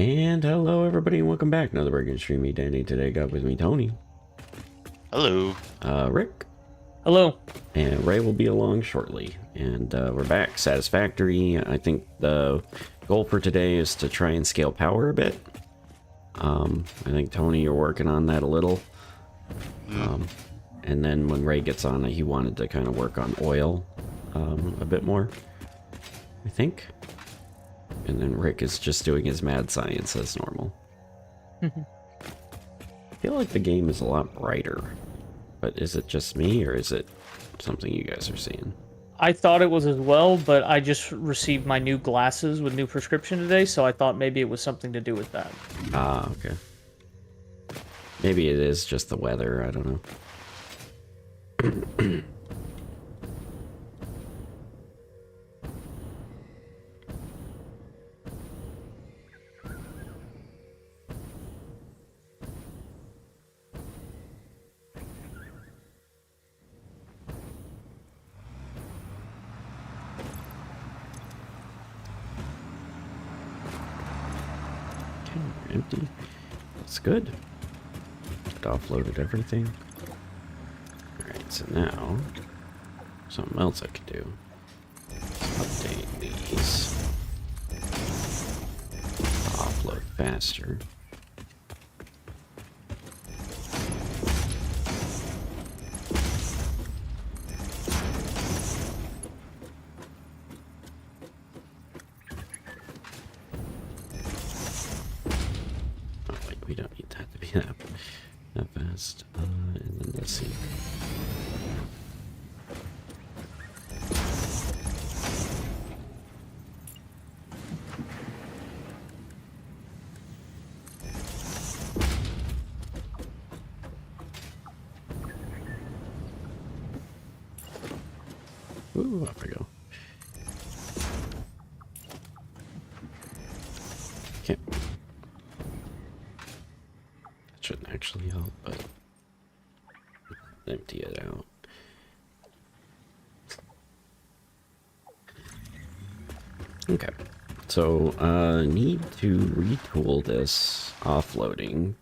And hello everybody and welcome back. Another regular streamy Danny. Today got with me Tony. Hello. Rick. Hello. And Ray will be along shortly. And we're back. Satisfactory. I think the goal for today is to try and scale power a bit. I think Tony, you're working on that a little. And then when Ray gets on it, he wanted to kind of work on oil a bit more, I think. And then Rick is just doing his mad science as normal. I feel like the game is a lot brighter, but is it just me or is it something you guys are seeing? I thought it was as well, but I just received my new glasses with new prescription today, so I thought maybe it was something to do with that. Ah, okay. Maybe it is just the weather, I don't know. Empty. That's good. It offloaded everything. Alright, so now something else I could do. Update these. Offload faster. We don't need that to be that fast. And then let's see. Ooh, up we go. Okay. Shouldn't actually help, but empty it out. Okay, so need to retool this offloading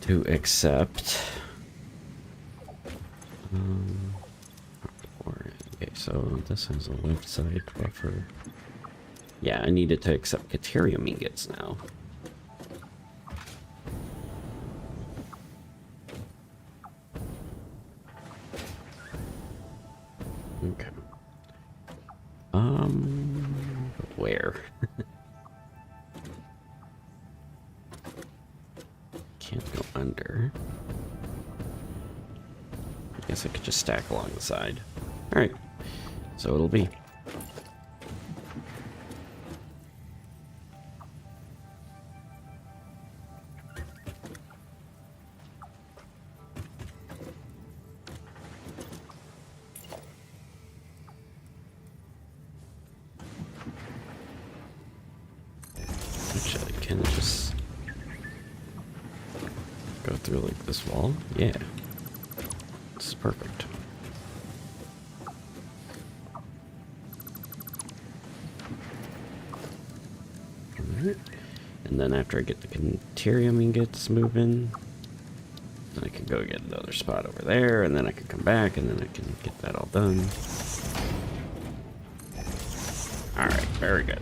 to accept. Okay, so this has a left side buffer. Yeah, I needed to accept Caterium ingots now. Okay. Where? Can't go under. I guess I could just stack along the side. Alright. So it'll be. Actually, can it just go through like this wall? Yeah. This is perfect. Alright. And then after I get the Caterium ingots moving, then I can go get another spot over there, and then I can come back, and then I can get that all done. Alright, very good.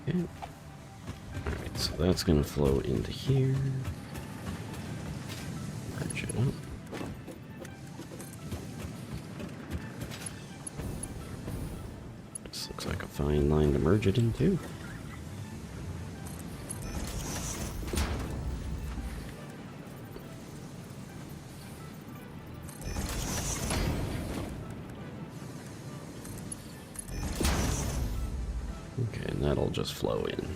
Okay. Alright, so that's gonna flow into here. Merge it up. This looks like a fine line to merge it into. Okay, and that'll just flow in.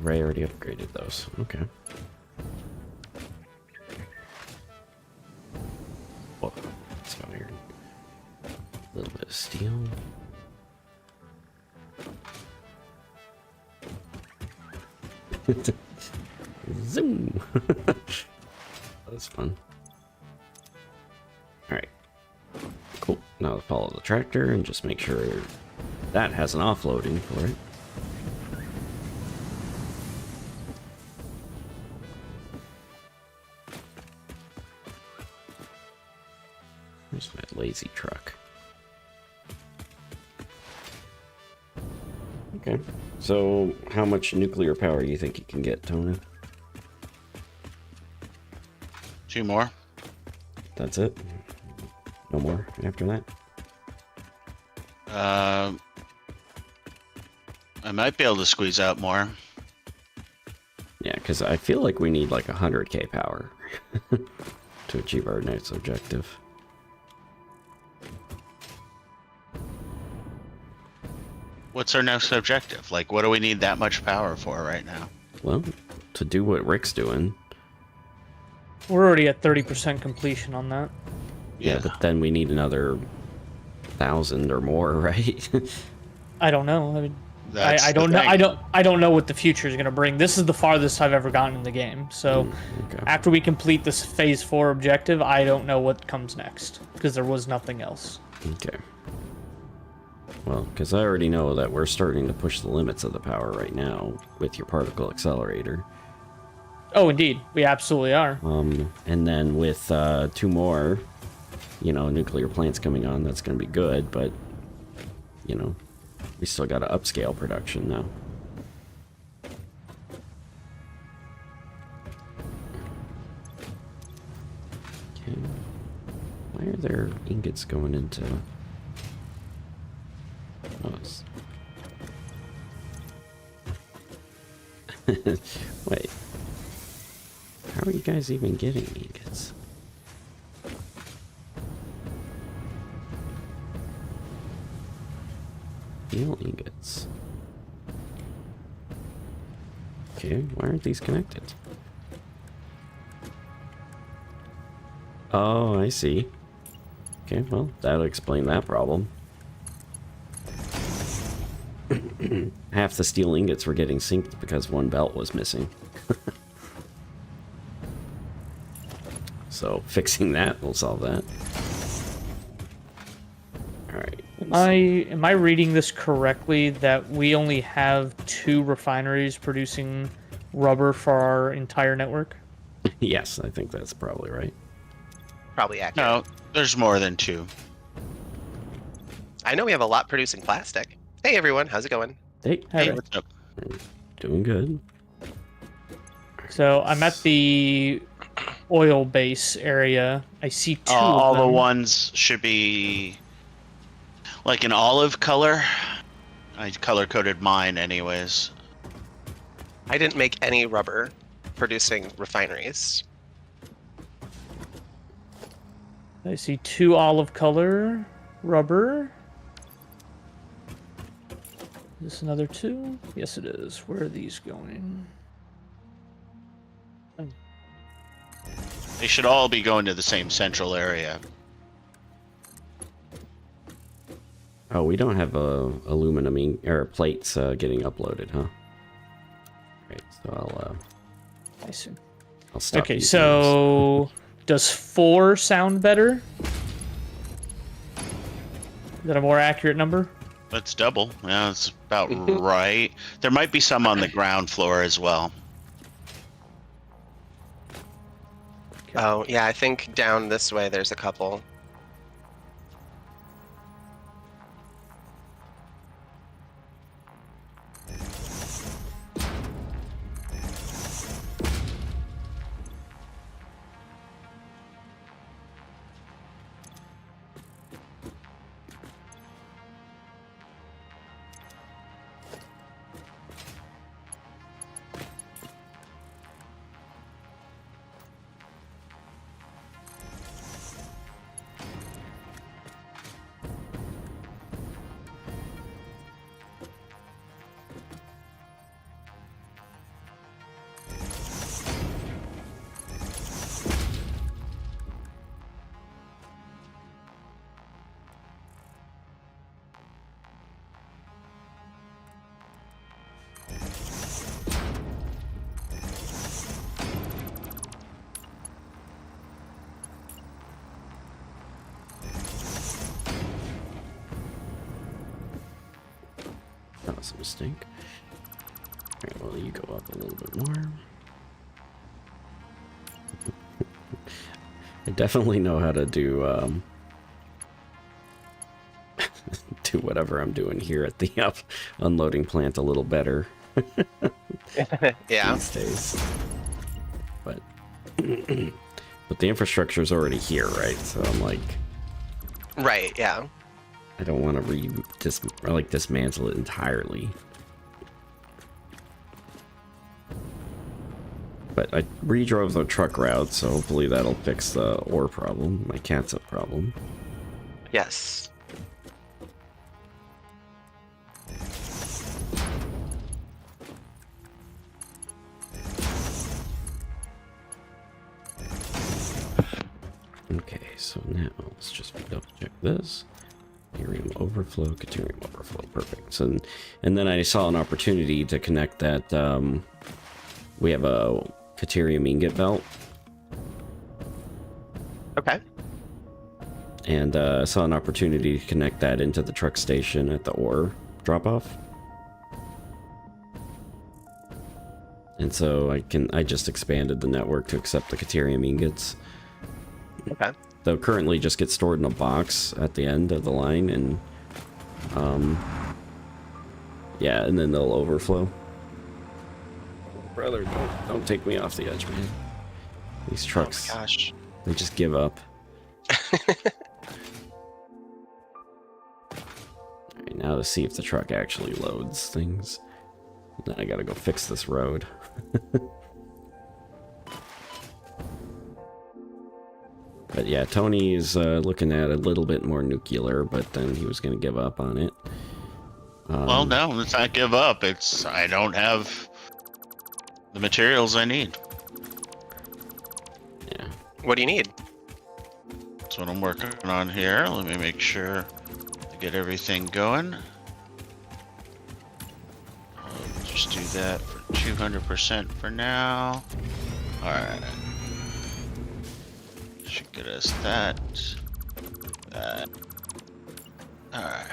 Ray already upgraded those. Okay. Whoa, that's weird. A little bit of steel. Zoom! That's fun. Alright. Cool. Now follow the tractor and just make sure that has an offloading for it. There's my lazy truck. Okay. So, how much nuclear power do you think you can get, Tony? 2 more. That's it? No more after that? I might be able to squeeze out more. Yeah, because I feel like we need like 100k power to achieve our next objective. What's our next objective? Like, what do we need that much power for right now? Well, to do what Rick's doing. We're already at 30% completion on that. Yeah, but then we need another 1,000 or more, right? I don't know. I mean, That's I the don't know. thing. I don't know what the future is going to bring. This is the farthest I've ever gotten in the game. So Okay. after we complete this phase 4 objective, I don't know what comes next because there was nothing else. Okay. Well, because I already know that we're starting to push the limits of the power right now with your particle accelerator. Oh, indeed, we absolutely are. And then with 2 more, you know, nuclear plants coming on, that's going to be good, but, you know, we still got to upscale production now. Okay. Why are there ingots going into... Oh, it's... Wait. How are you guys even getting ingots? Steel ingots. Okay, why aren't these connected? Oh, I see. Okay, well, that'll explain that problem. Half the steel ingots were getting synced because one belt was missing. So fixing that will solve that. Alright. Am I reading this correctly that we only have 2 refineries producing rubber for our entire network? Yes, I think that's probably right. Probably accurate. No, there's more than 2. I know we have a lot producing plastic. Hey everyone, how's it going? Hey, Hey. What's up? doing good. So I'm at the oil base area. I see 2 All of the them. ones should be like an olive color. I color coded mine anyways. I didn't make any rubber producing refineries. I see 2 olive color rubber. Is this another 2? Yes, it is. Where are these going? They should all be going to the same central area. Oh, we don't have aluminum or plates getting uploaded, huh? Right, so I see. I'll stop. Okay, using so does 4 sound better? Is that a more accurate number? That's double. Yeah, that's about right. There might be some on the ground floor as well. Oh, yeah, I think down this way there's a couple. that's a mistake. Alright, well, you go up a little bit more. I definitely know how to do, do whatever I'm doing here at the unloading plant a little better. Yeah. These days. But, but the infrastructure's already here, right? So I'm like... Right, yeah. I don't want to dismantle it entirely. But I redrove the truck route, so hopefully that'll fix the ore problem, my catsup problem. Yes. Okay, so now let's just double check this. Caterium overflow, perfect. So, and then I saw an opportunity to connect that, we have a Caterium ingot belt. Okay. And I saw an opportunity to connect that into the truck station at the ore drop-off. And so I just expanded the network to accept the Caterium ingots. Okay. They'll currently just get stored in a box at the end of the line, and yeah, and then they'll overflow. Brother, don't take me off the edge, man. These trucks, Oh my gosh. they just give up. Alright, now to see if the truck actually loads things. Then I gotta go fix this road. But yeah, Tony's looking at a little bit more nuclear, but then he was going to give up on it. Well, no, let's not give up. I don't have the materials I need. Yeah. What do you need? That's what I'm working on here. Let me make sure to get everything going. I'll just do that for 200% for now. Alright. Should get us that. Alright.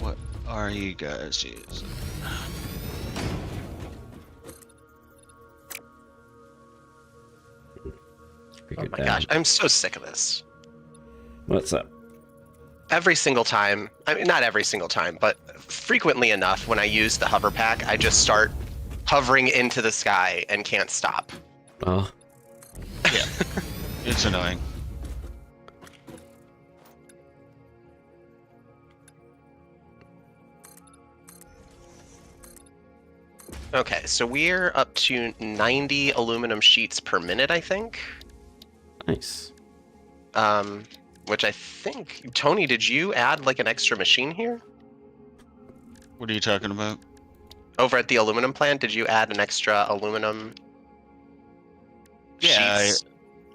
What are you guys using? Oh my gosh, I'm so sick of this. What's up? Every single time, I mean, not every single time, but frequently enough when I use the hover pack, I just start hovering into the sky and can't stop. Oh. Yeah. It's annoying. Okay, so we're up to 90 aluminum sheets per minute, I think. Nice. Which I think, Tony, did you add like an extra machine here? What are you talking about? Over at the aluminum plant, did you add an extra aluminum Yeah, sheets?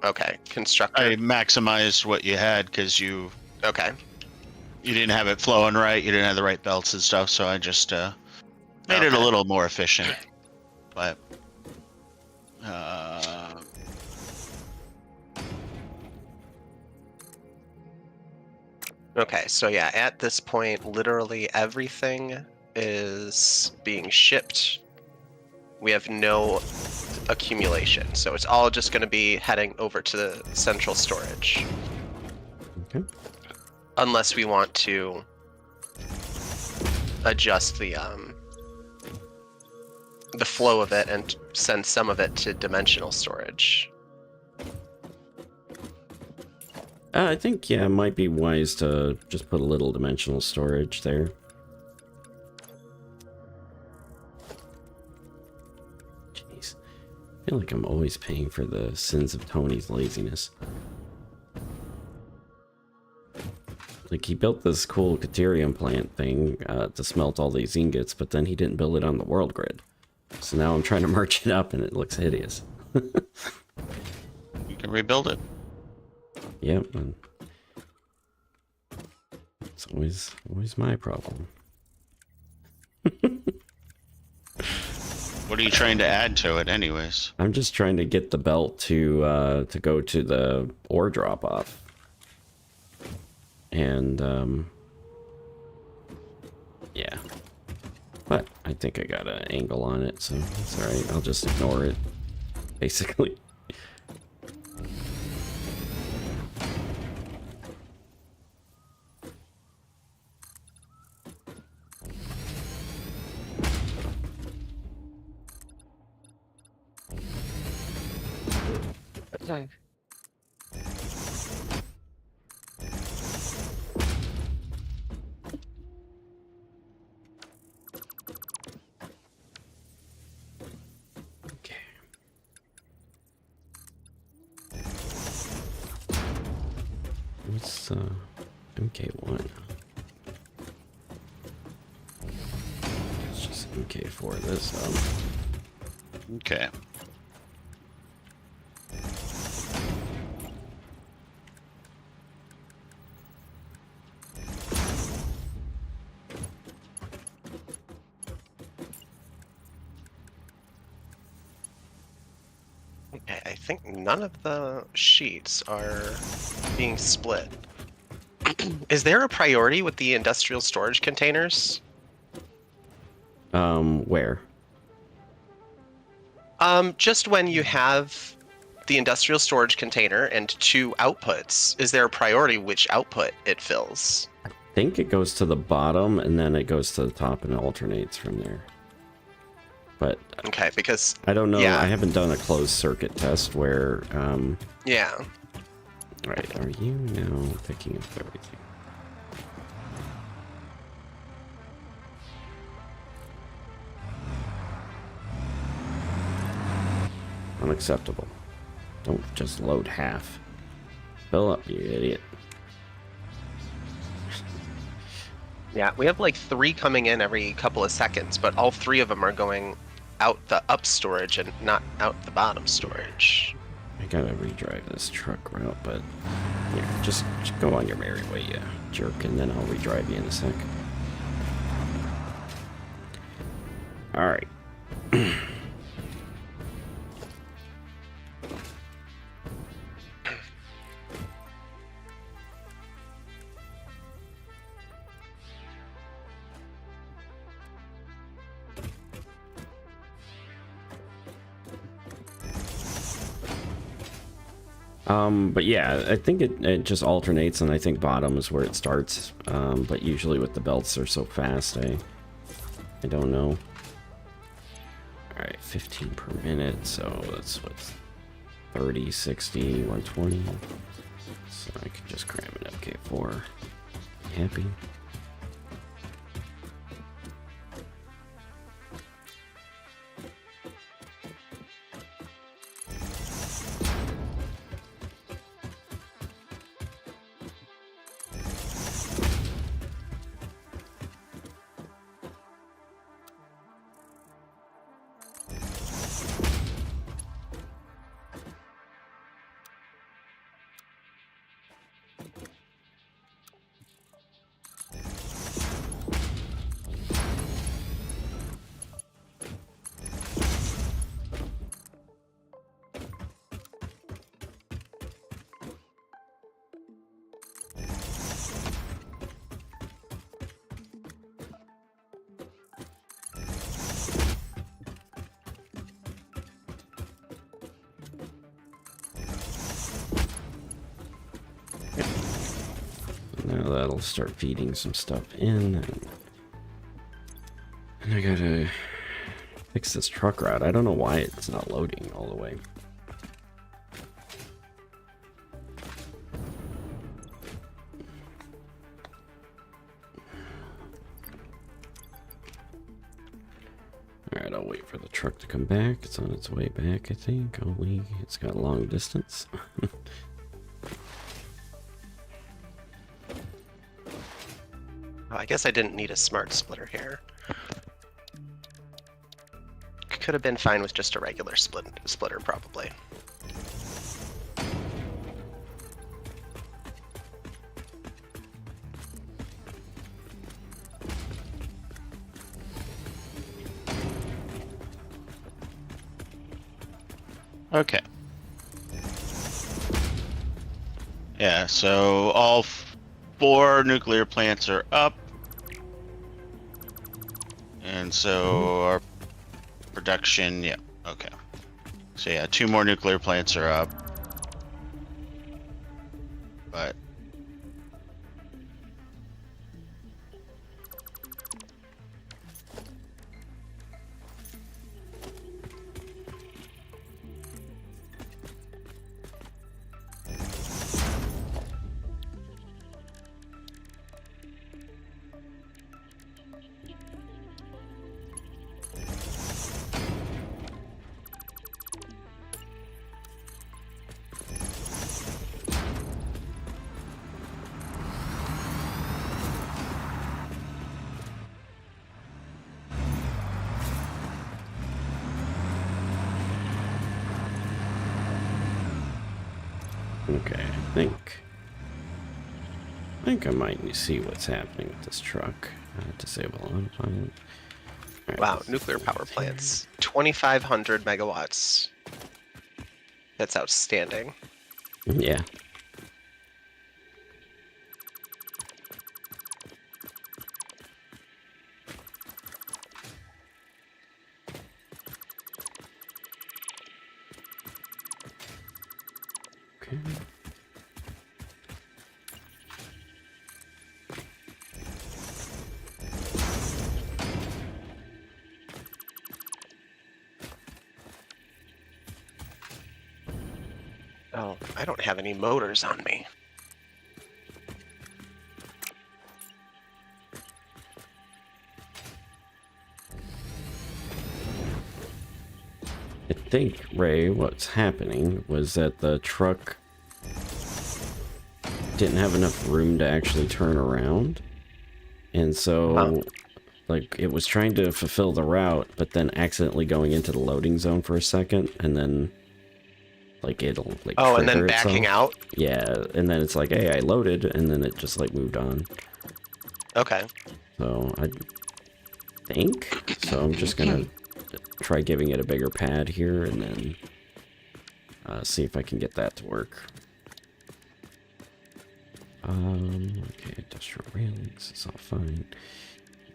Okay, constructor. I maximized what you had because you Okay. didn't have it flowing right. You didn't have the right belts and stuff, so I just made it a Okay. little more efficient. But Okay, so yeah, at this point, literally everything is being shipped. We have no accumulation, so it's all just going to be heading over to the central storage. Okay. Unless we want to adjust the flow of it and send some of it to dimensional storage. I think, yeah, it might be wise to just put a little dimensional storage there. Jeez. I feel like I'm always paying for the sins of Tony's laziness. Like, he built this cool Caterium plant thing to smelt all these ingots, but then he didn't build it on the world grid. So now I'm trying to merge it up and it looks hideous. you can rebuild it. Yep. And it's always my problem. What are you trying to add to it, anyways? I'm just trying to get the belt to go to the ore drop off. And Yeah. But I think I got an angle on it, so it's alright. I'll just ignore it, basically. Okay. What's MK1? It's just MK4 this Okay. Okay, I think none of the sheets are being split. Is there a priority with the industrial storage containers? Where? Just when you have the industrial storage container and 2 outputs, is there a priority which output it fills? I think it goes to the bottom and then it goes to the top and it alternates from there. But Okay, because I don't know. yeah. I haven't done a closed circuit test where yeah. Right, are you now picking up everything? Unacceptable. Don't just load half. Fill up, you idiot. Yeah, we have like 3 coming in every couple of seconds, but all 3 of them are going out the up storage and not out the bottom storage. I gotta redrive this truck route, but yeah, just go on your merry way, you jerk, and then I'll redrive you in a sec. Alright. But yeah, I think it just alternates, and I think bottom is where it starts. But usually with the belts, they're so fast, I don't know. Alright, 15 per minute, so that's what's 30, 60, 120. So I could just cram an MK4. Happy. Now that'll start feeding some stuff in. And I gotta fix this truck route. I don't know why it's not loading all the way. Alright, I'll wait for the truck to come back. It's on its way back, I think. Only it's got a long distance. I guess I didn't need a smart splitter here. Could have been fine with just a regular splitter, probably. Okay. Yeah, so all 4 nuclear plants are up. And so our production, yeah, okay. So yeah, 2 more nuclear plants are up. But Okay, I think I might see what's happening with this truck. Disable autopilot. Alright, Wow, let's nuclear do power this plants. 2,500 megawatts. That's outstanding. here. Yeah. Okay. Oh, I don't have any motors on me. I think, Ray, what's happening was that the truck didn't have enough room to actually turn around. And so, like, it was trying to fulfill the route, but then accidentally going into the loading zone for a second, and then, like, it'll, like, Oh, and then trigger backing itself. out? Yeah, and then it's like, hey, I loaded, and then it just, like, moved on. Okay. So, I think. So I'm just gonna try giving it a bigger pad here, and then see if I can get that to work. Okay, industrial railings, it's all fine.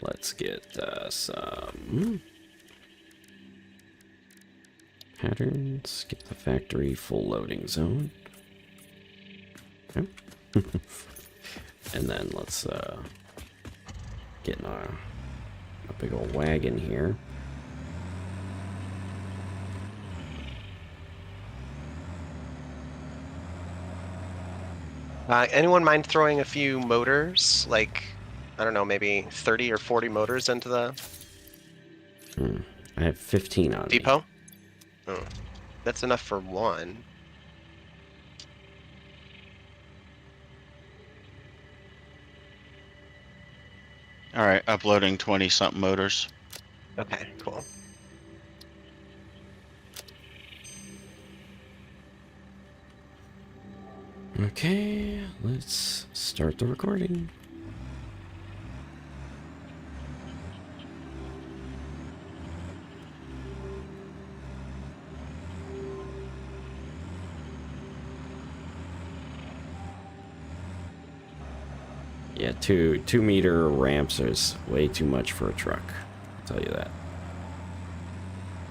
Let's get some patterns, get the factory full loading zone. Okay. And then let's get in a big old wagon here. Anyone mind throwing a few motors? Like, I don't know, maybe 30 or 40 motors into the I have 15 on me. depot? Oh, that's enough for one. all right, uploading 20 something motors. Okay, cool. Okay, let's start the recording. Yeah, 2 meter ramps is way too much for a truck. I'll tell you that.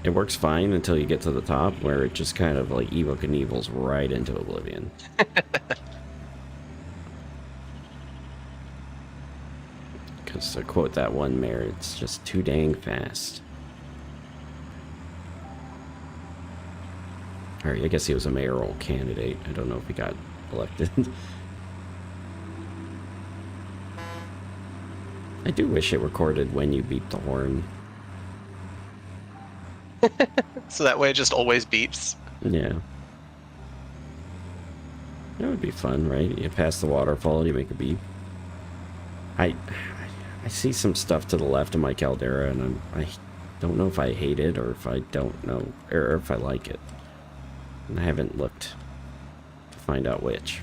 It works fine until you get to the top, where it just kind of like Evo Knievel's right into oblivion. Because to quote that one mayor, it's just too dang fast. Or I guess he was a mayoral candidate. I don't know if he got elected. I do wish it recorded when you beep the horn. So that way it just always beeps. Yeah. That would be fun, right? You pass the waterfall, you make a beep. I see some stuff to the left of my Caldera, and I don't know if I hate it or if I don't know, or if I like it. And I haven't looked to find out which.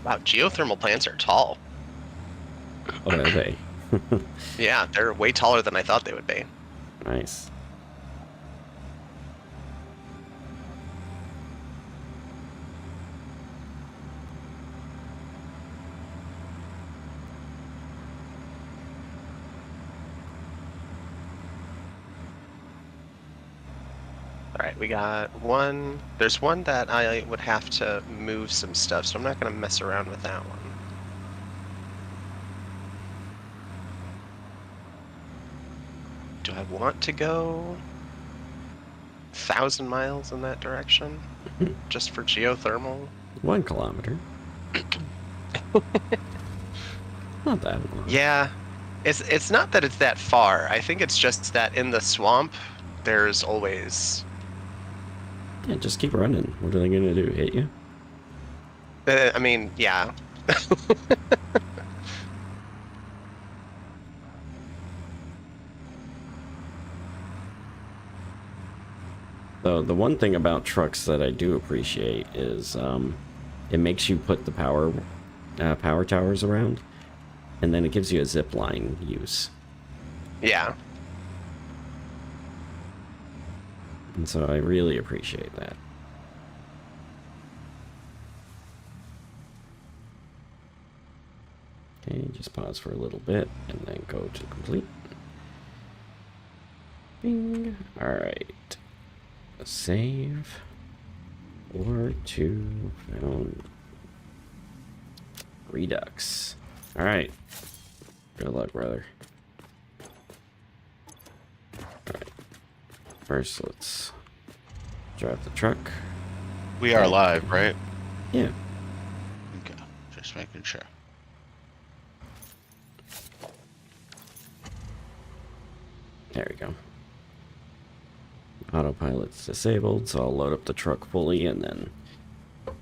Wow, geothermal plants are tall. Oh, are they? Yeah, they're way taller than I thought they would be. Nice. All right, we got one. There's one that I would have to move some stuff, so I'm not going to mess around with that one. Do I want to go 1,000 miles in that direction just for geothermal? 1 kilometer. Not that long. Yeah, it's not that it's that far. I think it's just that in the swamp, there's always. Yeah, just keep running. What are they gonna do? Hit you? I mean, yeah. So the one thing about trucks that I do appreciate is it makes you put the power towers around, and then it gives you a zip line use. Yeah. And so I really appreciate that. Okay, just pause for a little bit and then go to complete. Bing. Alright. Save. Or to found Redux. Alright. Good luck, brother. Alright. First, let's drive the truck. We are live, right? Yeah. Okay, just making sure. There we go. Autopilot's disabled, so I'll load up the truck fully and then we'll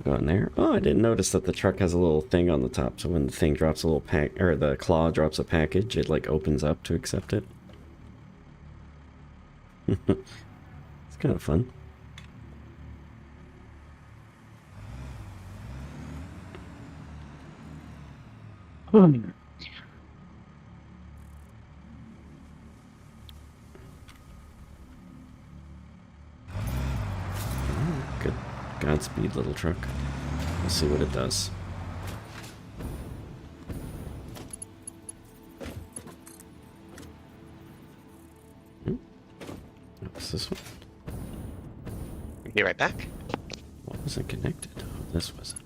go in there. Oh, I didn't notice that the truck has a little thing on the top, so when the thing drops a little pack, or the claw drops a package, it like opens up to accept it. It's kind of fun. Good. Godspeed, little truck. We'll see what it does. What's this one? Be right back. What was it connected? Oh, this was it.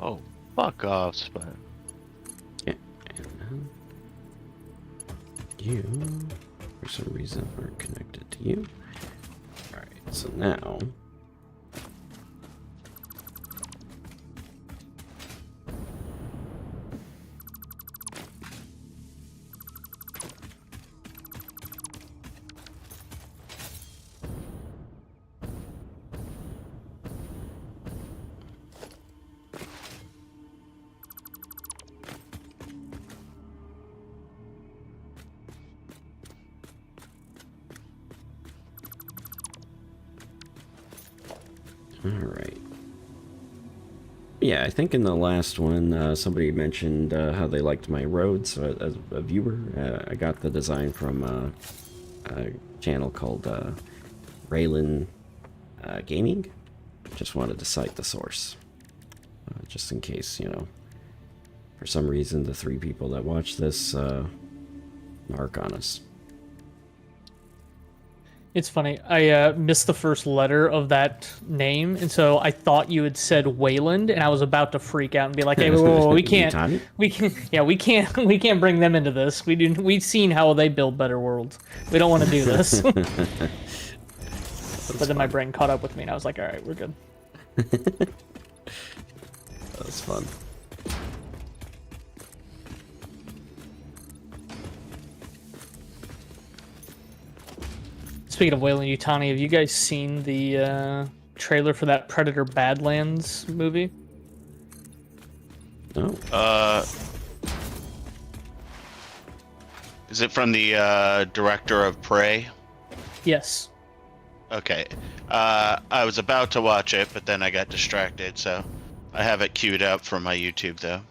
Oh, fuck off, Spud. Yeah, and then you, for some reason, aren't connected to you. Alright, so now alright. Yeah, I think in the last one, somebody mentioned how they liked my roads. So as a viewer, I got the design from a channel called Raylan Gaming. Just wanted to cite the source. Just in case, for some reason the 3 people that watch this mark on us. It's funny. I missed the first letter of that name, and so I thought you had said Wayland, and I was about to freak out and be like, "Hey, whoa, we can't, Yutani? we can't bring them into this. We've seen how they build better worlds. We don't want to do this." But then my brain caught up with me, and I was like, "All right, we're good." That was fun. Speaking of Wayland Yutani, have you guys seen the trailer for that Predator Badlands movie? No. Is it from the director of Prey? Yes. Okay. I was about to watch it, but then I got distracted, so I have it queued up for my YouTube, though.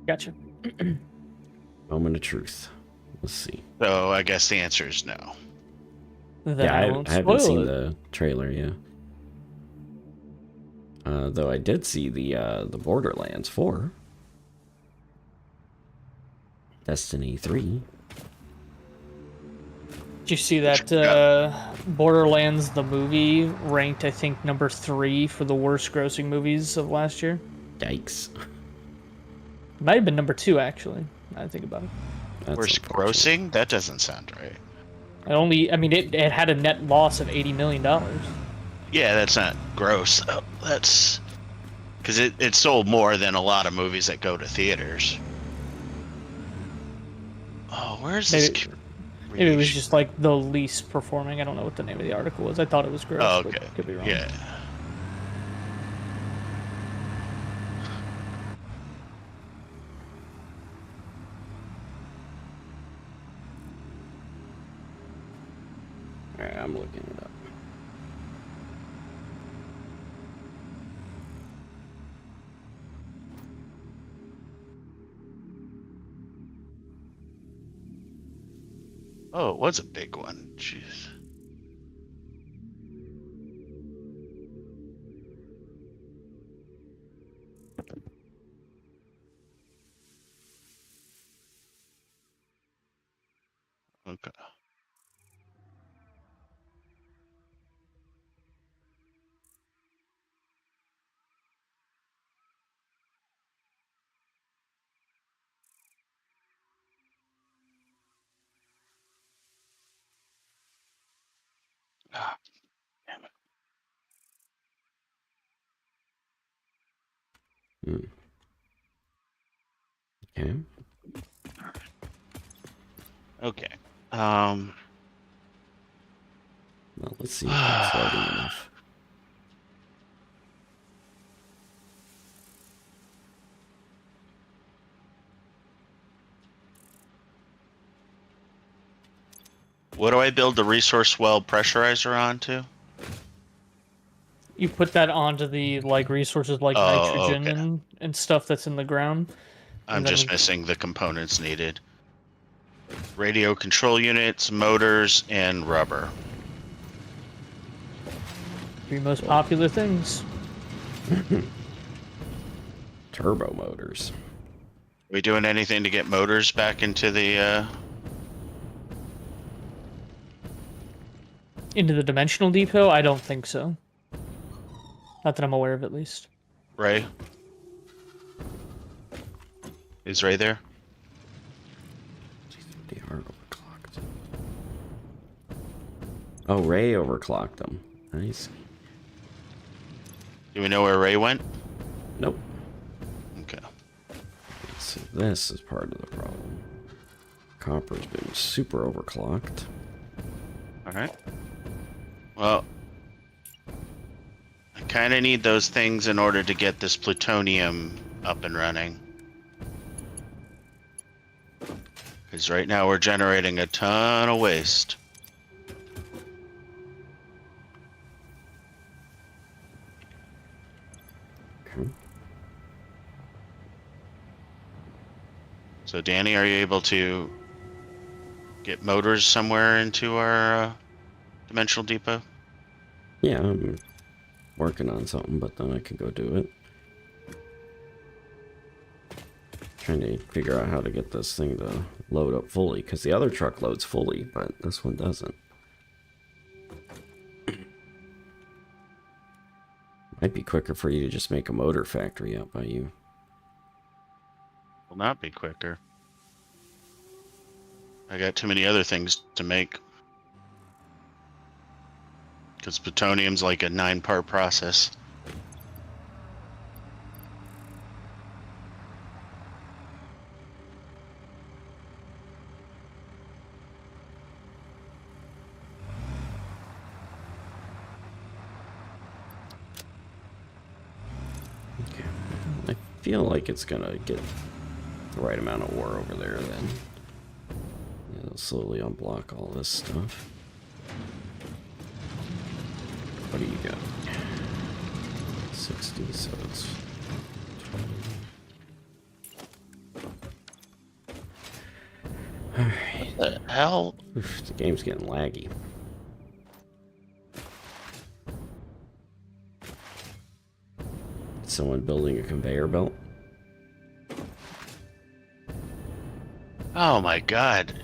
Gotcha. Moment of truth. Let's see. So I guess the answer is no. Then Yeah, won't I haven't spoil seen it. the trailer yet. Though I did see the Borderlands 4. Destiny 3. Did you see that Borderlands the movie ranked, I think, number 3 for the worst grossing movies of last year? Yikes. It might have been number 2, actually. Now that I think about it. That's Worst unfortunate. grossing? That doesn't sound right. It had a net loss of $80 million. Yeah, that's not gross. That's because it sold more than a lot of movies that go to theaters. Oh, where's this? Maybe it was just like the least performing. I don't know what the name of the article was. I thought it was gross. Oh, But okay. could be wrong. Yeah. Alright, I'm looking it up. Oh, it was a big one. Jeez. Okay. Ah, damn it. Okay. Okay. Well, let's see if that's loading enough. What do I build the resource well pressurizer onto? You put that onto the resources like Oh, nitrogen okay. and stuff that's in the ground. I'm And then- just missing the components needed. Radio control units, motors, and rubber. 3 most popular things. Turbo motors. Are we doing anything to get motors back into the Into the dimensional depot? I don't think so. Not that I'm aware of, at least. Ray? Is Ray there? They are overclocked. Oh, Ray overclocked them. Nice. Do we know where Ray went? Nope. Okay. So this is part of the problem. Copper's been super overclocked. Alright. Well, I kind of need those things in order to get this plutonium up and running. Because right now we're generating a ton of waste. Okay. So Danny, are you able to get motors somewhere into our dimensional depot? Yeah, I'm working on something, but then I can go do it. Trying to figure out how to get this thing to load up fully, because the other truck loads fully, but this one doesn't. Might be quicker for you to just make a motor factory out by you. Will not be quicker. I got too many other things to make. Because plutonium's like a 9-part process. Okay. I feel like it's gonna get the right amount of ore over there then. It'll slowly unblock all this stuff. What do you got? 60, so it's 20. Alright. What the hell? Oof, the game's getting laggy. Someone building a conveyor belt? Oh my god.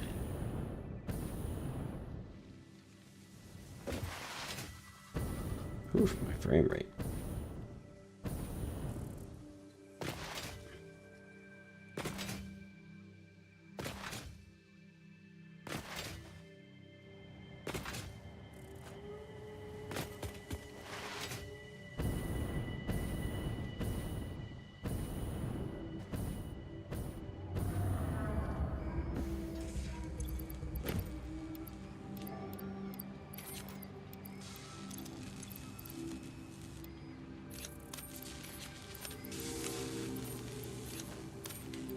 Oof, my frame rate.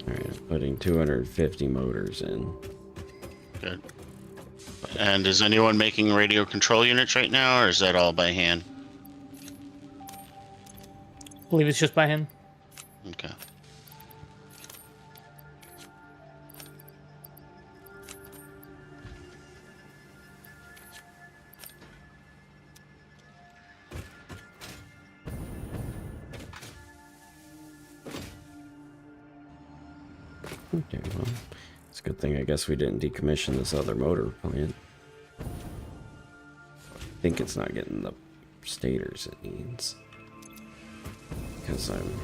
Alright, I'm putting 250 motors in. Good. And is anyone making radio control units right now, or is that all by hand? I believe it's just by hand. Okay. Okay, well, it's a good thing I guess we didn't decommission this other motor plant. I think it's not getting the stators it needs. Because I'm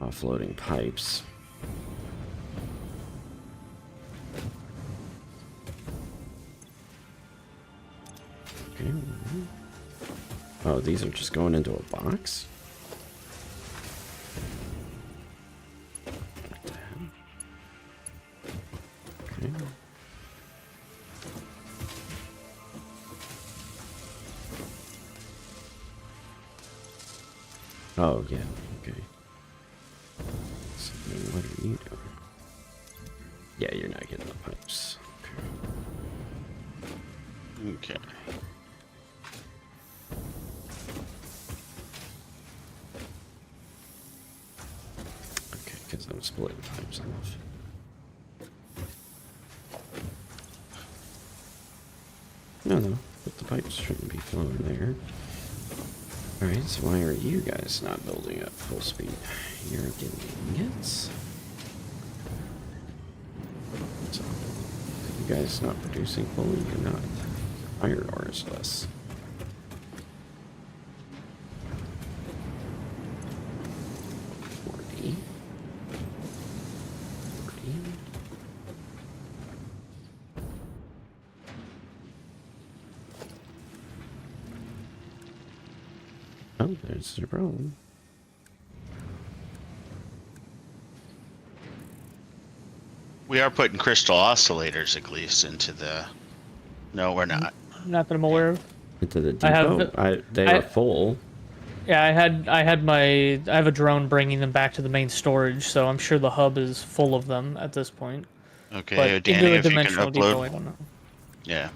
offloading pipes. Okay. Oh, these are just going into a box? What the hell? Okay. Oh, yeah, okay. So then what are you doing? Yeah, you're not getting the pipes. Okay. Okay, because I'm splitting pipes off. No, but the pipes shouldn't be flowing there. Alright, so why are you guys not building at full speed? You're getting ingots? So, you guys not producing fully? You're not. Iron ore is less. Oh, there's the problem. We are putting crystal oscillators at least into the... No, we're not. Not that I'm aware of. Into the I have- depot? They are full. Yeah, I have a drone bringing them back to the main storage, so I'm sure the hub is full of them at this point. Okay, But Danny, into a if you can dimensional depot, I upload... don't know. Yeah.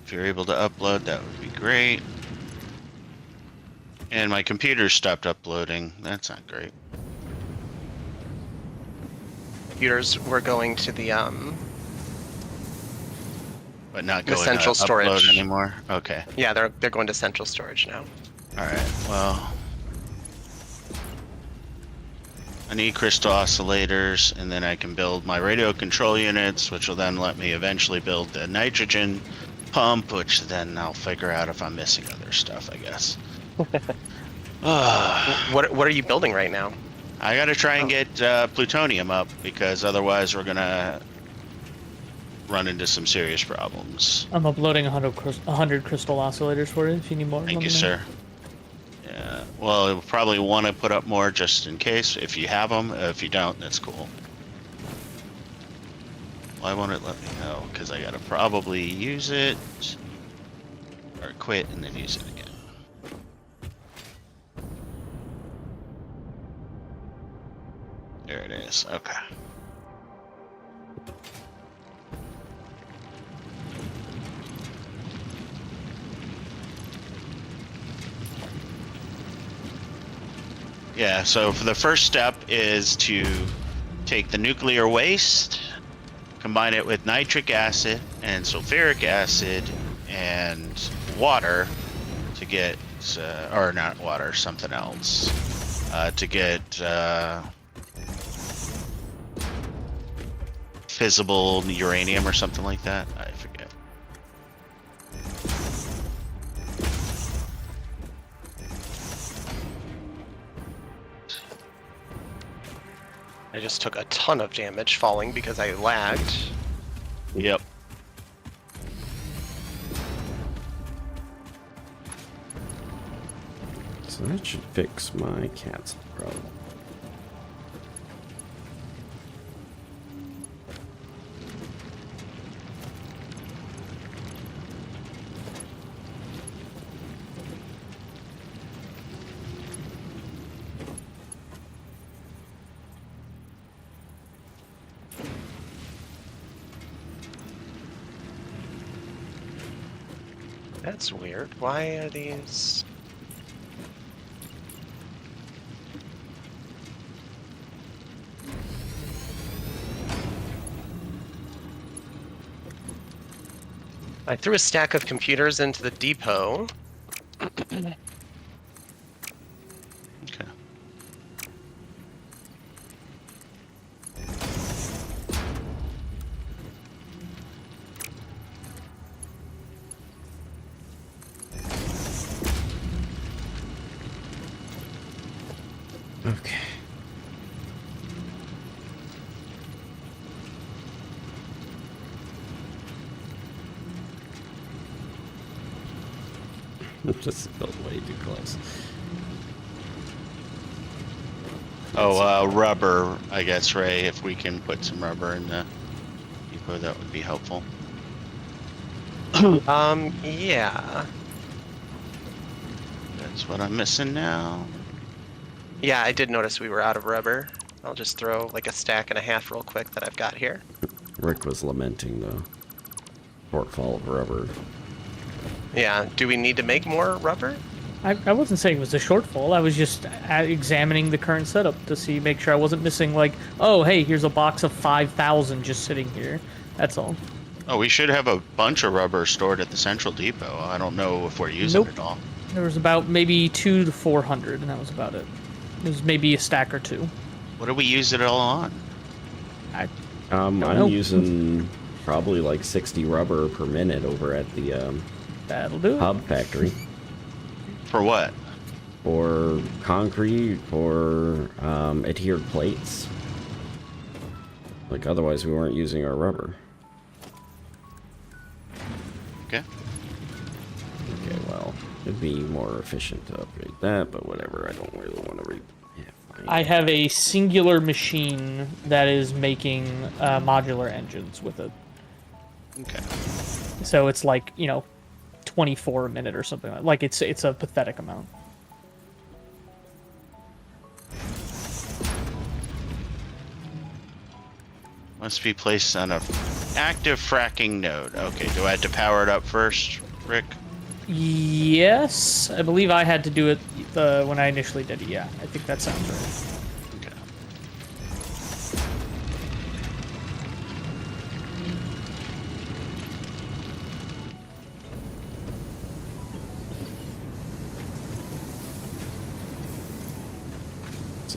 If you're able to upload, that would be great. And my computer stopped uploading. That's not great. computers were going to the But not The going central to upload storage. anymore? Okay. yeah, they're going to central storage now. Alright, well... I need crystal oscillators, and then I can build my radio control units, which will then let me eventually build the nitrogen pump, which then I'll figure out if I'm missing other stuff, I guess. What are you building right now? I gotta try and get plutonium up, because otherwise we're gonna run into some serious problems. I'm uploading 100 crystal oscillators for you if you need more. Thank let you, me know. sir. Yeah, well, you'll probably want to put up more just in case, if you have them. If you don't, that's cool. Why won't it let me know? Because I gotta probably use it, or quit and then use it again. There it is, okay. Yeah, so for the first step is to take the nuclear waste, combine it with nitric acid and sulfuric acid and water to get, or not water, something else, to get fissible uranium or something like that. I forget. I just took a ton of damage falling because I lagged. Yep. So that should fix my cat's problem. That's weird. Why are these? I threw a stack of computers into the depot. Okay. Okay. Just built way too close. Oh, rubber, I guess, Ray. If we can put some rubber in the depot, that would be helpful. Yeah. That's what I'm missing now. Yeah, I did notice we were out of rubber. I'll just throw like a stack and a half real quick that I've got here. Rick was lamenting the shortfall of rubber. Yeah, do we need to make more rubber? I wasn't saying it was a shortfall. I was just examining the current setup to see, make sure I wasn't missing, like, oh, hey, here's a box of 5,000 just sitting here. That's all. Oh, we should have a bunch of rubber stored at the central depot. I don't know if we're using Nope. it all. There was about maybe 200 to 400, and that was about it. It was maybe a stack or two. What do we use it all on? I'm know. using probably like 60 rubber per minute over at the That'll do it. hub factory. For what? For concrete, for adhered plates. Like otherwise we weren't using our rubber. Okay. Okay, well, it'd be more efficient to upgrade that, but whatever, I don't really want to yeah, fine. I have a singular machine that is making modular engines with it. Okay. So it's like, 24 a minute or something. Like it's a pathetic amount. Must be placed on a active fracking node. Okay, do I have to power it up first, Rick? Yes, I believe I had to do it when I initially did it. Yeah, I think that sounds right. Okay.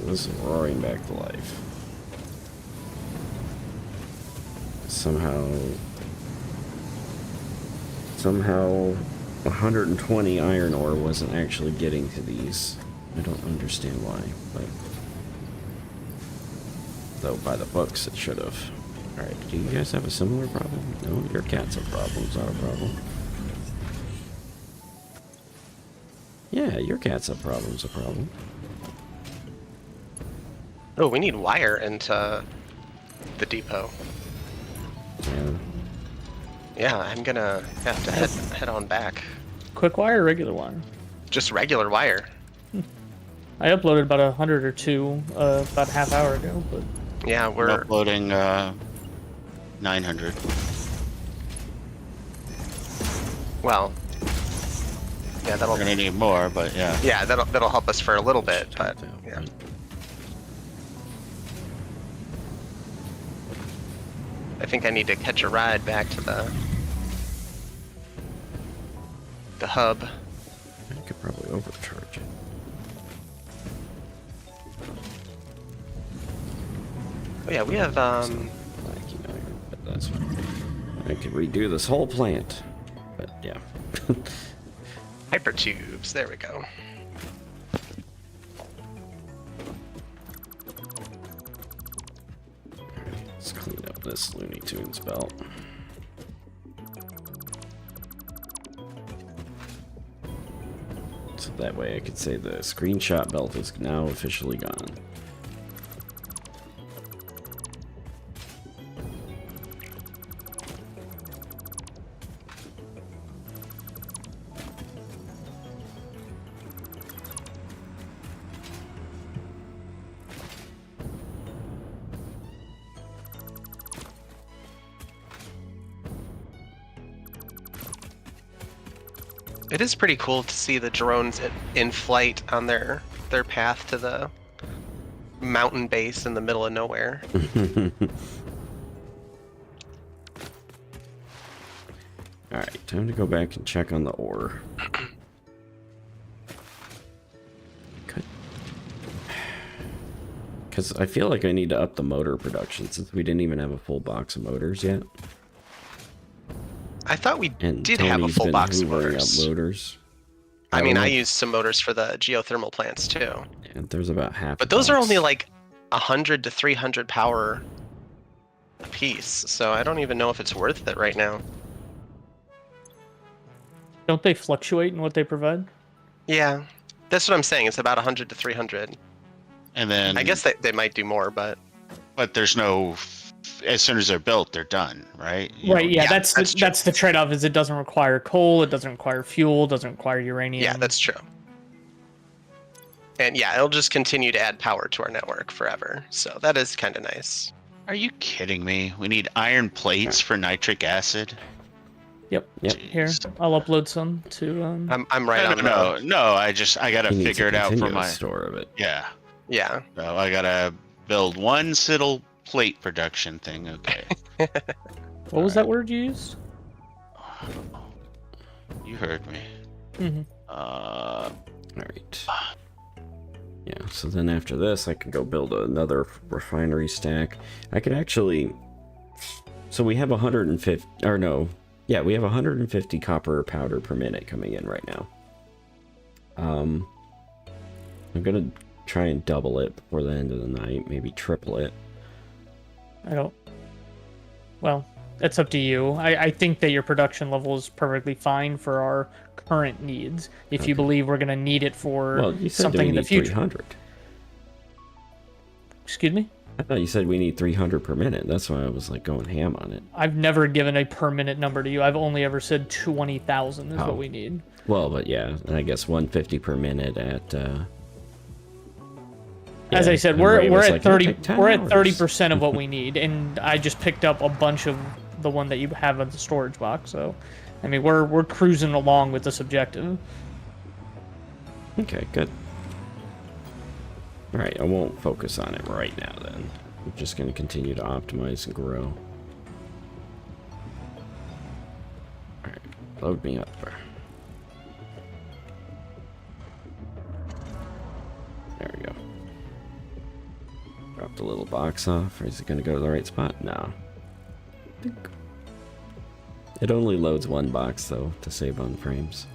So this is roaring back to life. Somehow 120 iron ore wasn't actually getting to these. I don't understand why, but though by the books it should have. Alright, do you guys have a similar problem? No, your cats have problems, not a problem. Yeah, your cats have problems, a problem. Oh, we need wire into the depot. Yeah. Yeah, I'm gonna have to head on back. Quick wire or regular wire? Just regular wire. I uploaded about 100 or two about a half hour ago, but Yeah, We're we're uploading 900. well. Yeah, that'll We're gonna need more, but yeah. yeah that'll help us for a little bit, but yeah. I think I need to catch a ride back to the hub. I could probably overcharge it. Oh yeah, we have Lacking iron, but that's fine. I could redo this whole plant. But yeah. hypertubes. There we go. Let's clean up this Looney Tunes belt. So that way I could say the screenshot belt is now officially gone. It is pretty cool to see the drones in flight on their path to the mountain base in the middle of nowhere. Alright, time to go back and check on the ore. Because I feel like I need to up the motor production since we didn't even have a full box of motors yet. I thought we And did have a Tony's full been box of hoovering motors. up motors. I mean, don't I know. used some motors for the geothermal plants too. And there's about half. But a those are box. only like 100 to 300 power a piece, so I don't even know if it's worth it right now. don't they fluctuate in what they provide? Yeah, that's what I'm saying. It's about 100 to 300. And then I guess they might do more, but there's no. As soon as they're built, they're done, right? You Right, know, yeah, yeah, that's that's that's the trade-off. Is it doesn't require coal, it doesn't require fuel, doesn't require uranium. yeah, that's true. And yeah, it'll just continue to add power to our network forever. So that is kind of nice. Are you kidding me? We need iron plates for nitric acid. Yep. Yep. Here, Jeez. I'll upload some to. I'm right on No. I gotta He needs figure a it out for continuous my. store of it. Yeah. Yeah. So I gotta build one little plate production thing. Okay. What was that word you used? You heard me. Mm-hmm. Alright. Yeah, so then after this, I could go build another refinery stack. I could actually... So we have 150... Or no. Yeah, we have 150 copper powder per minute coming in right now. I'm gonna try and double it before the end of the night. Maybe triple it. I don't. Well, that's up to you. I think that your production level is perfectly fine for our current needs. If you believe we're going to need it for Well, you said something we in the need future. 300. Excuse me? I thought you said we need 300 per minute. That's why I was like going ham on it. I've never given a per minute number to you. I've only ever said 20,000 is Oh. what we need. Well, but yeah, and I guess 150 per minute at... As yeah, I said, and we're Ray was at like, "It'll 30. take 10 We're at hours." 30% of what we need, and I just picked up a bunch of the one that you have in the storage box. So, I mean, we're cruising along with this objective. Okay, good. Alright, I won't focus on it right now then. I'm just going to continue to optimize and grow. Alright, load me up. There we go. drop the little box off, or is it gonna go to the right spot? No. It only loads one box though to save on frames.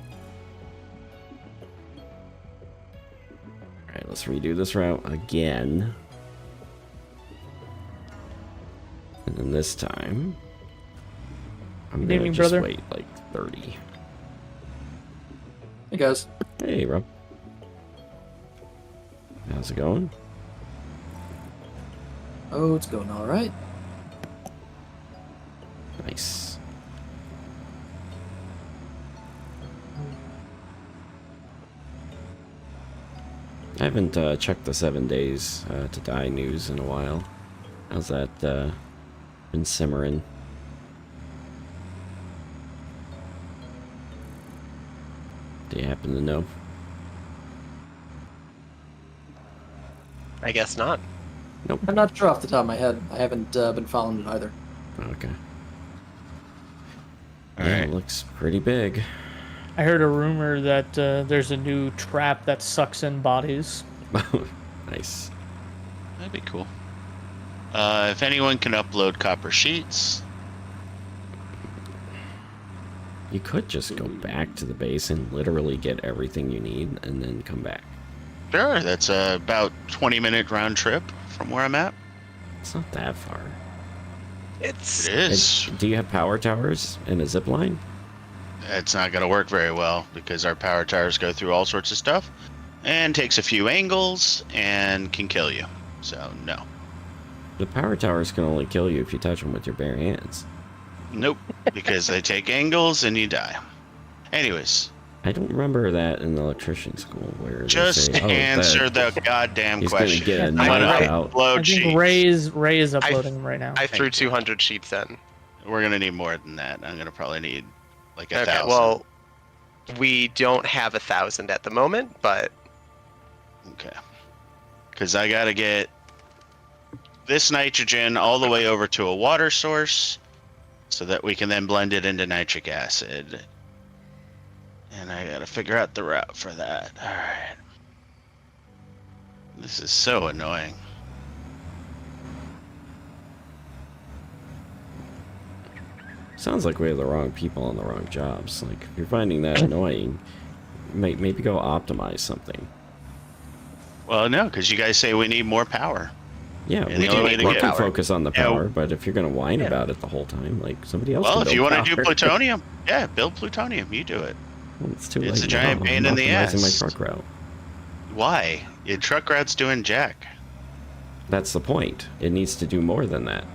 Alright, let's redo this route again. And then this time, I'm Good gonna evening, just brother. wait like 30. Hey guys. Hey, Rob. How's it going? Oh, it's going all right. Nice. I haven't checked the 7 days to die news in a while. How's that been simmering? Do you happen to know? I guess not. Nope. I'm not sure off the top of my head. I haven't been following it either. Okay. All Yeah, right. it looks pretty big. I heard a rumor that there's a new trap that sucks in bodies. Nice. That'd be cool. If anyone can upload copper sheets, You could just go back to the base and literally get everything you need and then come back. sure. That's about 20-minute round trip from where I'm at. It's not that far. It's It is. Do you have power towers and a zip line? It's not going to work very well because our power towers go through all sorts of stuff and takes a few angles and can kill you. So, no. The power towers can only kill you if you touch them with your bare hands. Nope. Because they take angles and you die. Anyways, I don't remember that in the electrician school where they just say, oh, answer that, the goddamn he's gonna question. get a I'm knife gonna out. I upload think sheets. Ray is uploading them right now. I threw Thank you. 200 sheets in. We're gonna need more than that. I'm gonna probably need like 1,000. Okay, well, we don't have 1,000 at the moment, but Okay. Because I gotta get this nitrogen all the way over to a water source so that we can then blend it into nitric acid. And I gotta figure out the route for that. Alright. This is so annoying. Sounds like we have the wrong people on the wrong jobs. Like, if you're finding that annoying, maybe go optimize something. Well, no, because you guys say we need more power. Yeah, And we the only way to can get power. focus on the Yeah, power, but if you're gonna whine yeah. about it the whole time, like somebody else. Well, can if you build want to do power. plutonium, yeah, build plutonium. You do it. Well, it's too It's late a giant now. pain I'm in the optimizing ass. my truck route. Why? Your truck route's doing jack. That's the point. It needs to do more than that.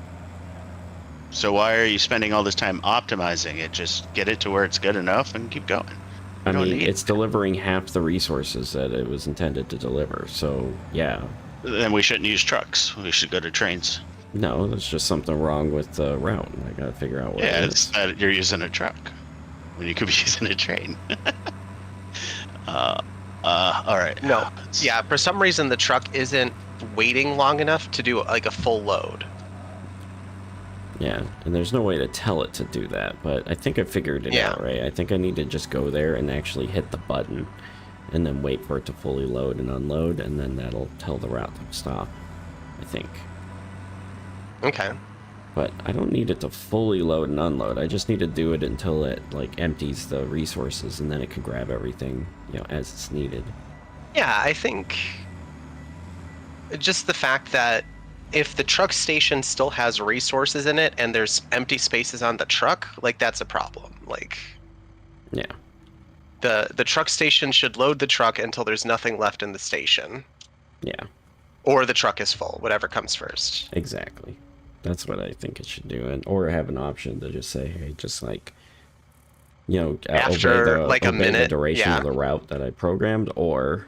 So why are you spending all this time optimizing it? Just get it to where it's good enough and keep going. I don't mean, need- it's delivering half the resources that it was intended to deliver. So, yeah. Then we shouldn't use trucks. We should go to trains. No, there's just something wrong with the route. I gotta figure out what Yeah, it it's is. that you're using a truck when you could be using a train. All right. no. Yeah, for some reason the truck isn't waiting long enough to do like a full load. Yeah, and there's no way to tell it to do that, but I think I figured it Yeah. out, right? I think I need to just go there and actually hit the button and then wait for it to fully load and unload, and then that'll tell the route to stop, I think. Okay. But I don't need it to fully load and unload. I just need to do it until it like empties the resources, and then it can grab everything, you know, as it's needed. Yeah, I think just the fact that if the truck station still has resources in it and there's empty spaces on the truck, like that's a problem. Like Yeah. the truck station should load the truck until there's nothing left in the station, Yeah, or the truck is full, whatever comes first. exactly. That's what I think it should do, and or have an option to just say, hey, just like, you know, After, like, a obey the minute, duration yeah. of the route that I programmed, or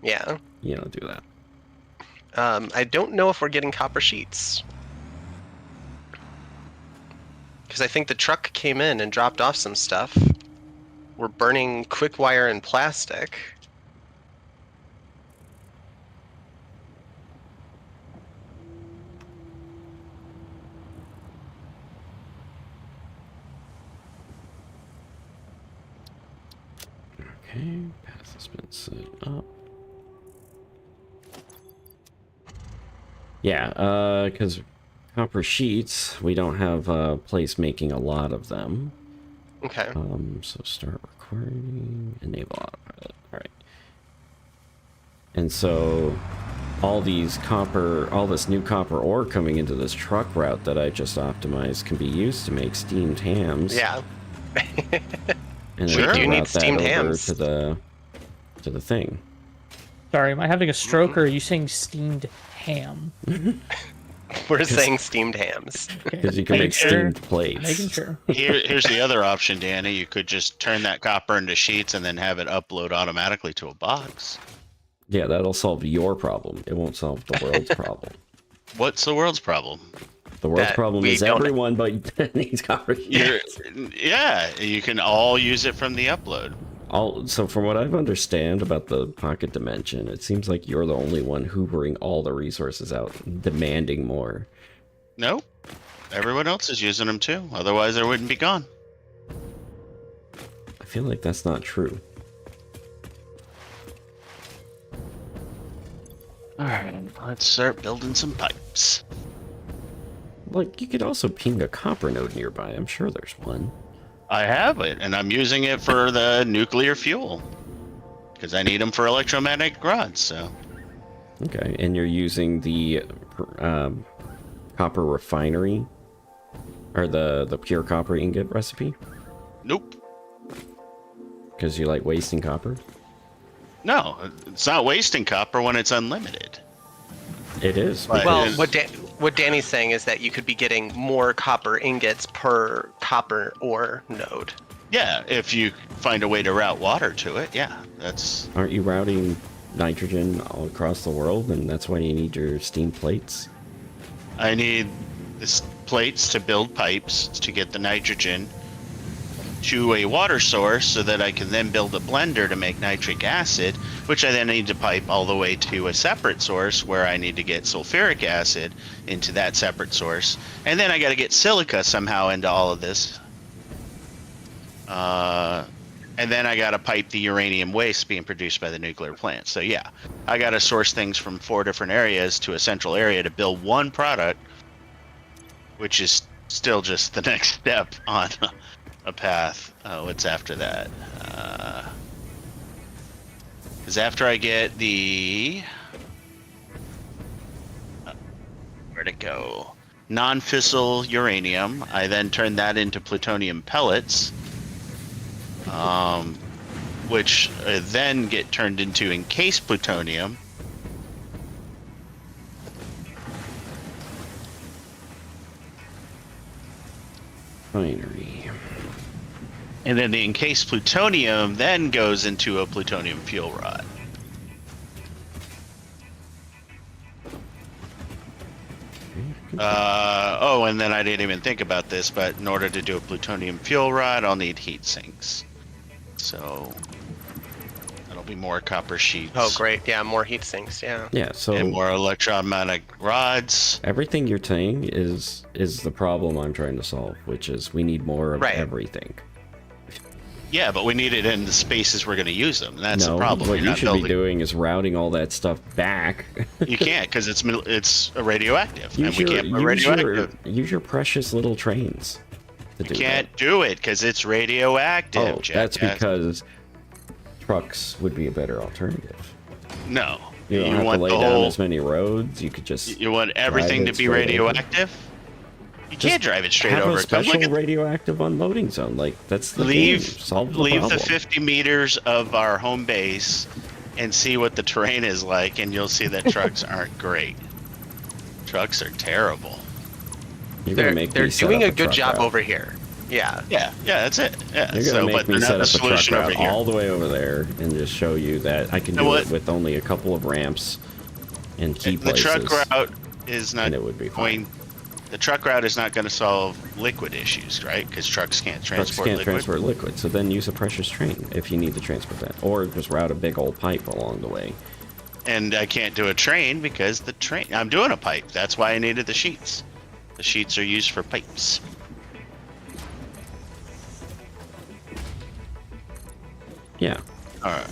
Yeah. you know, do that. I don't know if we're getting copper sheets. Because I think the truck came in and dropped off some stuff. We're burning quick wire and plastic. Okay, path has been set up. Yeah, because copper sheets, we don't have a place making a lot of them. Okay. So start recording, enable autopilot. All right. And so all this new copper ore coming into this truck route that I just optimized can be used to make steamed hams. Yeah. And Sure. then We do route need that steamed over hams. to the thing. Sorry, am I having a stroke or are you saying steamed ham? We're saying steamed hams. Because you can Making make sure. steamed plates. Making sure. Here's the other option, Danny. You could just turn that copper into sheets and then have it upload automatically to a box. Yeah, that'll solve your problem. It won't solve the world's problem. What's the world's problem? The world's That problem we is don't- everyone but needs copper You're, sheets. yeah, you can all use it from the upload. So from what I've understand about the pocket dimension, it seems like you're the only one hoovering all the resources out, demanding more. Nope. Everyone else is using them too. Otherwise, they wouldn't be gone. I feel like that's not true. All right, let's start building some pipes. Like, you could also ping a copper node nearby. I'm sure there's one. I have it, and I'm using it for the nuclear fuel because I need them for electromagnetic rods. So Okay, and you're using the copper refinery, or the pure copper ingot recipe, nope. because you like wasting copper. No, it's not wasting copper when it's unlimited. It is. Right. Well, because- what Danny's saying is that you could be getting more copper ingots per copper ore node. Yeah, if you find a way to route water to it, yeah, that's Aren't you routing nitrogen all across the world, and that's why you need your steam plates? I need this plates to build pipes to get the nitrogen to a water source so that I can then build a blender to make nitric acid, which I then need to pipe all the way to a separate source where I need to get sulfuric acid into that separate source. And then I got to get silica somehow into all of this. And then I got to pipe the uranium waste being produced by the nuclear plant. So yeah, I got to source things from 4 different areas to a central area to build one product, which is still just the next step on a path. What's after that? Because after I get the... where'd it go? Non-fissile uranium, I then turn that into plutonium pellets, which then get turned into encased plutonium. Refinery. And then the encased plutonium then goes into a plutonium fuel rod. Oh, and then I didn't even think about this, but in order to do a plutonium fuel rod, I'll need heat sinks. So that'll be more copper sheets. Oh, great. Yeah, more heat sinks. Yeah. Yeah, so And more electromagnetic rods. everything you're saying is the problem I'm trying to solve, which is we need more of Right. everything. Yeah, but we need it in the spaces we're going to use them. That's no, the problem. what You're you not should be building- doing is routing all that stuff back. You can't because it's radioactive, and we can't put radioactive. use your precious little trains to do You can't do it because it's that. radioactive. Oh, that's jackass. because trucks would be a better alternative. No. You don't have to want lay the down whole. as many roads. You could just You want everything to it be straight over. radioactive? You can't drive it straight have over. a Come special look at- radioactive unloading zone. Like that's the leave game. Solve the leave problem. the 50 meters of our home base and see what the terrain is like, and you'll see that trucks aren't great. Trucks are terrible. You're gonna They're, make they're me set doing up a good truck job route. over here. Yeah. Yeah, that's it. Yeah. You're gonna So, make but me they're set not up the a truck solution over route here. all the way over there and just show you that I can You know do what? it with only a couple of ramps and key The places. truck route is not and it would be fine. going. The truck route is not going to solve liquid issues, right? Because trucks can't Trucks transport can't liquid. transport liquid, so then use a precious train if you need to transport that, or just route a big old pipe along the way. And I can't do a train because the train. I'm doing a pipe. That's why I needed the sheets. The sheets are used for pipes. Yeah. All right.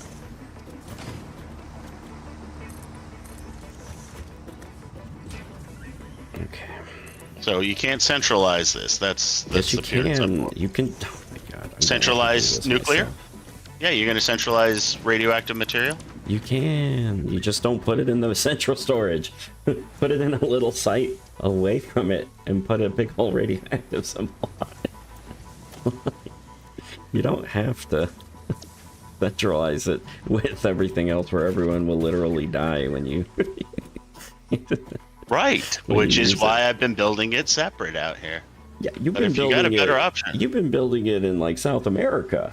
Okay. So you can't centralize this. That's Yes, you the pure and can. simple. You can. Oh my god. I'm gonna have to do Centralize this nuclear? myself. Yeah, you're gonna centralize radioactive material. You can. You just don't put it in the central storage. Put it in a little site away from it and put a big old radioactive symbol on it. You don't have to centralize it with everything else where everyone will literally die when you... Right, When which you is use why I've been building it separate out here. Yeah, you've But been if you building got a better it. option. You've been building it in like South America.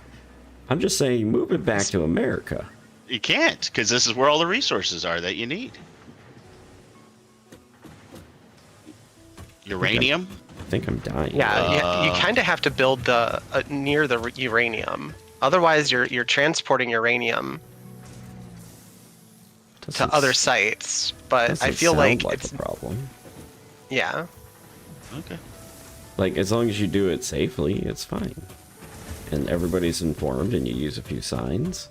I'm just saying, move it back to America. You can't, because this is where all the resources are that you need. Uranium. I think I'm dying. Yeah, you kind of have to build the near the uranium. Otherwise, you're transporting uranium to other sites. But I Doesn't feel sound like it's a problem. yeah. Okay. Like, as long as you do it safely, it's fine. And everybody's informed and you use a few signs.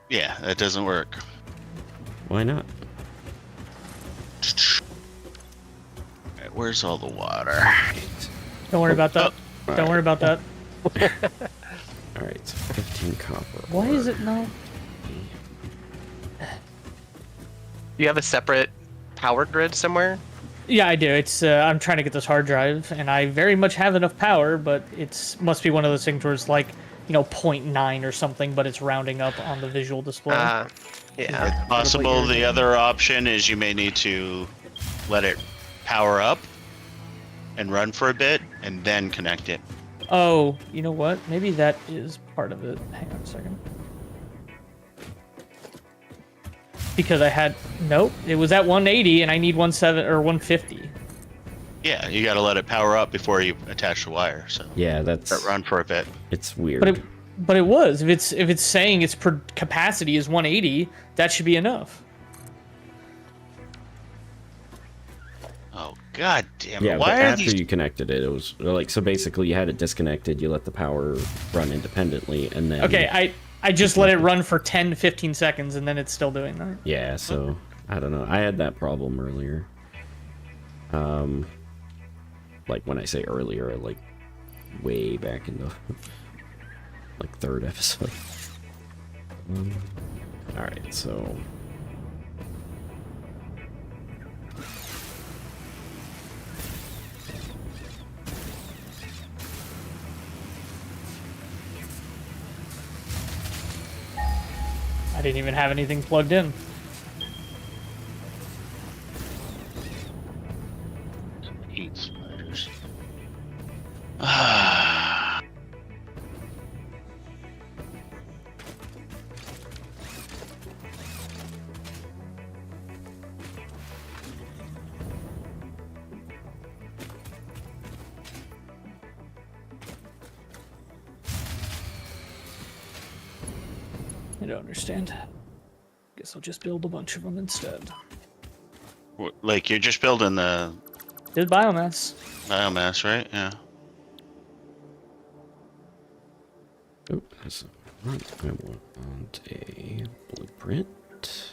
Yeah, that doesn't work. Why not? Alright, where's all the water? Don't worry about that. Don't worry about that. Alright, so 15 copper. Why is it not? You have a separate power grid somewhere? Yeah, I do. It's I'm trying to get this hard drive, and I very much have enough power, but it's must be one of those things where it's like, 0.9 or something, but it's rounding up on the visual display. Yeah. Possible the other option is you may need to let it power up and run for a bit and then connect it. Oh, you know what? Maybe that is part of it. Hang on a second. Because nope, it was at 180 and I need 150. Yeah, you got to let it power up before you attach the wire. So Yeah, let it run for a bit. it's weird. But it was. If it's saying its per capacity is 180, that should be enough. Oh god damn it! Yeah, but Why are after these? you connected it, it was like, so basically you had it disconnected, you let the power run independently, and then... Okay, I just let it run for 10 to 15 seconds and then it's still doing that. Yeah, so, I don't know. I had that problem earlier. Like, when I say earlier, like, way back in the, like, third episode. Alright, so... I didn't even have anything plugged in. Heat spiders. I don't understand. Guess I'll just build a bunch of them instead. Like you're just building the Did biomass. biomass, right? Yeah. Oh, that's not what I want. A blueprint.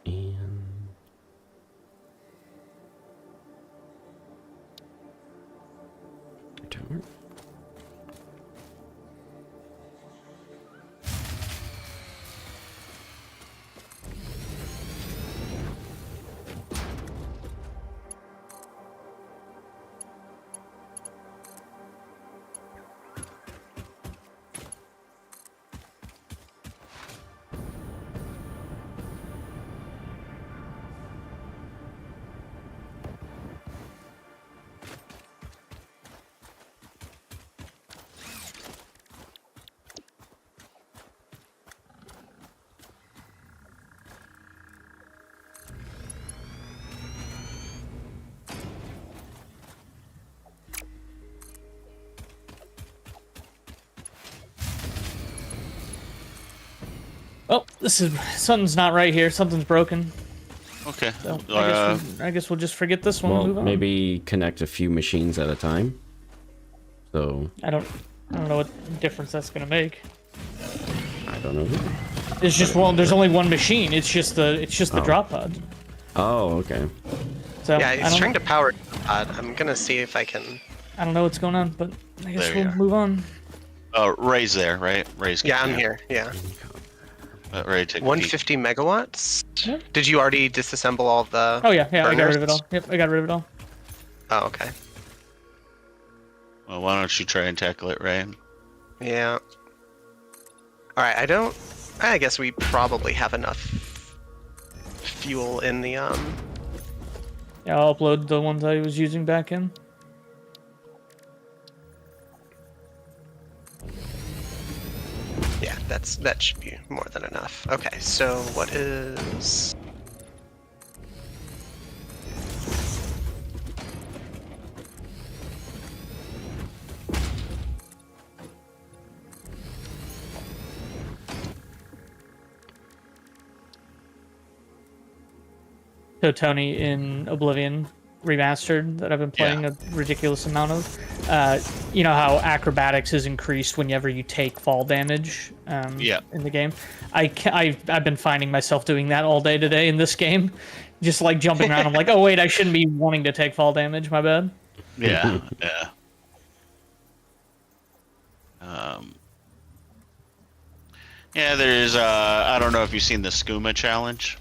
And... tower. Oh, something's not right here. Something's broken. Okay. So I guess we'll just forget this one Well, and move on. maybe connect a few machines at a time. So, I don't know what difference that's gonna make. I don't know. There's just one. There's only one machine. It's just the Oh. drop pod. Oh, okay. So Yeah, I he's don't, trying to power pod. I'm gonna see if I can. I don't know what's going on, but I guess There you we'll are. move on. Oh, Ray's there, right? Ray's Yeah, I'm there. here. Yeah, Ray, take a peek. 150 megawatts. Yep. Did you already disassemble all the? Oh yeah, I got rid burners? of it all. Yep, I got rid of it all. Oh, okay. Well, why don't you try and tackle it, Ray? Yeah. All right. I guess we probably have enough fuel in the Yeah, I'll upload the ones I was using back in. Yeah, that should be more than enough. Okay, so what is? So Tony in Oblivion Remastered that I've been playing a ridiculous amount of. You know how acrobatics is increased whenever you take fall damage in the game? I've been finding myself doing that all day today in this game. Just like jumping around. I'm like, oh wait, I shouldn't be wanting to take fall damage, my bad. Yeah, yeah. Yeah, there's, I don't know if you've seen the skooma challenge.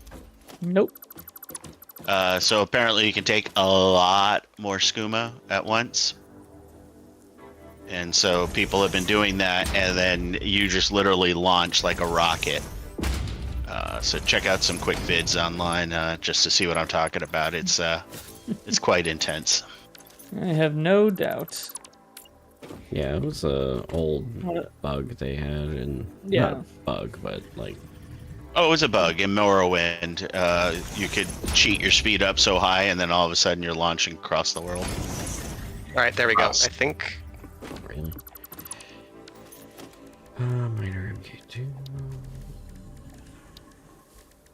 Nope. So apparently you can take a lot more skooma at once. And so people have been doing that, and then you just literally launch like a rocket. So check out some quick vids online just to see what I'm talking about. It's quite intense. I have no doubt. Yeah, it was a old What? bug they had, and Yeah. not bug, but like Oh, it was a bug in Morrowind. You could cheat your speed up so high, and then all of a sudden you're launching across the world. All right, there we go. I Awesome. think. really. Minor MK2.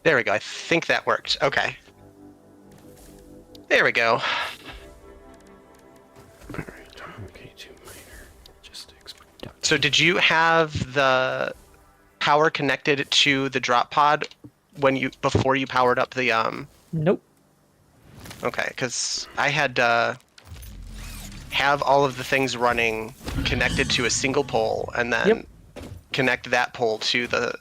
There we go. I think that worked. Okay. There we go. Alright, MK2 minor logistics. So did you have the power connected to the drop pod before you powered up the Nope. Okay, because I had to have all of the things running connected to a single pole and then Yep. connect that pole to the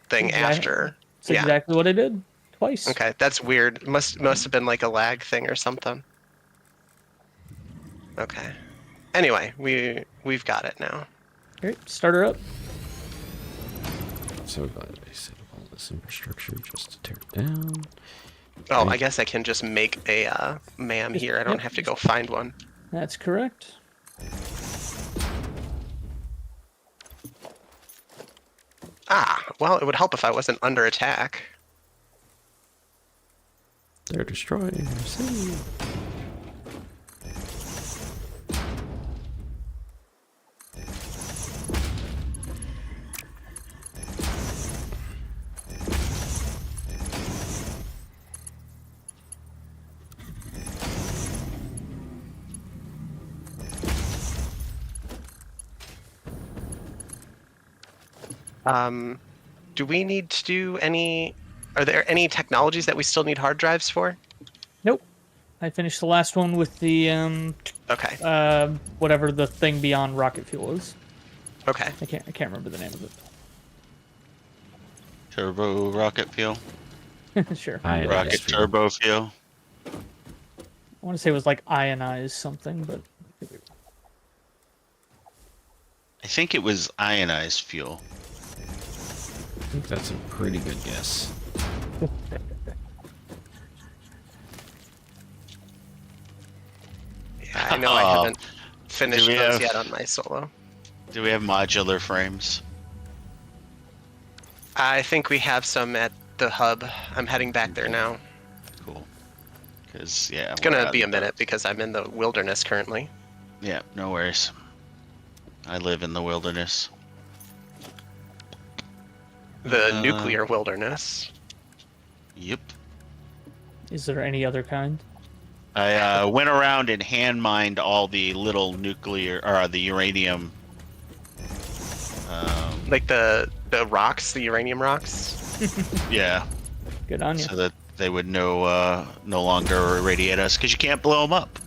thing Exact- after. That's exactly what I did. Twice. Okay, that's weird. Must have been like a lag thing or something. Okay. Anyway, we've got it now. Alright, start her up. So glad I set up all this infrastructure just to tear it down. Oh, Okay. I guess I can just make a MAM here. I don't Yep. have to go find one. That's correct. Ah, well, it would help if I wasn't under attack. They're destroying our city. Do we need to do any? Are there any technologies that we still need hard drives for? Nope. I finished the last one with the Okay. whatever the thing beyond rocket fuel is. Okay. I can't remember the name of Turbo rocket fuel. it. Sure. I- Rocket fuel. turbo fuel. I want to say it was like ionized something, but I think it was ionized fuel. I think that's a pretty good guess. Yeah, I know I Oh. haven't finished Do we those have- yet on my solo. Do we have modular frames? I think we have some at the hub. I'm heading back there now. Cool. Because, yeah. It's gonna be a minute because I'm in the wilderness currently. Yeah, no worries. I live in the wilderness. The nuclear wilderness. Yep. is there any other kind? I went around and hand mined all the little nuclear or the uranium. Like the The rocks, the uranium rocks. Yeah, Good on you. so that they would no longer irradiate us because you can't blow them up.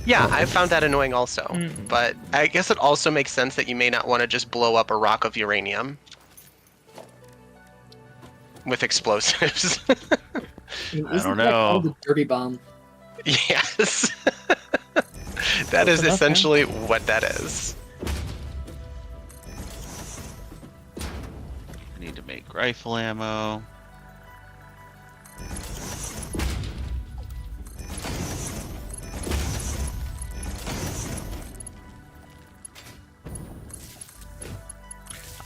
Yeah, I found that annoying also. Mm. But I guess it also makes sense that you may not want to just blow up a rock of uranium with explosives. I don't know. Called a dirty bomb? Yes. That Close is enough, essentially what that is. I need to make rifle ammo.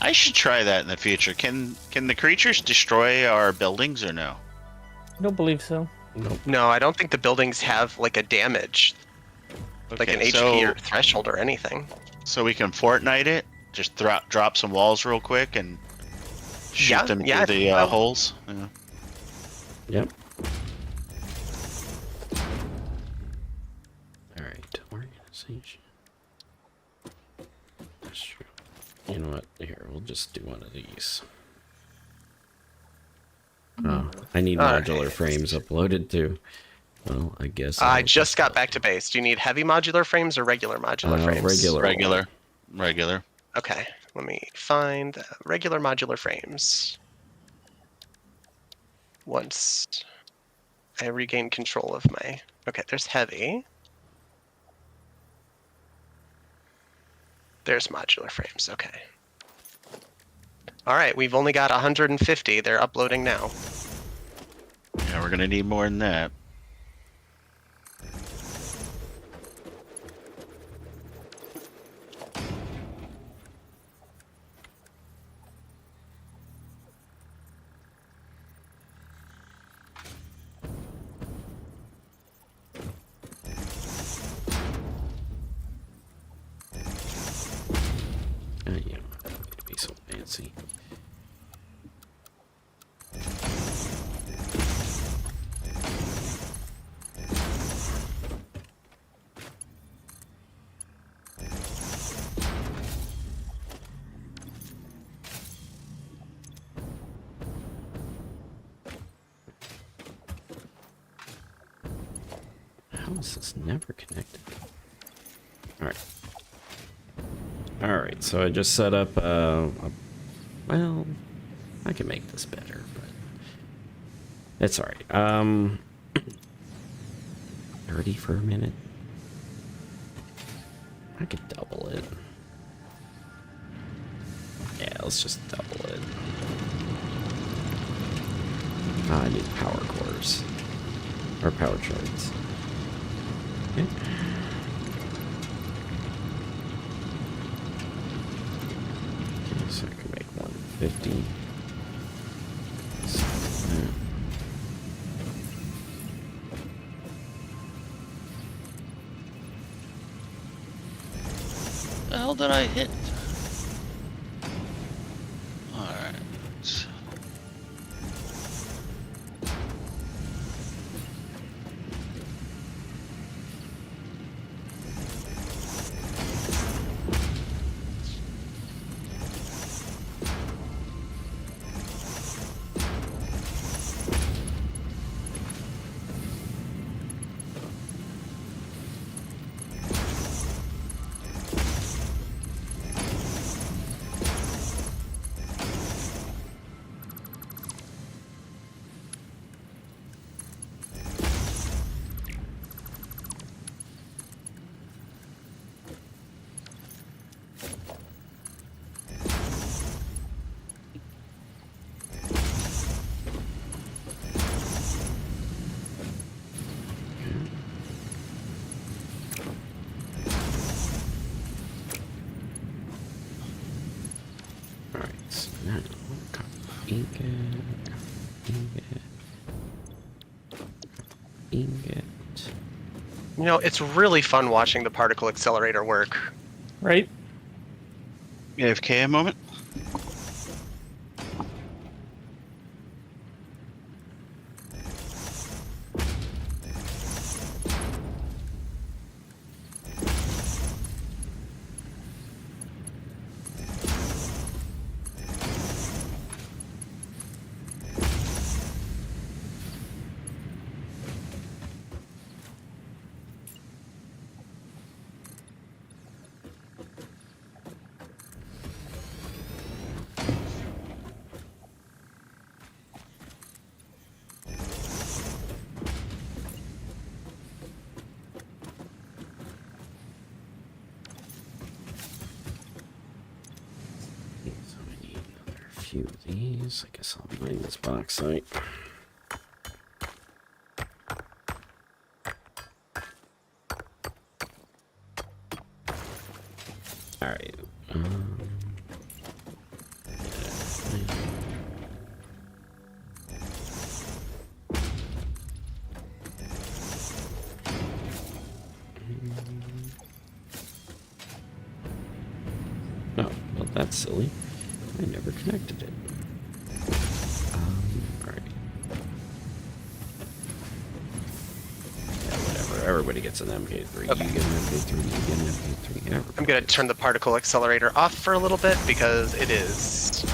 I should try that in the future. Can the creatures destroy our buildings or no? I don't believe so. No, I don't think the buildings have like a damage, like an HP or threshold or anything. So we can Fortnite it. Just drop some walls real quick and shoot them through the holes. Yeah. Yep. Alright, organization. That's true. You know what? Here, we'll just do one of these. Oh, I need modular frames uploaded too. Well, I guess I just got back to base. Do you need heavy modular frames or regular modular frames? Regular. Okay, let me find regular modular frames. Once I regain control of my... Okay, there's heavy. There's modular frames, okay. Alright, we've only got 150. They're uploading now. Yeah, we're gonna need more than that. Yeah, I don't need to be so fancy. How is this never connected? Alright. Alright, so I just set up, well, I can make this better, but it's alright. 30 for a minute. I could double it. Yeah, let's just double it. I need power cores. Or power charts. Okay. So I can make 150. The hell did I hit? Alright. Alright, so now copy ingot, ingot. You know, it's really fun watching the particle accelerator work. Right? AFK a moment. few of these. I guess I'll mine this bauxite. Alright. Oh, well, that's silly. I never connected it. Alright. Yeah, whatever. Everybody gets an MK3. Okay. You get an MK3, you get an MK3. Everybody I'm gonna turn the particle accelerator off for a little bit because it is.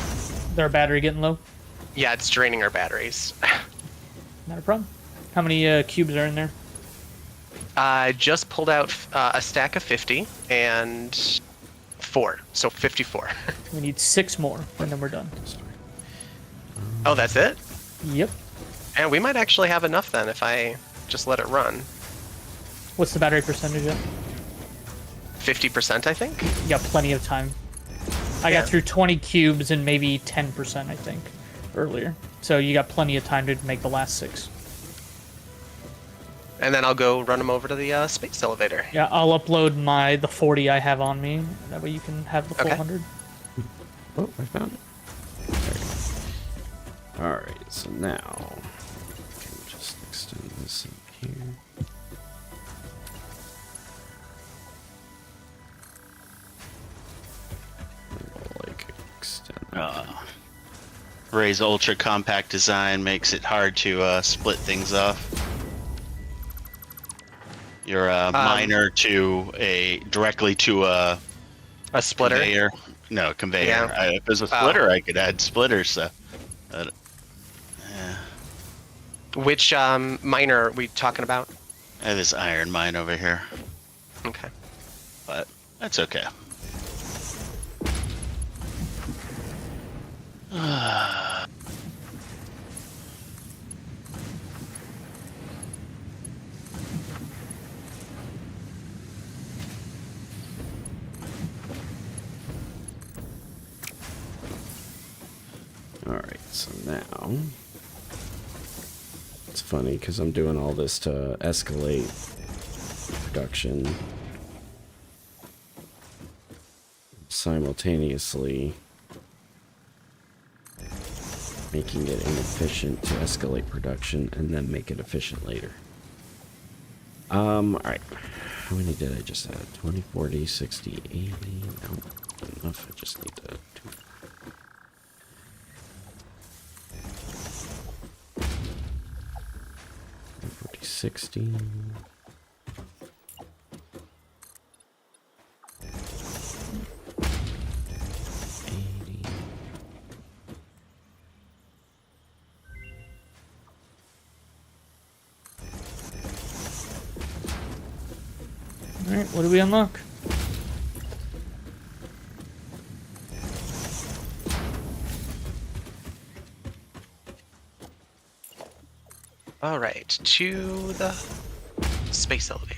Their battery getting low? Yeah, it's draining our batteries. Not a problem. How many cubes are in there? I just pulled out a stack of 50 and 4, so 54. We need 6 more, and then we're done. Oh, that's it? Yep. And we might actually have enough then if I just let it run. What's the battery percentage at? 50%, I think? You got plenty of time. I got through 20 cubes and maybe 10%, I think, earlier. So you got plenty of time to make the last 6. And then I'll go run them over to the space elevator. Yeah, I'll upload the 40 I have on me. That way you can have the full Okay. 100. Oh, I found it. There you go. Alright, so now I can just extend this in here. And we'll, like, extend that. Ray's ultra compact design makes it hard to split things off. Your miner directly to a splitter? conveyor. No, conveyor. Yeah. If there's a splitter, I could add splitters. So. Yeah. Which miner are we talking about? I have this iron mine over here, Okay. but that's okay. Alright, so now it's funny because I'm doing all this to escalate production simultaneously, making it inefficient to escalate production and then make it efficient later. Alright. How many did I just add? 20, 40, 60, 80. No, not enough. I just need to do 60. Alright, what do we unlock? All right, to the space elevator.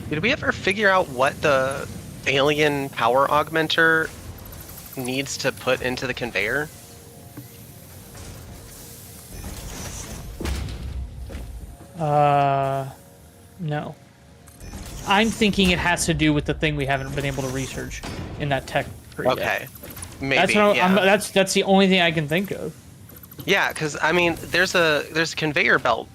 Did we ever figure out what the alien power augmenter needs to put into the conveyor? No. I'm thinking it has to do with the thing we haven't been able to research in that tech tree yet. Okay, maybe. That's what yeah. that's the only thing I can think of. Yeah, because I mean, there's a conveyor belt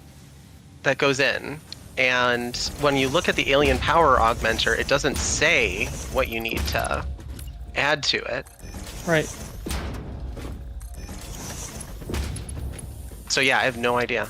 that goes in, and when you look at the alien power augmenter, it doesn't say what you need to add to it. Right. So yeah, I have no idea.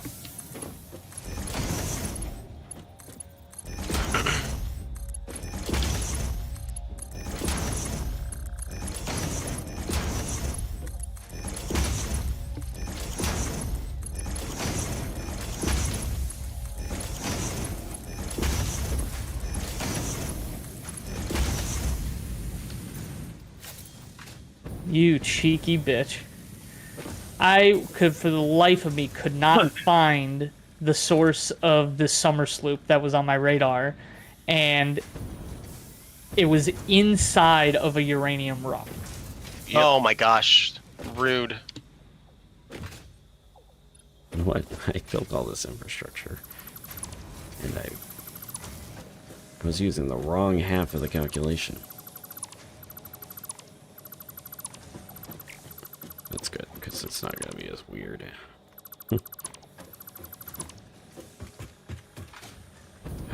You cheeky bitch. I could, for the life of me, could not find the source of this summer sloop that was on my radar, and it was inside of a uranium rock. Yep. Oh my gosh, rude. What? I built all this infrastructure, and I was using the wrong half of the calculation. That's good, because it's not going to be as weird.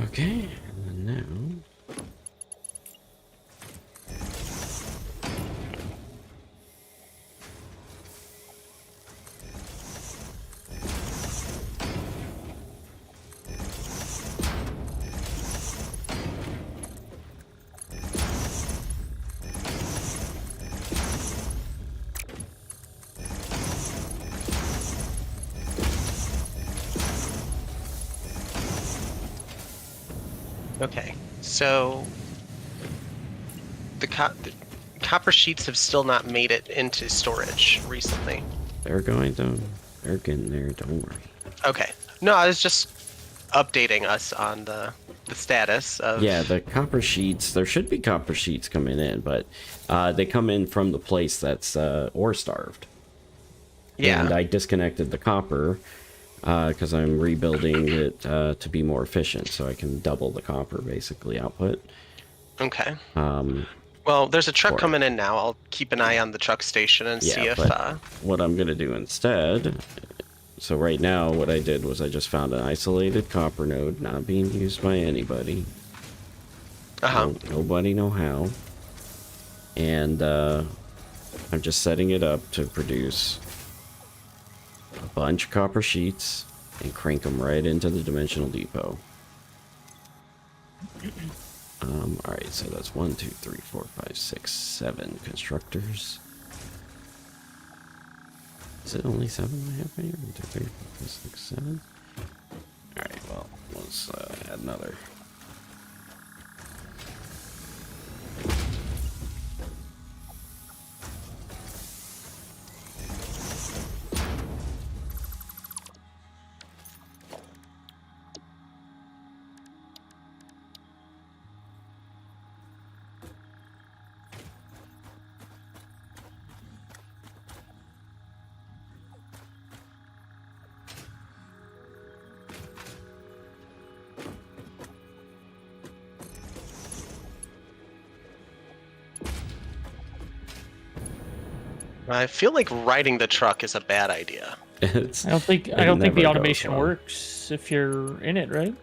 Okay, and then now... Okay, so the copper sheets have still not made it into storage recently. They're going to... They're getting there, don't worry. Okay. No, I was just updating us on the status of... Yeah, the copper sheets, there should be copper sheets coming in, but they come in from the place that's ore starved. Yeah. And I disconnected the copper because I'm rebuilding it to be more efficient, so I can double the copper, basically, output. Okay. Well, there's a truck coming in now. I'll keep an eye on the truck station and see if... what I'm going to do instead... So right now, what I did was I just found an isolated copper node not being used by anybody. Nobody know how. And I'm just setting it up to produce a bunch of copper sheets and crank them right into the dimensional depot. Alright, so that's 1, 2, 3, 4, 5, 6, 7 constructors. Is it only 7 I have here? 1, 2, 3, 4, 5, 6, 7? Alright, well, let's add another. I feel like riding the truck is a bad idea. I don't think the automation works if you're in it, right?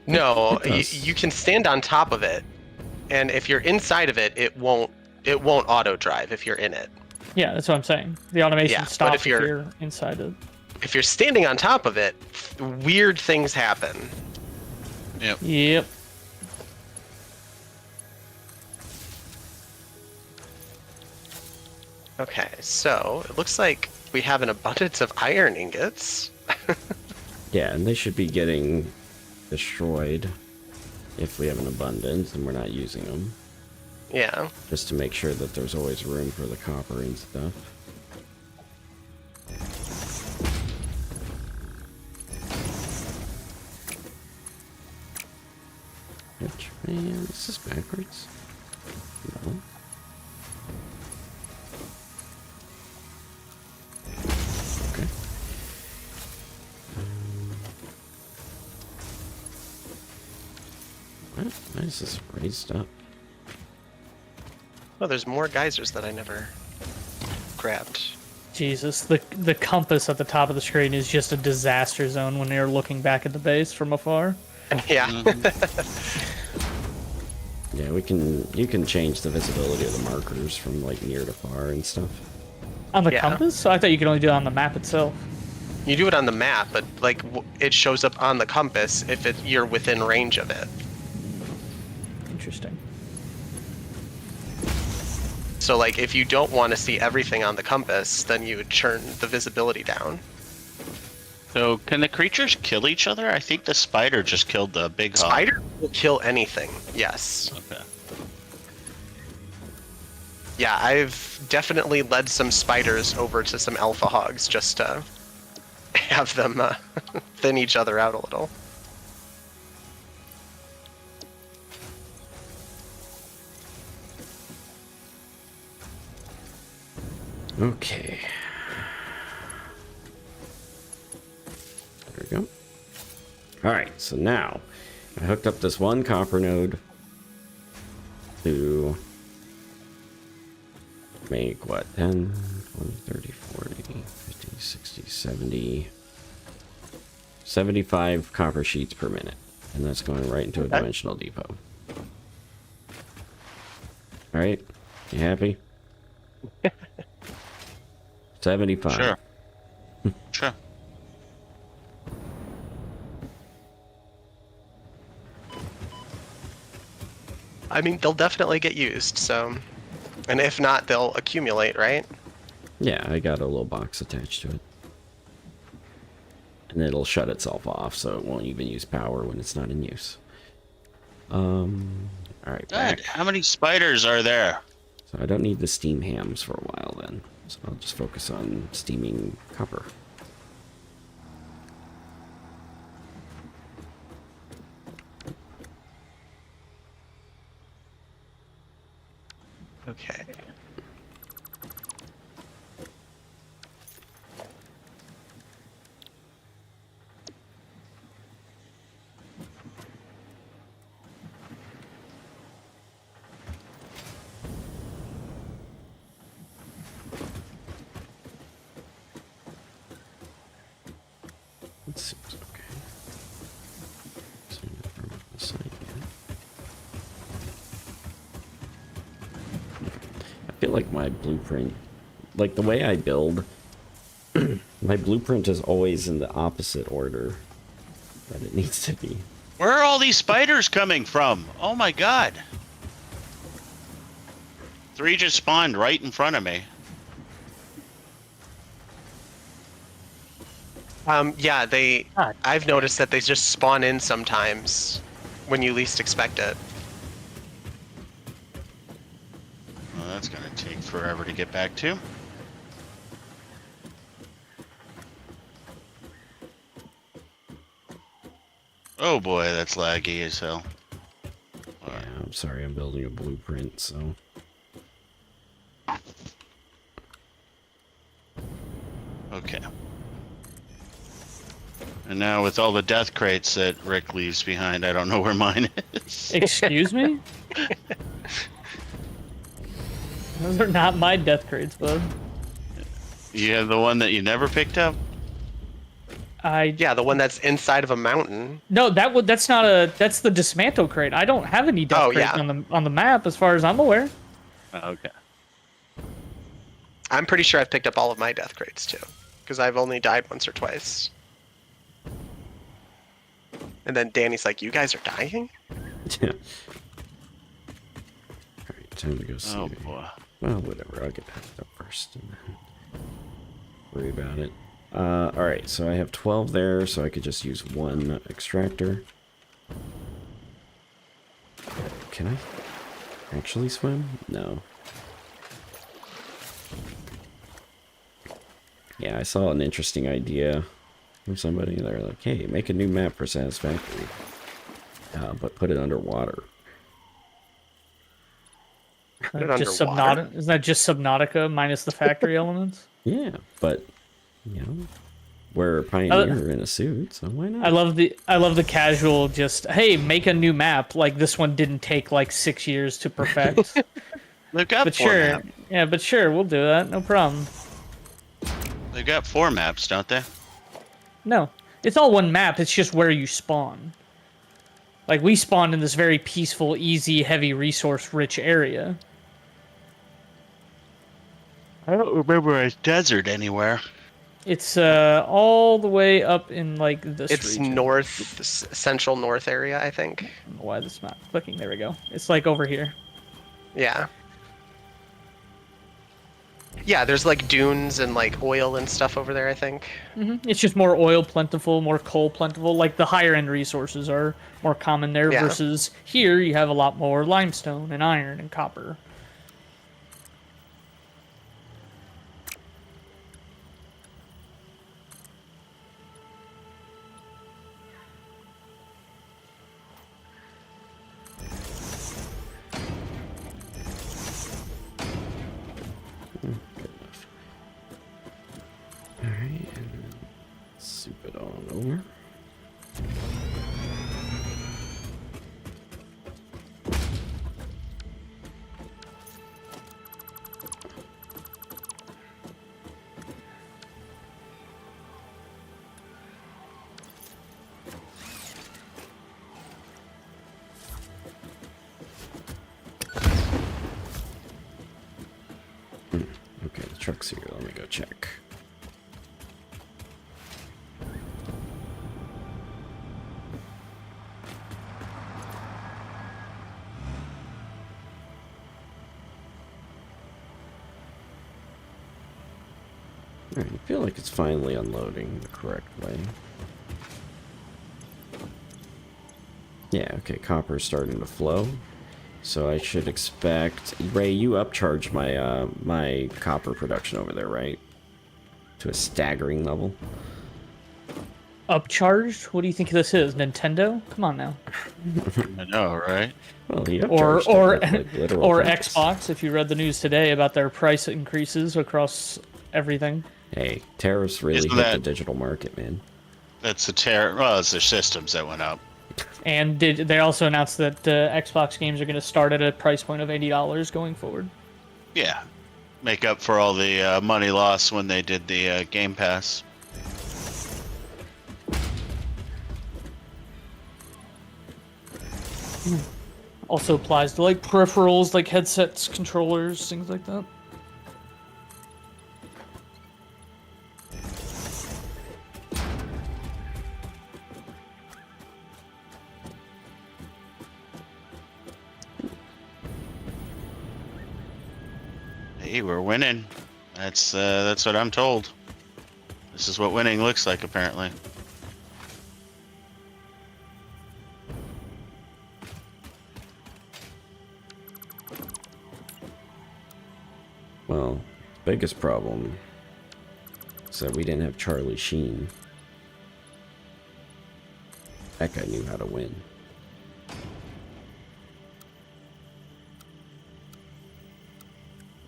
No, you can stand on top of it, and if you're inside of it, it won't auto drive if you're in it. Yeah, that's what I'm saying. The automation stops if you're inside it. If you're standing on top of it, weird things happen. Yep. Okay, so it looks like we have an abundance of iron ingots. Yeah, and they should be getting destroyed if we have an abundance and we're not using them. Yeah. Just to make sure that there's always room for the copper and stuff. Which, man, is this backwards? No. Okay. Why is this raised up? Oh, there's more geysers that I never grabbed. Jesus, the compass at the top of the screen is just a disaster zone when you're looking back at the base from afar. Yeah. Yeah, you can change the visibility of the markers from like near to far and stuff. On the compass? So I thought you could only do it on the map itself. You do it on the map, but like it shows up on the compass if you're within range of it. Interesting. So like if you don't want to see everything on the compass, then you would turn the visibility down. So can the creatures kill each other? I think the spider just killed the big hog. Spider will kill anything. Yes. Okay. Yeah, I've definitely led some spiders over to some alpha hogs just to have them thin each other out a little. Okay. There we go. Alright, so now I hooked up this one copper node to make what? 10, 20, 30, 40, 50, 60, 70, 75 copper sheets per minute. And that's going right into a dimensional depot. Alright, you happy? 75. Sure. Sure. I mean, they'll definitely get used, so... And if not, they'll accumulate, right? Yeah, I got a little box attached to it. And it'll shut itself off, so it won't even use power when it's not in use. Alright, back. Good. How many spiders are there? So I don't need the steam hams for a while then. So I'll just focus on steaming copper. Okay. That seems okay. So never mind the site yet. I feel like my blueprint, like the way I build, my blueprint is always in the opposite order that it needs to be. Where are all these spiders coming from? Oh my god. 3 just spawned right in front of me. Yeah, God. I've noticed that they just spawn in sometimes when you least expect it. Well, that's gonna take forever to get back to. Oh boy, that's laggy as hell. Yeah, I'm sorry, I'm building a blueprint, so. Okay. And now with all the death crates that Rick leaves behind, I don't know where mine is. Excuse me? Those are not my death crates, bud. You have the one that you never picked up? Yeah, the one that's inside of a mountain. No, that's not that's the dismantle crate. I don't have any death crates yeah. on the map as far as I'm aware. Okay. I'm pretty sure I've picked up all of my death crates too, because I've only died once or twice. And then Danny's like, "You guys are dying?" Yeah. Alright, time to go see. Oh boy. Well, whatever, I'll get that up first and then worry about it. Alright, so I have 12 there, so I could just use one extractor. Can I actually swim? No. Yeah, I saw an interesting idea from somebody. They're like, hey, make a new map for Satisfactory, but put it underwater. Put it Just underwater? Isn't that just Subnautica minus the factory elements? Yeah, but, you know, we're a pioneer in a suit, so why not? I love the casual just, hey, make a new map. Like this one didn't take like 6 years to perfect. They've got But 4 sure, maps. yeah, but sure, we'll do that. No problem. They've got 4 maps, don't they? No, it's all one map. It's just where you spawn. Like we spawned in this very peaceful, easy, heavy resource-rich area. I don't remember a desert anywhere. It's all the way up in like this It's region. north, central north area, I think. I don't know why this is not clicking. There we go. It's like over here. Yeah. Yeah, there's like dunes and like oil and stuff over there, I think. It's just more oil plentiful, more coal plentiful. Like the higher end resources are more common there Yeah. versus here you have a lot more limestone and iron and copper. more. Okay, the truck's here. Let me go check. Alright, I feel like it's finally unloading the correct way. Yeah, okay, copper's starting to flow. So I should expect... Ray, you upcharged my my copper production over there, right? To a staggering level. Upcharged? What do you think this is? Nintendo? Come on now. I know, right? Well, he Or upcharged it with, like, literal or purpose. Xbox, if you read the news today about their price increases across everything. Hey, tariffs really Isn't hit the that- digital market, man. That's a well, it's their systems that went up. And they also announced that Xbox games are going to start at a price point of $80 going forward. Yeah. Make up for all the money lost when they did the Game Pass. Also applies to like peripherals, like headsets, controllers, things like that. Hey, we're winning. That's what I'm told. This is what winning looks like, apparently. Well, biggest problem is that we didn't have Charlie Sheen. That guy knew how to win.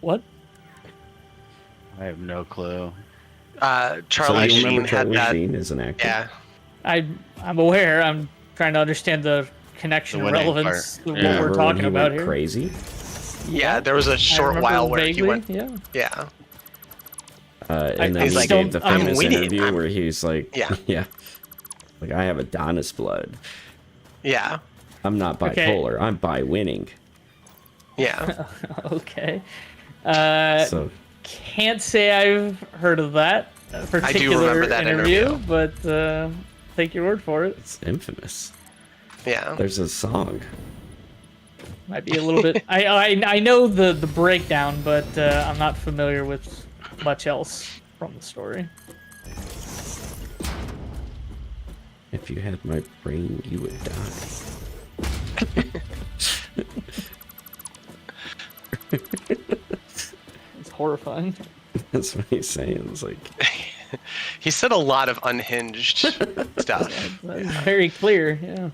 What? I have no clue. So Charlie you Sheen remember had Charlie that. Sheen as an actor? Yeah, I'm aware. I'm trying to understand the connection The and winning relevance part. of Yeah. what Remember we're when talking he about went here. crazy? yeah. There was a I short remember while where vaguely, he went. Yeah. Yeah, And then He's he like, gave the "I'm famous winning, interview I'm-" where he's like, Yeah. yeah, like, I have Adonis blood. yeah, I'm not Okay. bipolar. I'm bi-winning. yeah. Okay. So Can't say I've heard of that particular remember that interview. but take your word for it. it's infamous. Yeah. There's a song. Might be a little bit. I know the breakdown, but I'm not familiar with much else from the story. If you had my brain, you would die. It's horrifying. That's what he's saying. It's like, He said a lot of unhinged stuff. That's very clear. Yeah.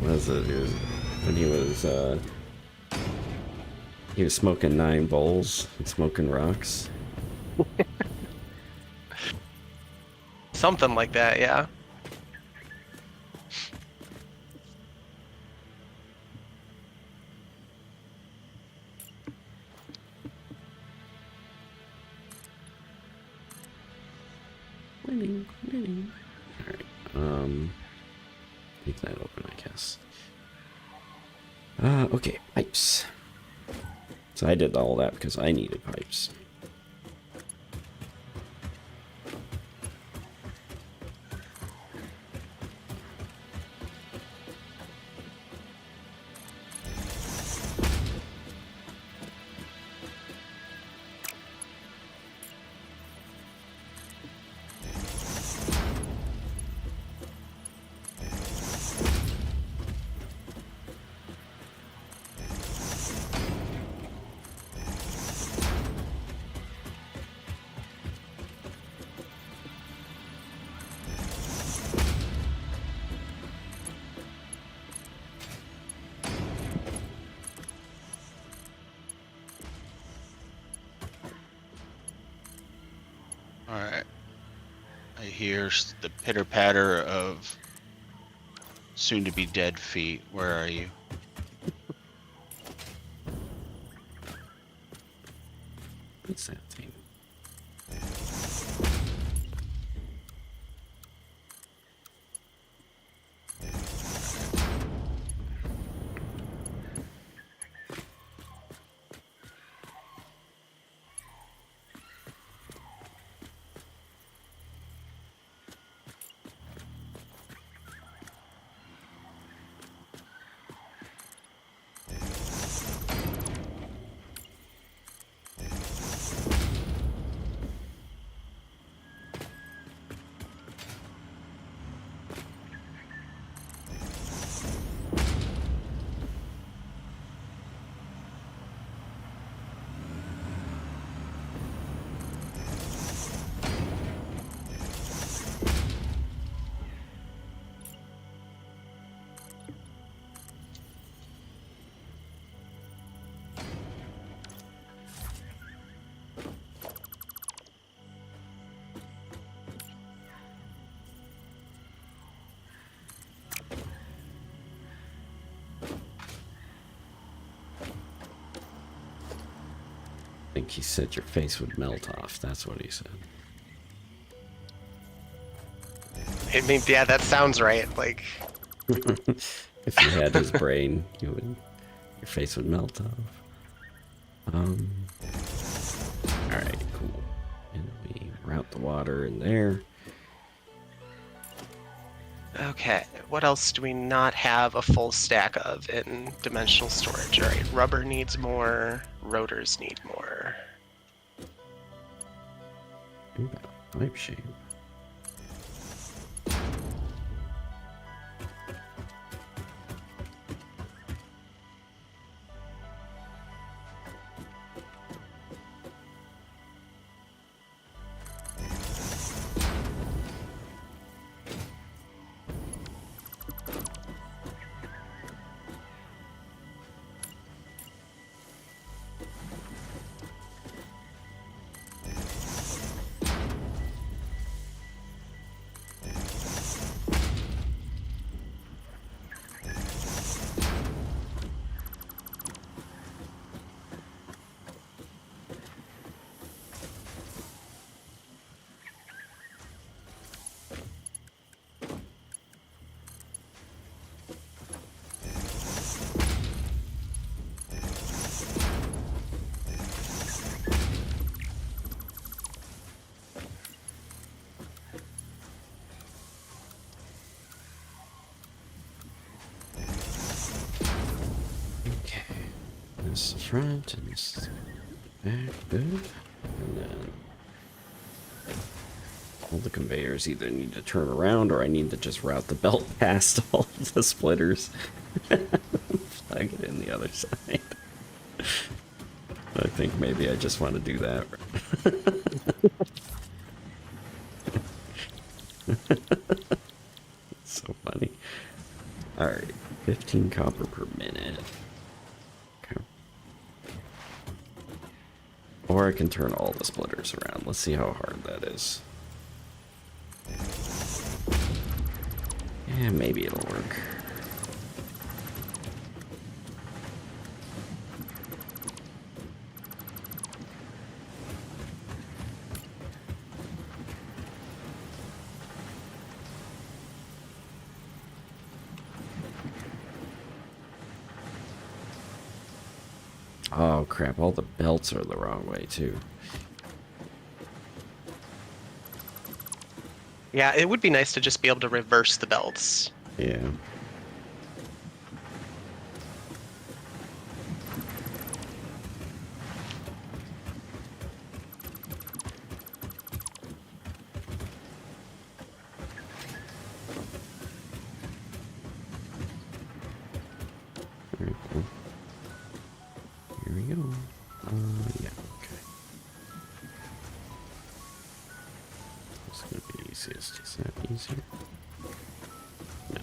what is it? It was when he was smoking 9 bowls and smoking rocks. Something like that, yeah. Winning. Alright, leave that open, I guess. Okay, pipes. So I did all that because I needed pipes. hears the pitter patter of soon to be dead feet. Where are you? What's that thing? I think he said your face would melt off. That's what he said. I mean, yeah, that sounds right. Like, If you had his brain, your face would melt off. All right, cool. And we route the water in there. okay, what else do we not have a full stack of in dimensional storage? All right, rubber needs more, rotors need more. Ooh, pipe shape. Okay, this is the front and this is the back, good. And then all the conveyors either need to turn around or I need to just route the belt past all the splitters. Flag it in the other side. I think maybe I just want to do that. It's so funny. Alright, 15 copper per minute. Okay. Or I can turn all the splitters around. Let's see how hard that is. Yeah, maybe it'll work. Oh crap, all the belts are the wrong way too. Yeah, it would be nice to just be able to reverse the belts. Yeah. Alright, cool. Here we go. Yeah, okay. It's gonna be easiest. Is that easier? No.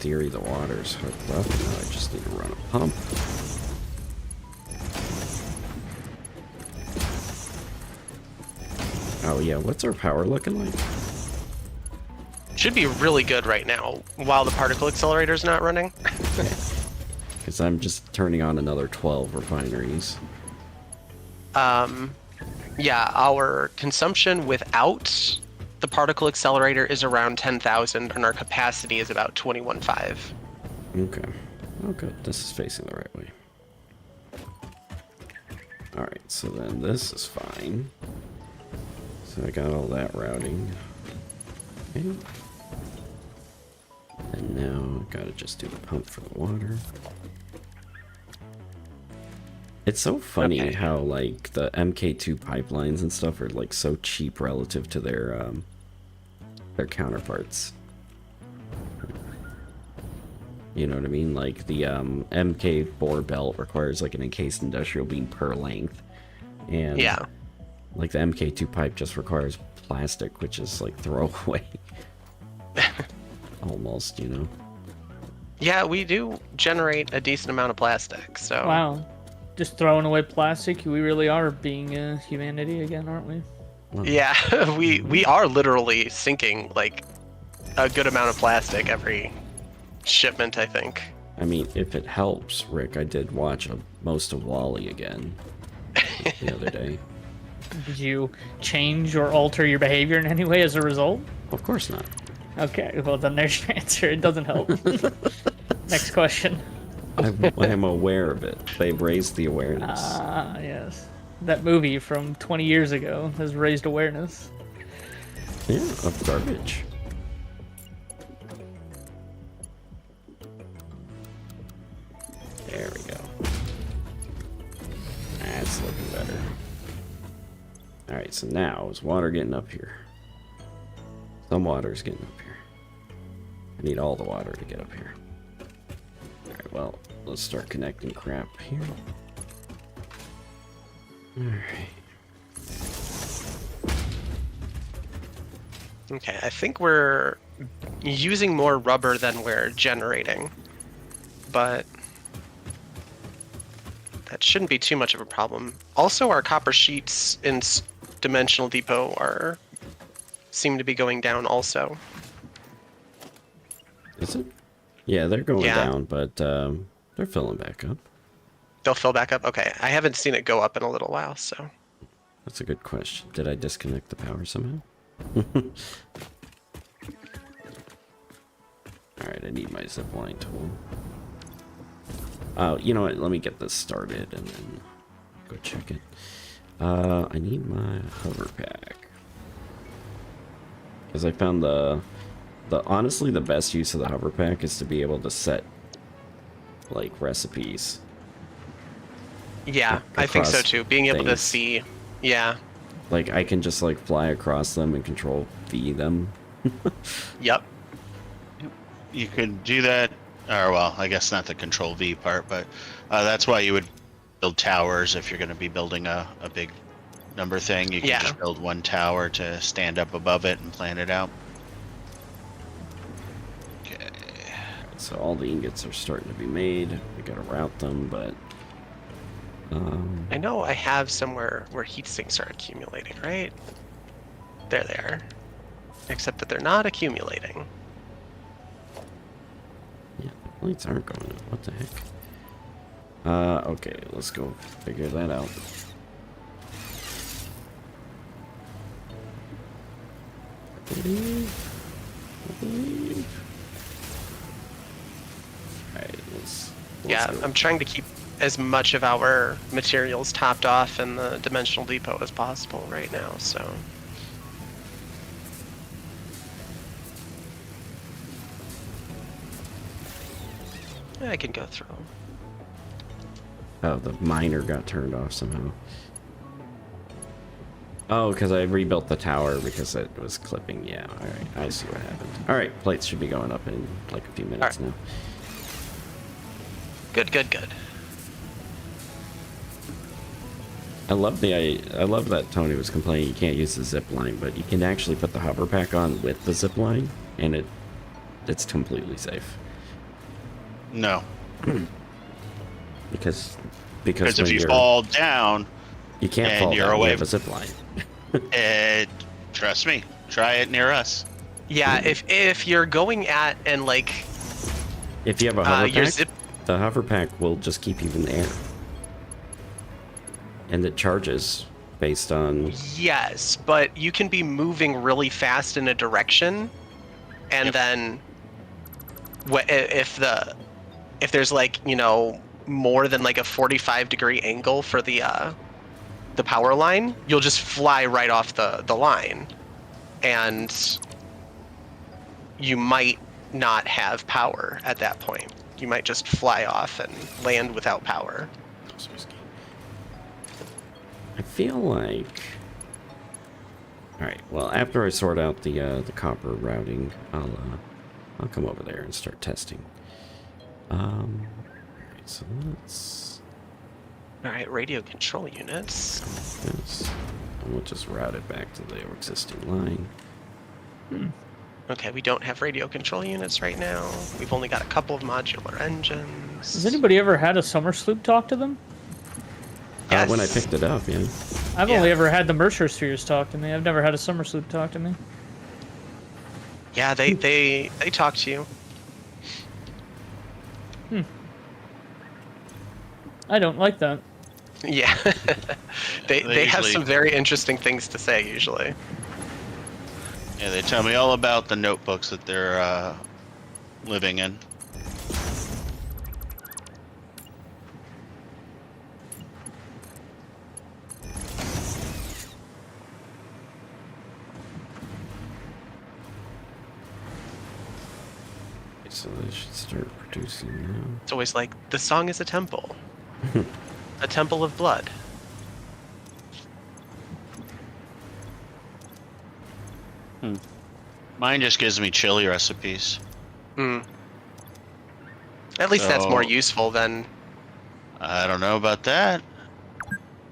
theory, the water's hooked up. Now I just need to run a pump. Oh yeah, what's our power looking like? Should be really good right now while the particle accelerator's not running. Because I'm just turning on another 12 refineries. Yeah, our consumption without the particle accelerator is around 10,000, and our capacity is about 21.5. Okay. Oh good, this is facing the right way. Alright, so then this is fine. So I got all that routing. Okay. And now I gotta just do the pump for the water. It's so funny how like the MK2 pipelines and stuff are like so cheap relative to their counterparts. You know what I mean? Like the MK4 belt requires like an encased industrial beam per length, and Yeah. like the MK2 pipe just requires plastic, which is like throwaway. Almost, you know. Yeah, we do generate a decent amount of plastic, so... Wow. Just throwing away plastic, we really are being humanity again, aren't we? Well, Yeah, we are literally sinking, like, a good amount of plastic every shipment, I think. I mean, if it helps, Rick, I did watch most of Wall-E again the other day. Did you change or alter your behavior in any way as a result? Of course not. Okay, well then there's your answer. It doesn't help. Next question. I'm aware of it. They've raised the awareness. Ah, yes. That movie from 20 years ago has raised awareness. Yeah, of garbage. There we go. That's looking better. Alright, so now is water getting up here? Some water's getting up here. I need all the water to get up here. Alright, well, let's start connecting crap here. Alright. Okay, I think we're using more rubber than we're generating, but that shouldn't be too much of a problem. Also, our copper sheets in Dimensional Depot seem to be going down also. Is it? Yeah, they're going Yeah. down, but they're filling back up. They'll fill back up? Okay, I haven't seen it go up in a little while, so... That's a good question. Did I disconnect the power somehow? Alright, I need my zipline tool. You know what? Let me get this started and then go check it. I need my hover pack. Because I found honestly, the best use of the hover pack is to be able to set, like, recipes. Yeah, I think so Across too. Being able to things. see... Yeah. Like, I can just, like, fly across them and control V them. Yep. You could do that, or well, I guess not the control V part, but that's why you would build towers if you're going to be building a big number thing. You can Yeah. just build one tower to stand up above it and plan it out. Okay. So all the ingots are starting to be made. We gotta route them, but... I know I have somewhere where heat sinks are accumulating, right? There they are. Except that they're not accumulating. yeah, the lights aren't going up. What the heck? Okay, let's go figure that out. I believe. Alright, let's Yeah, go. I'm trying to keep as much of our materials topped off in the Dimensional Depot as possible right now, so... I can go through. Oh, the miner got turned off somehow. Oh, because I rebuilt the tower because it was clipping. Yeah, alright, I see what happened. Alright, plates should be going up in like a few minutes now. Good, good, good. I love that Tony was complaining you can't use the zip line, but you can actually put the hover pack on with the zip line, and it's completely safe. No, Because because when if you you're, fall down, you can't and fall you're down. We away have a zip line. trust me, try it near us. Yeah, if you're going at and like If you have a hover your pack, zip. the hover pack will just keep you in the air, and it charges based on. Yes, but you can be moving really fast in a direction, and Yep. then if there's like more than like a 45-degree angle for the power line, you'll just fly right off the line, and you might not have power at that point. You might just fly off and land without power. I feel like. All right. Well, after I sort out the copper routing, I'll come over there and start testing. Alright, so let's All right, radio control units. do this, and we'll just route it back to the existing line. Okay, we don't have radio control units right now. We've only got a couple of modular engines. Has anybody ever had a summer sloop talk to them? Yes. When I picked it up, yeah. I've Yeah. only ever had the Mercer spheres talk to me. I've never had a summer sloop talk to me. Yeah, they talk to you. I don't like that. Yeah. they have usually- some very interesting things to say usually. Yeah, they tell me all about the notebooks that they're living in. So they should start producing now. It's always like the song is a temple. A temple of blood. Mine just gives me chili recipes. Hmm. At least that's more So- useful than I don't know about that.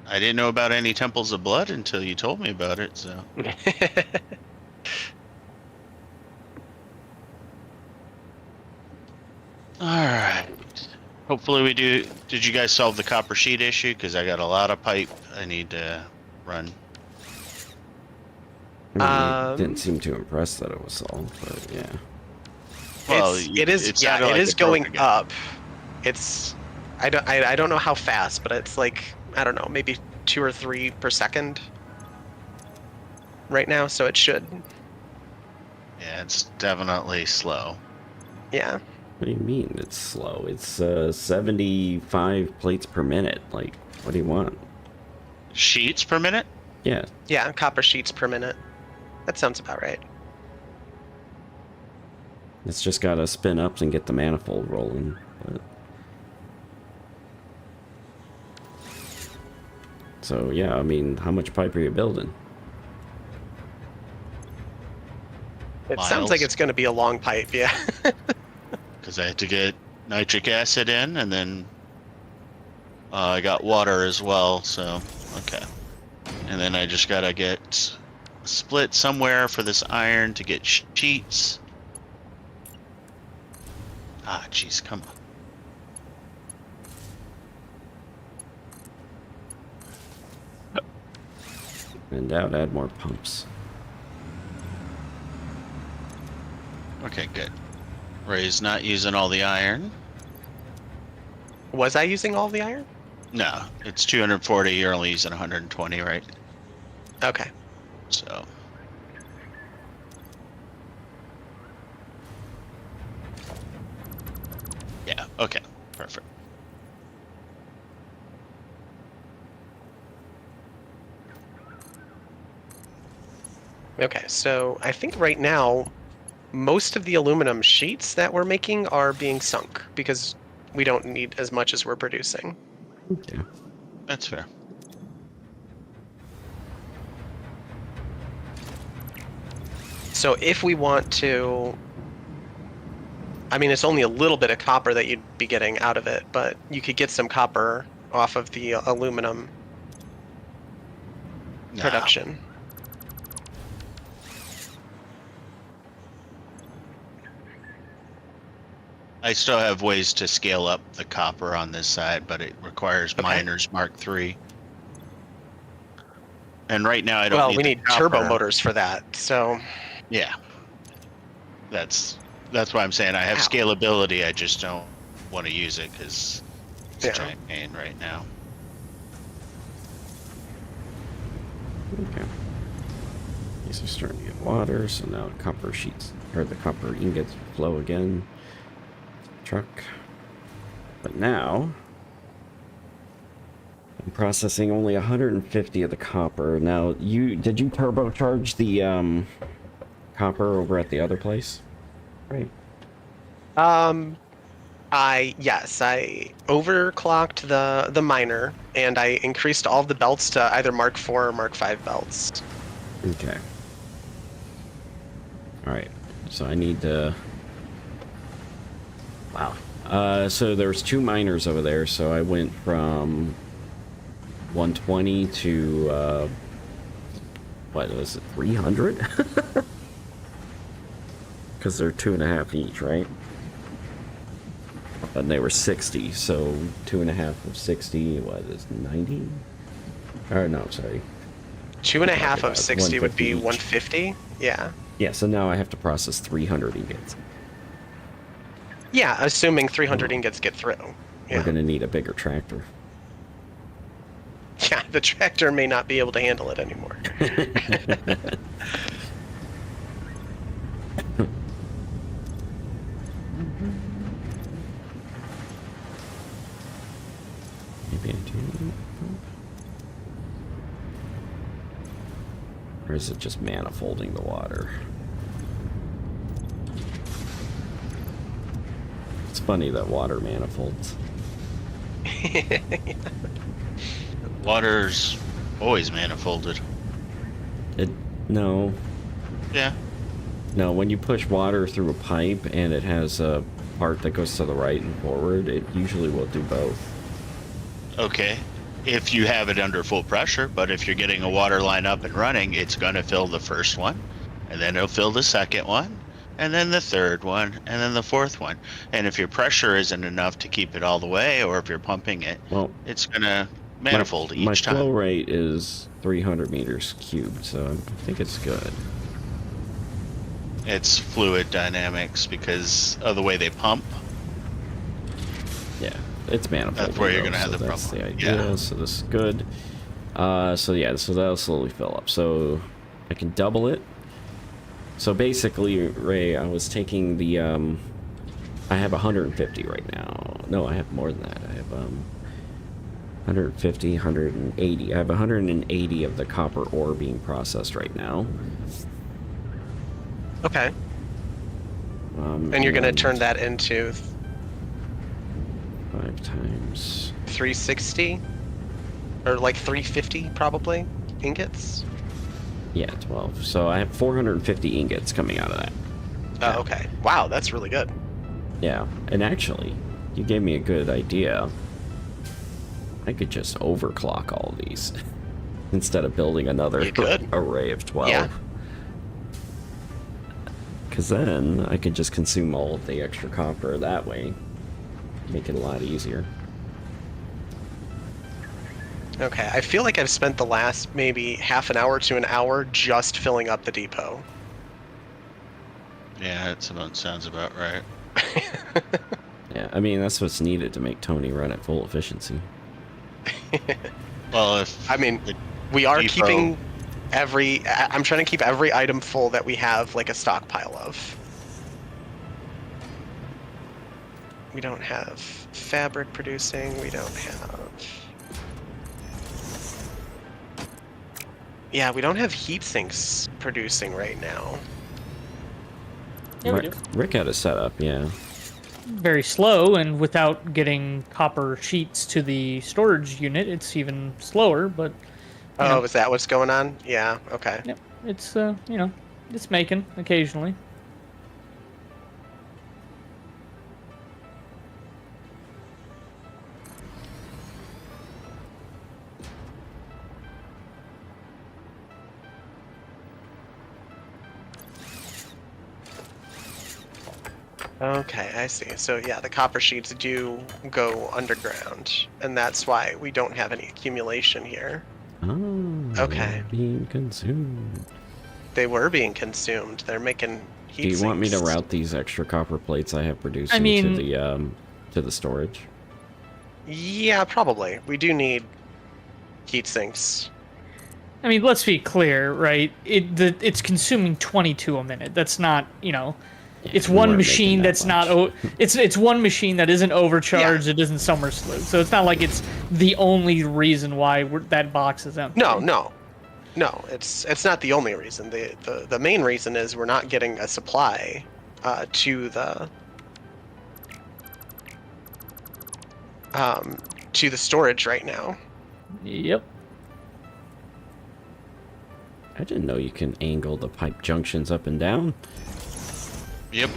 I didn't know about any temples of blood until you told me about it, so. Alright. Hopefully we do. Did you guys solve the copper sheet issue? Because I got a lot of pipe I need to run. I mean, it didn't seem too impressed that it was solved, but yeah. Well, it is it yeah, sounded it like is it broke going again. up. It's I don't know how fast, but it's like I don't know, maybe 2 or 3 per second right now, so it should. Yeah, it's definitely slow. Yeah. What do you mean it's slow? It's 75 plates per minute. Like, what do you want? Sheets per minute? Yeah, Yeah, copper sheets per minute. That sounds about right. it's just gotta spin up and get the manifold rolling. But... So yeah, I mean, how much pipe are you building? It sounds like Miles. it's going to be a long pipe, yeah. Because I had to get nitric acid in, and then I got water as well, so, okay. And then I just gotta get split somewhere for this iron to get sheets. Ah, jeez, come on. And out, add more pumps. Okay, good. Ray's not using all the iron. Was I using all the iron? No, it's 240. You're only using 120, right? Okay. So. Yeah, okay, perfect. Okay, so I think right now most of the aluminum sheets that we're making are being sunk because we don't need as much as we're producing. Yeah. That's fair. So if we want to, I mean, it's only a little bit of copper that you'd be getting out of it, but you could get some copper off of the aluminum Nah, production. I still have ways to scale up the copper on this side, but it requires Okay. miners Mark III. And right now I don't Well, need we the need turbo copper. motors for that. So Yeah. That's why I'm saying I have Ow. scalability. I just don't want to use it because it's Yeah. a giant pain right now. Okay. These are starting to get water, so now the copper sheets, or the copper ingots flow again. Truck. But now, I'm processing only 150 of the copper. Now, did you turbocharge the copper over at the other place? Right. yes, I overclocked the miner, and I increased all the belts to either Mark IV or Mark V belts. Okay. Alright. So I need to... Wow. So there's 2 miners over there, so I went from 120 to, what was it, 300? Because they're 2.5 each, right? And they were 60, so 2.5 of 60, what is 90? Or no, sorry. 2.5 of 60 would be 150 each. 150. Yeah. Yeah, so now I have to process 300 ingots. Yeah, assuming 300 ingots get through. We're Yeah. gonna need a bigger tractor. Yeah, the tractor may not be able to handle it anymore. Maybe I do. Or is it just manifolding the water? It's funny that water manifolds. Water's always manifolded. No. Yeah. No, when you push water through a pipe and it has a part that goes to the right and forward, it usually will do both. Okay. If you have it under full pressure, but if you're getting a water line up and running, it's going to fill the first one, and then it'll fill the second one, and then the third one, and then the fourth one. And if your pressure isn't enough to keep it all the way, or if you're pumping it, Well, it's going to manifold my each flow time. rate is 300 meters cubed, so I think it's good. It's fluid dynamics because of the way they pump. Yeah, it's manifold. That's where you're though, gonna have so the that's problem. the idea. Yeah. So this is good. So yeah, so that'll slowly fill up. So I can double it. So basically, Ray, I was taking the I have 150 right now. No, I have more than that. I have 150, 180. I have 180 of the copper ore being processed right now. Okay. And you're going to turn that into 5 times 360? Or like 350, probably, ingots? Yeah, 12. So I have 450 ingots coming out of that. Oh, okay. Wow, that's really good. Yeah, and actually, you gave me a good idea. I could just overclock all these instead of building another You could. array of 12. Yeah. Because then I could just consume all of the extra copper that way. Make it a lot easier. Okay, I feel like I've spent the last maybe half an hour to an hour just filling up the depot. Yeah, that sounds about right. Yeah, I mean, that's what's needed to make Tony run at full efficiency. Well, if I mean, the we are depot- keeping I'm trying to keep every item full that we have like a stockpile of. We don't have fabric producing, we don't have... Yeah, we don't have heat sinks producing right now. Yeah, we do. Rick had a setup, yeah. Very slow, and without getting copper sheets to the storage unit, it's even slower. But you know, Oh, is that what's going on? Yeah, okay. yep, it's you know, it's making occasionally. Okay, I see. So yeah, the copper sheets do go underground, and that's why we don't have any accumulation here. Oh, Okay. they're being consumed. They were being consumed. They're making heat Do you want me to sinks. route these extra copper plates I have producing mean- to the storage? Yeah, probably. We do need heat sinks. I mean, let's be clear, right? It's consuming 22 a minute. That's not, it's we one weren't machine making that that's not. much. It's one machine that isn't overcharged. It isn't summer slewed. So it's not like it's the only reason why that box is empty. No. It's not the only reason. The main reason is we're not getting a supply to the storage right now. Yep. I didn't know you can angle the pipe junctions up and down. Yep.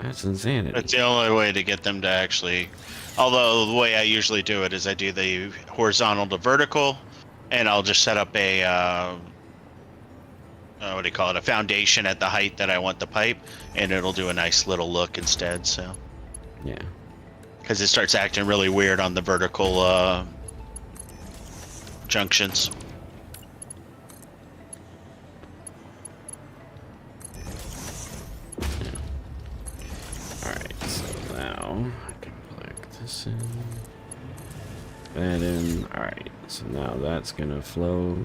That's insanity. That's the only way to get them to actually. Although the way I usually do it is I do the horizontal to vertical, and I'll just set up a what do you call it? A foundation at the height that I want the pipe, and it'll do a nice little look instead. So. Yeah. Because it starts acting really weird on the vertical junctions. Alright, so now I can plug this in. That in. Alright, so now that's gonna flow.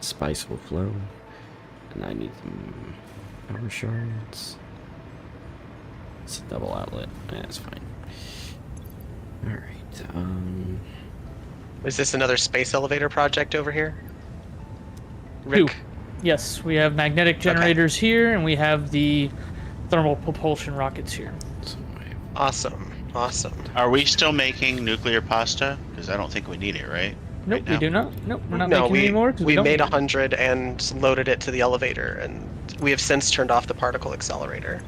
Spice will flow. And I need some power shards. It's a double outlet. That's fine. Alright, Is this another space elevator project over here? Two. Rick? Yes, we have magnetic generators here, and we have the thermal propulsion rockets here. so Awesome. Are we still making nuclear pasta? Because I don't think we need it, right? Nope, Right we now? do not. Nope, we're not No, making any more. 'cause we don't made need it. 100 and loaded it to the elevator, and we have since turned off the particle accelerator.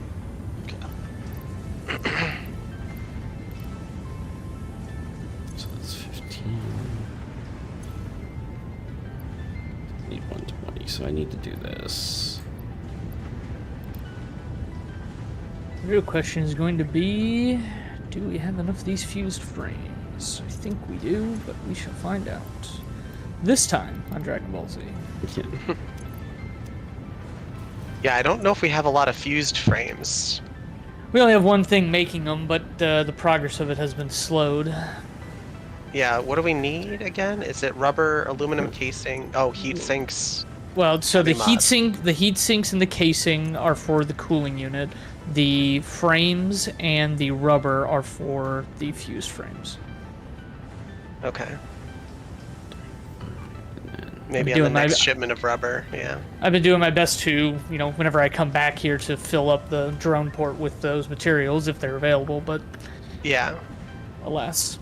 So that's 15. Need 120, so I need to do this. The real question is going to be, do we have enough of these fused frames? I think we do, but we shall find out. This time on Dragon Ball Z. Yeah. Yeah, I don't know if we have a lot of fused frames. We only have one thing making them, but the progress of it has been slowed. Yeah, what do we need again? Is it rubber, aluminum casing? Oh, heat sinks. Well, so the Heavy heat sinks and the casing are for the cooling unit. The frames and the rubber are for the fused frames. Okay. Maybe I'm on the doing my- next shipment of rubber, yeah. I've been doing my best to, whenever I come back here to fill up the drone port with those materials if they're available, but Yeah. alas.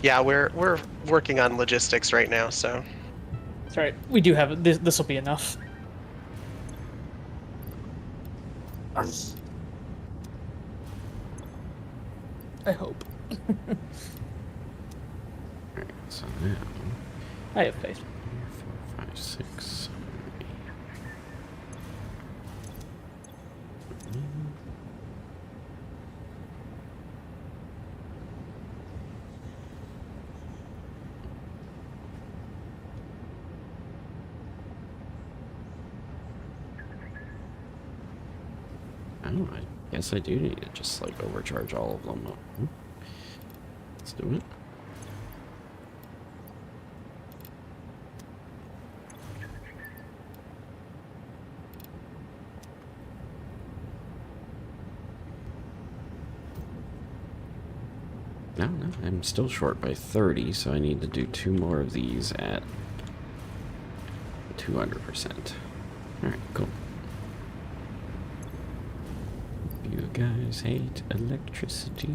Yeah, we're working on logistics right now, so. That's right. We do have it. This will be enough. I hope. Alright, so now. I have faith. 4, 5, 6, 7, 8. Oh, I guess I do need to just like overcharge all of them. Let's do it. No, I'm still short by 30, so I need to do 2 more of these at 200%. Alright, cool. You guys hate electricity.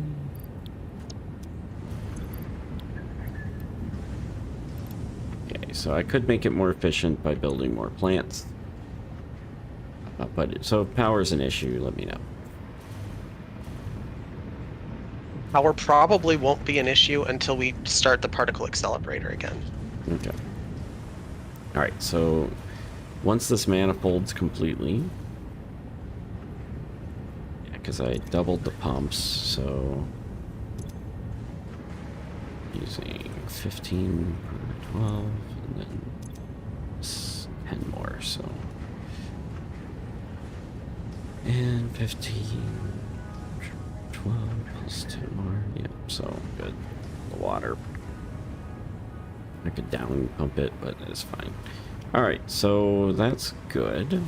Okay, so I could make it more efficient by building more plants. So if power's an issue, let me know. Power probably won't be an issue until we start the particle accelerator again. Okay. Alright, so once this manifold's completely, because I doubled the pumps, so using 15 per 12, and then 10 more, so. And 15, 12 plus 10 more, yep, so good. The water. I could down pump it, but it's fine. Alright, so that's good.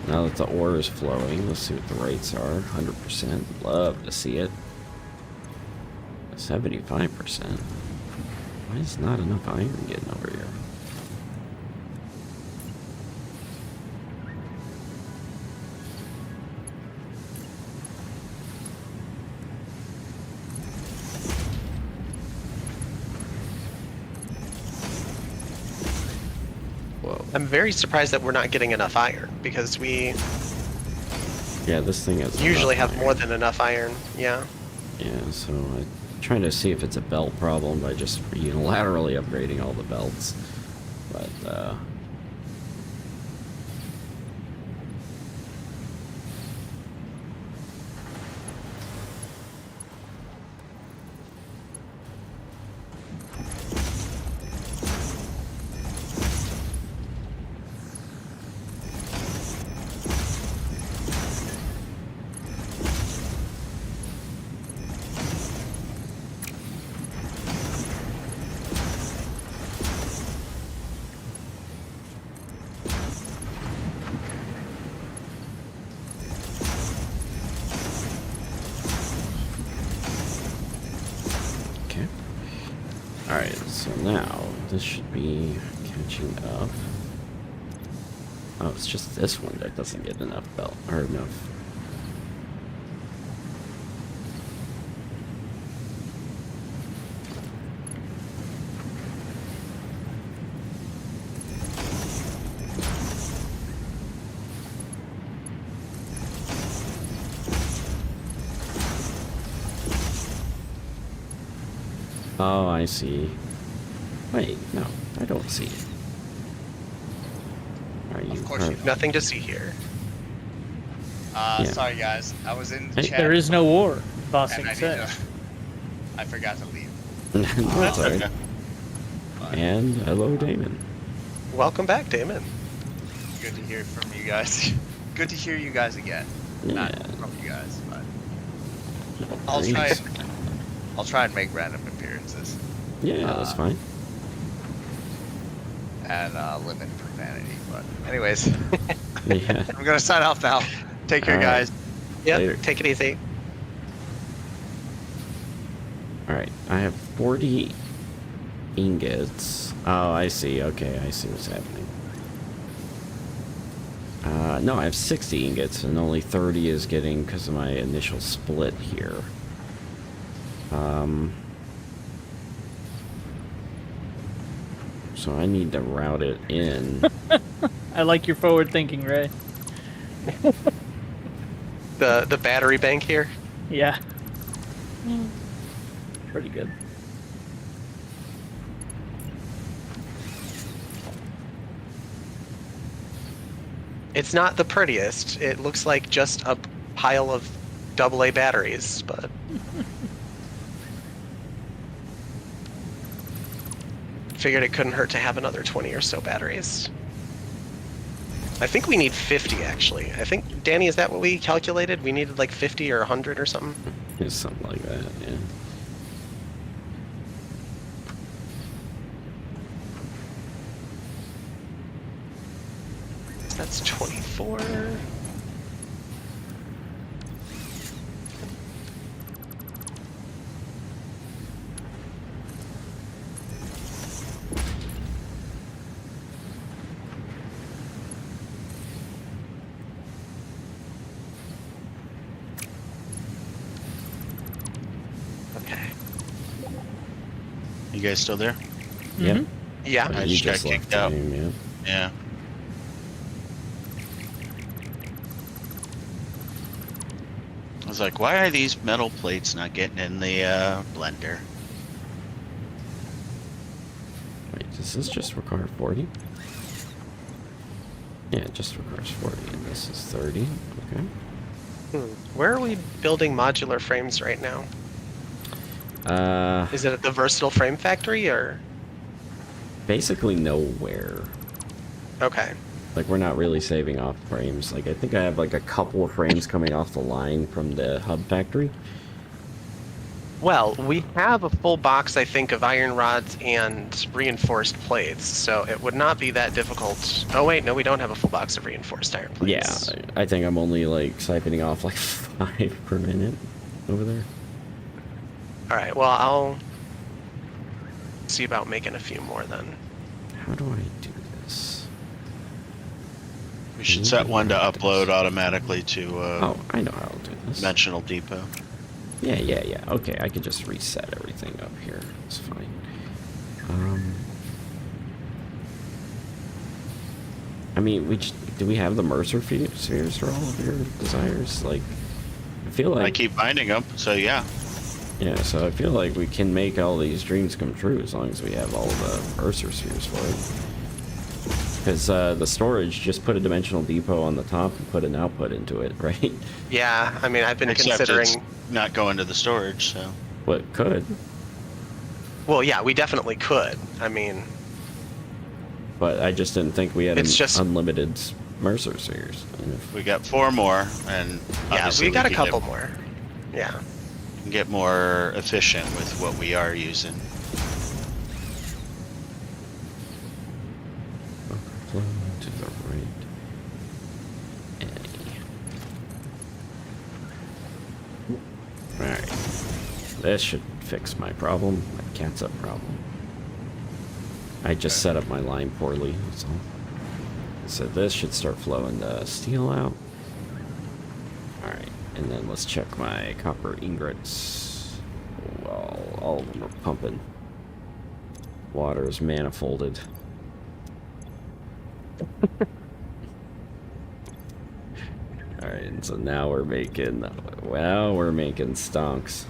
Now that the ore is flowing, let's see what the rates are. 100%, love to see it. 75%. Why is not enough iron getting over here? Whoa. I'm very surprised that we're not getting enough iron, because we Yeah, this thing has usually enough have iron. more than enough iron. Yeah. Yeah, so I'm trying to see if it's a belt problem by just unilaterally upgrading all the belts. But, okay. Alright, so now this should be catching up. Oh, it's just this one that doesn't get enough belt, or enough. Oh, I see. Wait, no, I don't see it. Are you? Of course you Nothing to see here. Yeah. Sorry guys, I was in Hey, chat. There is no war, and Bossing I, said. I forgot to leave. That's all right. Okay. And hello, Damon. Welcome back, Damon. Good to hear from you guys. Good to hear you guys again. Not Yeah. from you guys, but No I'll try worries. I'll try and make random appearances Yeah, that's fine. and limit profanity. But anyways, Yeah. I'm gonna sign off now. Take care, All right. guys. Yep. Later. Take it easy. Alright, I have 40 ingots. Oh, I see. Okay, I see what's happening. No, I have 60 ingots, and only 30 is getting because of my initial split here. So I need to route it in. I like your forward thinking, Ray. The battery bank here. Yeah. Pretty good. It's not the prettiest. It looks like just a pile of AA batteries, but figured it couldn't hurt to have another 20 or so batteries. I think we need 50 actually. I think, Danny, is that what we calculated? We needed like 50 or 100 or something? It's something like that, yeah. That's 24. Okay. You guys still there? Yep. Mhm. Yeah. I You just got just left kicked the out. game, yeah. Yeah. I was like, why are these metal plates not getting in the blender? Wait, does this just require 40? Yeah, it just requires 40, and this is 30. Okay. Where are we building modular frames right now? Is it at the Versatile Frame Factory or? Basically nowhere. Okay. Like, we're not really saving off frames. Like, I think I have like a couple of frames coming off the line from the hub factory. Well, we have a full box, I think, of iron rods and reinforced plates, so it would not be that difficult. Oh wait, no, we don't have a full box of reinforced iron Yeah, plates. I think I'm only like siphoning off like 5 per minute over there. Alright, well, I'll see about making a few more then. How do I do this? We should set one to upload automatically to Oh, I know how to do this. Dimensional Depot. Yeah. Okay, I can just reset everything up here. It's fine. I mean, do we have the Mercer spheres for all of your desires? Like, I feel like I keep finding them, so yeah. Yeah, so I feel like we can make all these dreams come true as long as we have all the Mercer spheres for it. Because the storage, just put a dimensional depot on the top and put an output into it, right? Yeah, I mean, I've been Except considering... it's not going to the storage, so. What could. Well, yeah, we definitely could. I mean... But I just didn't think we had It's just- unlimited Mercer spheres. We got 4 more, and Yeah, obviously we got a can couple more. Yeah. get more efficient with what we are using. Flow to the right. Alright. This should fix my problem. My cat's up problem. I just set up my line poorly, that's all. So this should start flowing the steel out. Alright, and then let's check my copper ingots. Well, all of them are pumping. Water is manifolded. Alright, and so now we're making, well, we're making stonks.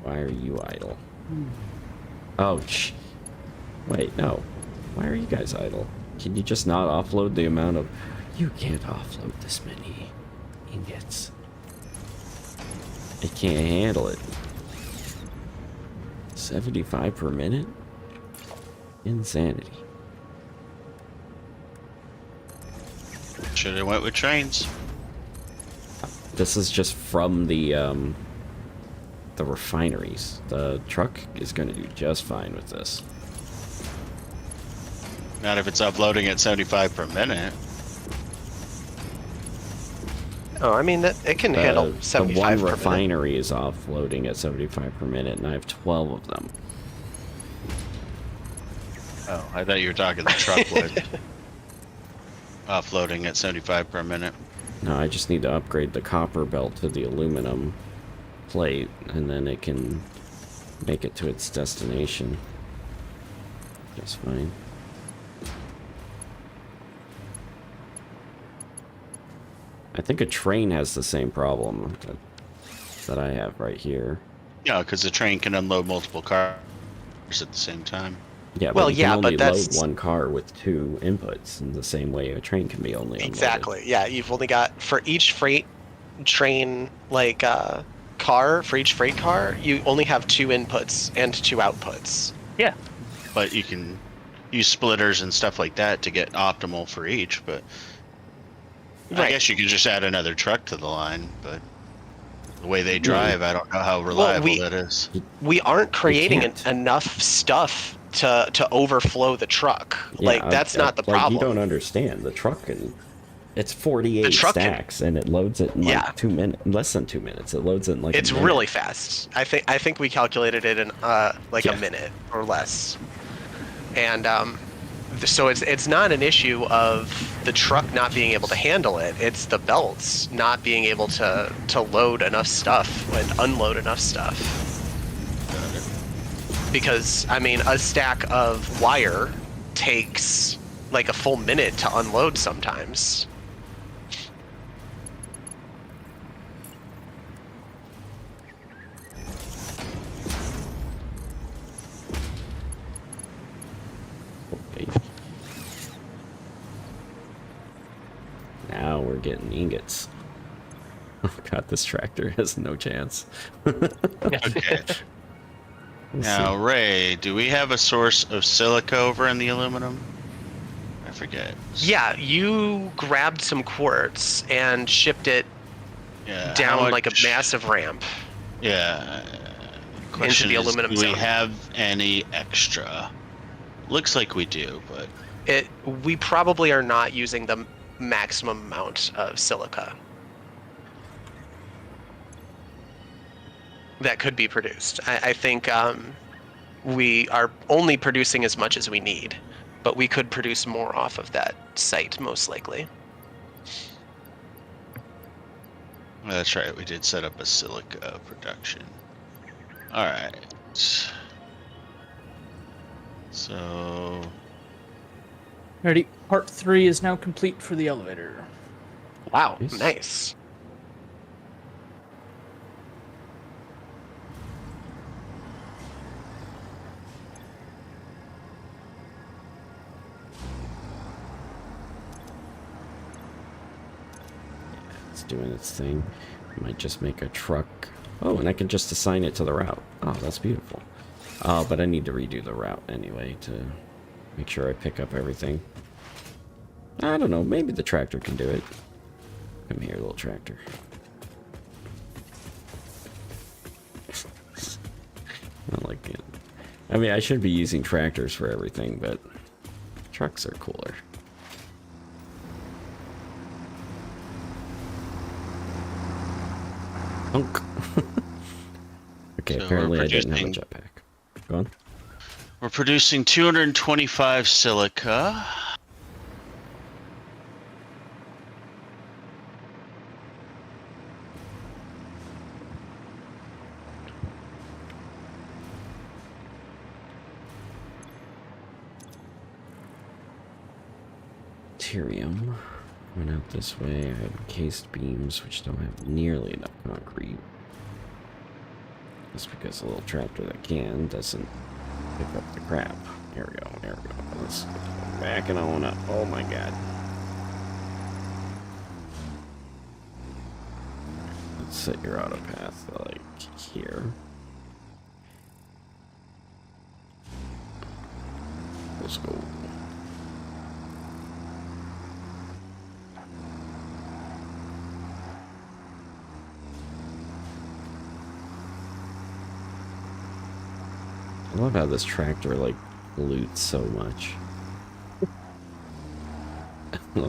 Why are you idle? Oh, wait, no. Why are you guys idle? Can you just not offload the amount of... You can't offload this many ingots. It can't handle it. 75 per minute? Insanity. Should have went with trains. This is just from the refineries. The truck is going to do just fine with this. Not if it's uploading at 75 per minute. Oh, I mean, it can handle 75 The one per minute. refinery is offloading at 75 per minute, and I have 12 of them. Oh, I thought you were talking the truck would. Offloading at 75 per minute. No, I just need to upgrade the copper belt to the aluminum plate, and then it can make it to its destination. Just fine. I think a train has the same problem that I have right here. Yeah, because the train can unload multiple cars at the same time. Yeah, but Well, you yeah, can but only that's- load one car with 2 inputs in the same way a train can be only unloaded. Exactly. Yeah, you've only got for each freight train like car, for each freight car, you only have 2 inputs and 2 outputs. Yeah. But you can use splitters and stuff like that to get optimal for each, but I Right. guess you could just add another truck to the line, but the way they drive, I don't know how reliable that is. We aren't creating can't. enough stuff to overflow the truck. Yeah, That's not the like, problem. You don't understand. The truck can... It's 48 The truck can- stacks, and it loads it in like Yeah. 2 minutes. Less than 2 minutes. It loads it in like It's a minute. really fast. I think we calculated it in like Yeah. a minute or less. And so it's not an issue of the truck not being able to handle it. It's the belts not being able to load enough stuff and unload enough stuff. Because I mean, a stack of wire takes like a full minute to unload sometimes. Now we're getting ingots. Oh god, this tractor has no chance. Okay. Now, Ray, do we have a source of silica over in the aluminum? I forget. Yeah, you grabbed some quartz and shipped it Yeah. down like a massive ramp. Yeah. Question the is, aluminum do we zone. have any extra? Looks like we do, but We probably are not using the maximum amount of silica that could be produced. I think we are only producing as much as we need, but we could produce more off of that site, most likely. that's right. We did set up a silica production. All right. So Alrighty, part 3 is now complete for the elevator. Wow, Nice. nice. It's doing its thing. Might just make a truck. Oh, and I can just assign it to the route. Oh, that's beautiful. But I need to redo the route anyway to make sure I pick up everything. I don't know. Maybe the tractor can do it. Come here, little tractor. I like it. I mean, I should be using tractors for everything, but trucks are cooler. Hunk. Okay, So apparently we're I didn't have a producing- jetpack. Go on. we're producing 225 silica. Deuterium. Went out this way. I have encased beams, which don't have nearly enough concrete. That's because a little tractor that can doesn't pick up the crap. Here we go. There we go. Let's go back and on up. Oh my god. Let's set your auto path like here. Let's go. I love how this tractor like loots so much.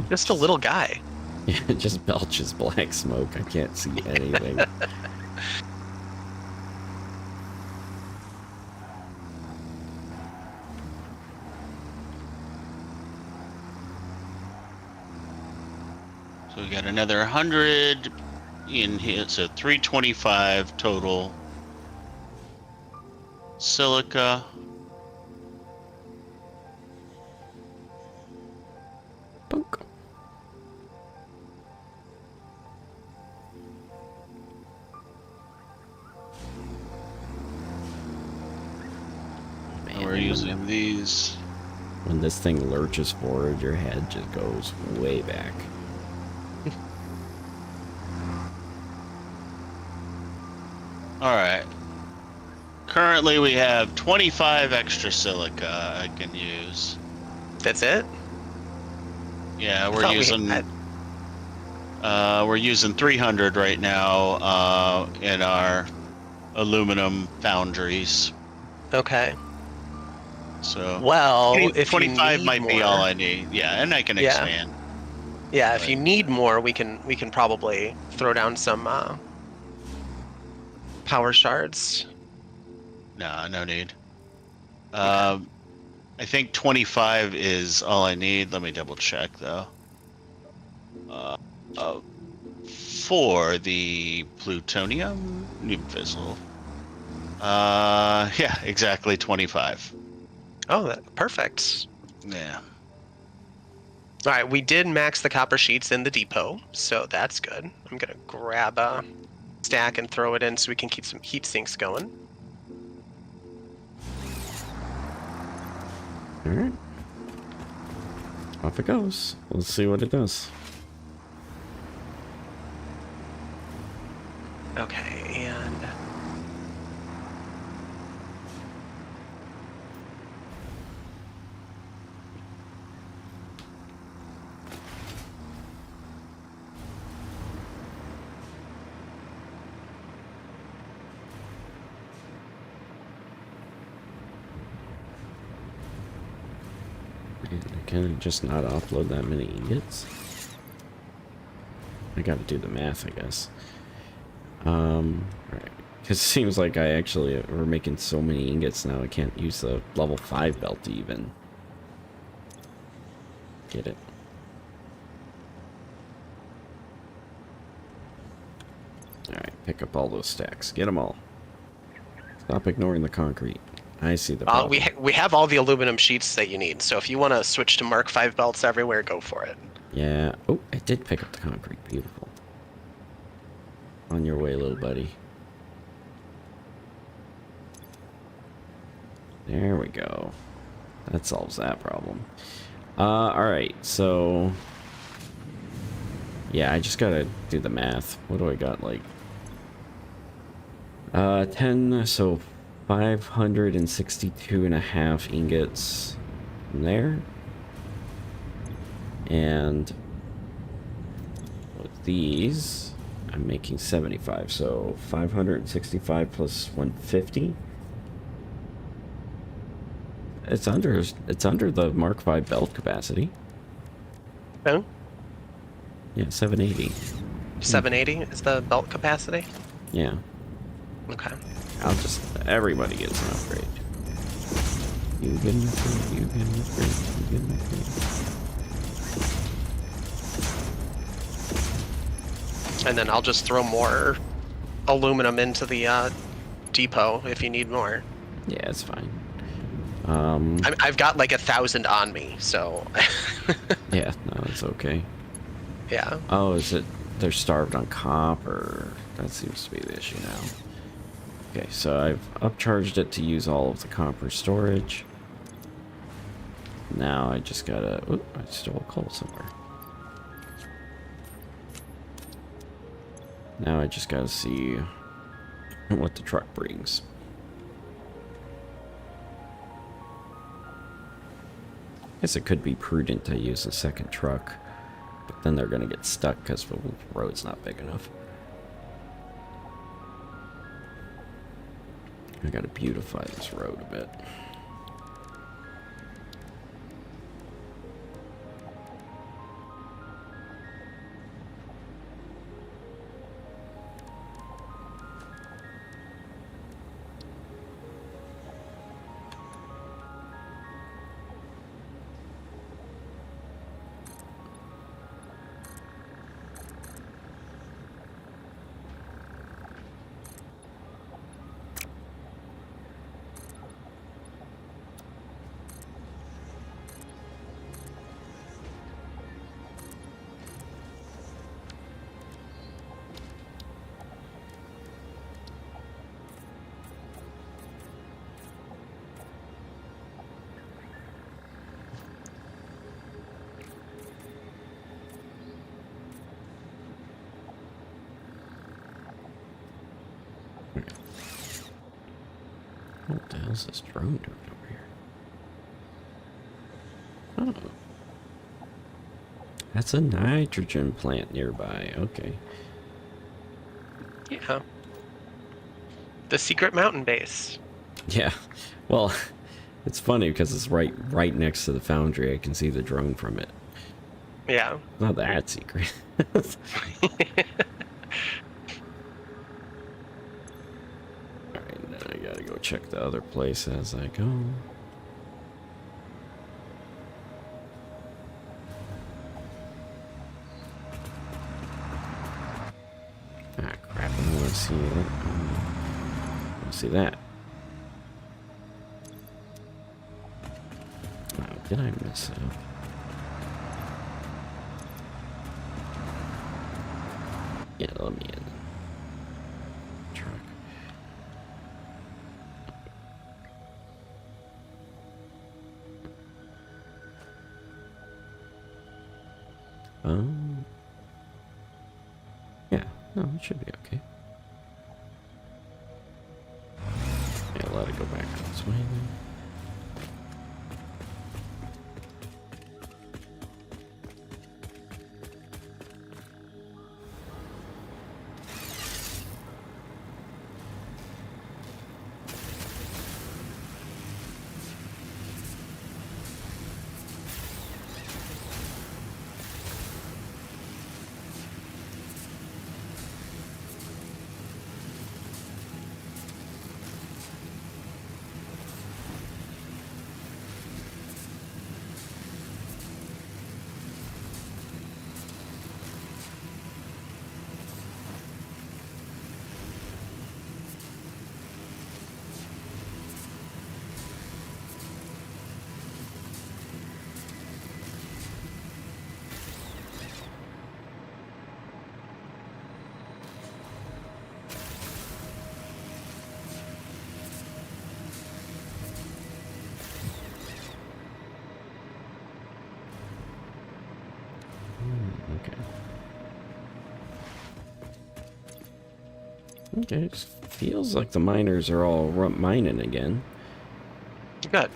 Just a little guy. Yeah, it just belches black smoke. I can't see anything. So we got another 100 in here, so 325 total. Silica. Bunk. And we're using these. When this thing lurches forward, your head just goes way back. All right. Currently, we have 25 extra silica I can use. That's it? Yeah, I we're thought we using had- we're using 300 right now in our aluminum foundries. Okay. So Well, if 25 you need might be more- all I need. Yeah, and I can Yeah. expand. Yeah, if you need more, we can probably throw down some power shards. No, no need. I think 25 is all I need. Let me double check though. For the plutonium fissile. Yeah, exactly 25. Oh, perfect. Yeah. All right, we did max the copper sheets in the depot, so that's good. I'm gonna grab a stack and throw it in so we can keep some heat sinks going. Alright. Off it goes. Let's see what it does. Okay, and Can I just not offload that many ingots? I gotta do the math, I guess. Right. Because it seems like we're making so many ingots now, I can't use the level 5 belt to even get it. Alright, pick up all those stacks. Get them all. Stop ignoring the concrete. I see the problem. we have all the aluminum sheets that you need, so if you want to switch to Mark 5 belts everywhere, go for it. Yeah. Oh, I did pick up the concrete. Beautiful. On your way, little buddy. There we go. That solves that problem. Alright, so... Yeah, I just gotta do the math. What do I got, like... 10, so 562 and a half ingots from there. And with these, I'm making 75, so 565 plus 150. It's under the Mark 5 belt capacity. Oh? Yeah, 780. 780 is the belt capacity? Yeah. Okay. Everybody gets an upgrade. You get an upgrade, you get an upgrade, you get an upgrade. And then I'll just throw more aluminum into the depot if you need more. Yeah, it's fine. I've got like 1,000 on me, so. Yeah, no, it's okay. Yeah. Oh, is it they're starved on copper? That seems to be the issue now. Okay, so I've upcharged it to use all of the copper storage. Now I just gotta... Oop, I stole coal somewhere. Now I just gotta see what the truck brings. Guess it could be prudent to use a second truck, but then they're gonna get stuck because the road's not big enough. I gotta beautify this road a bit. What the hell's this drone doing over here? Oh. That's a nitrogen plant nearby. Okay. Yeah. The secret mountain base. Yeah. Well, it's funny because it's right next to the foundry. I can see the drone from it. Yeah. Not that secret. Alright, now I gotta go check the other place as I go. Ah, crap. I don't want to see that. I want to see that. Oh, did I miss it? Yeah, let me in. Truck. Yeah, no, it should be okay. let it go back this way then. Okay, it feels like the miners are all mining again. Good.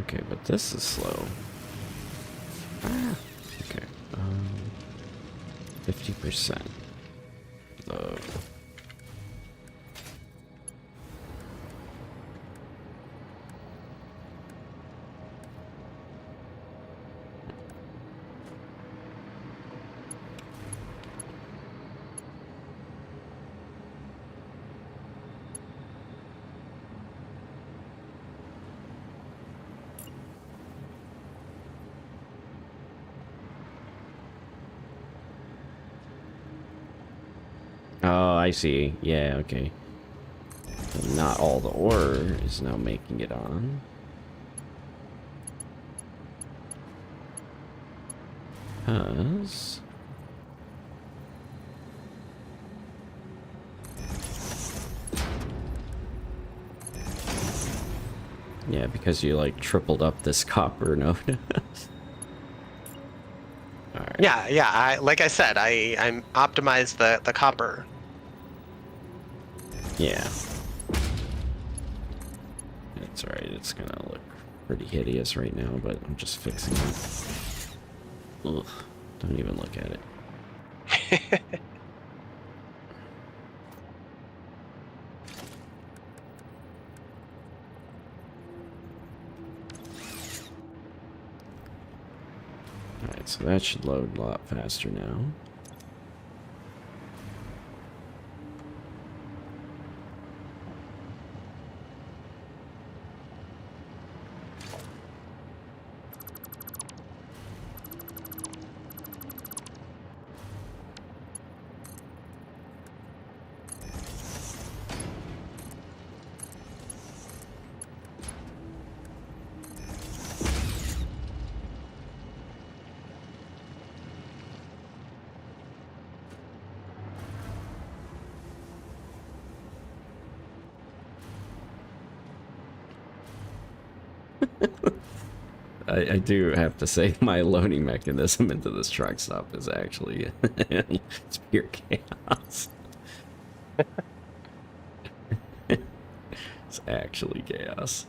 Okay, but this is slow. Ah, okay. 50%. Though. Oh, I see. Yeah, okay. So not all the ore is now making it on. Because... yeah, because you like tripled up this copper node. Alright. Yeah. Like I said, I'm optimized the copper. Yeah. That's right, it's gonna look pretty hideous right now, but I'm just fixing it. Ugh, don't even look at it. Alright, so that should load a lot faster now. I do have to say my loading mechanism into this truck stop is actually it's pure chaos. It's actually chaos.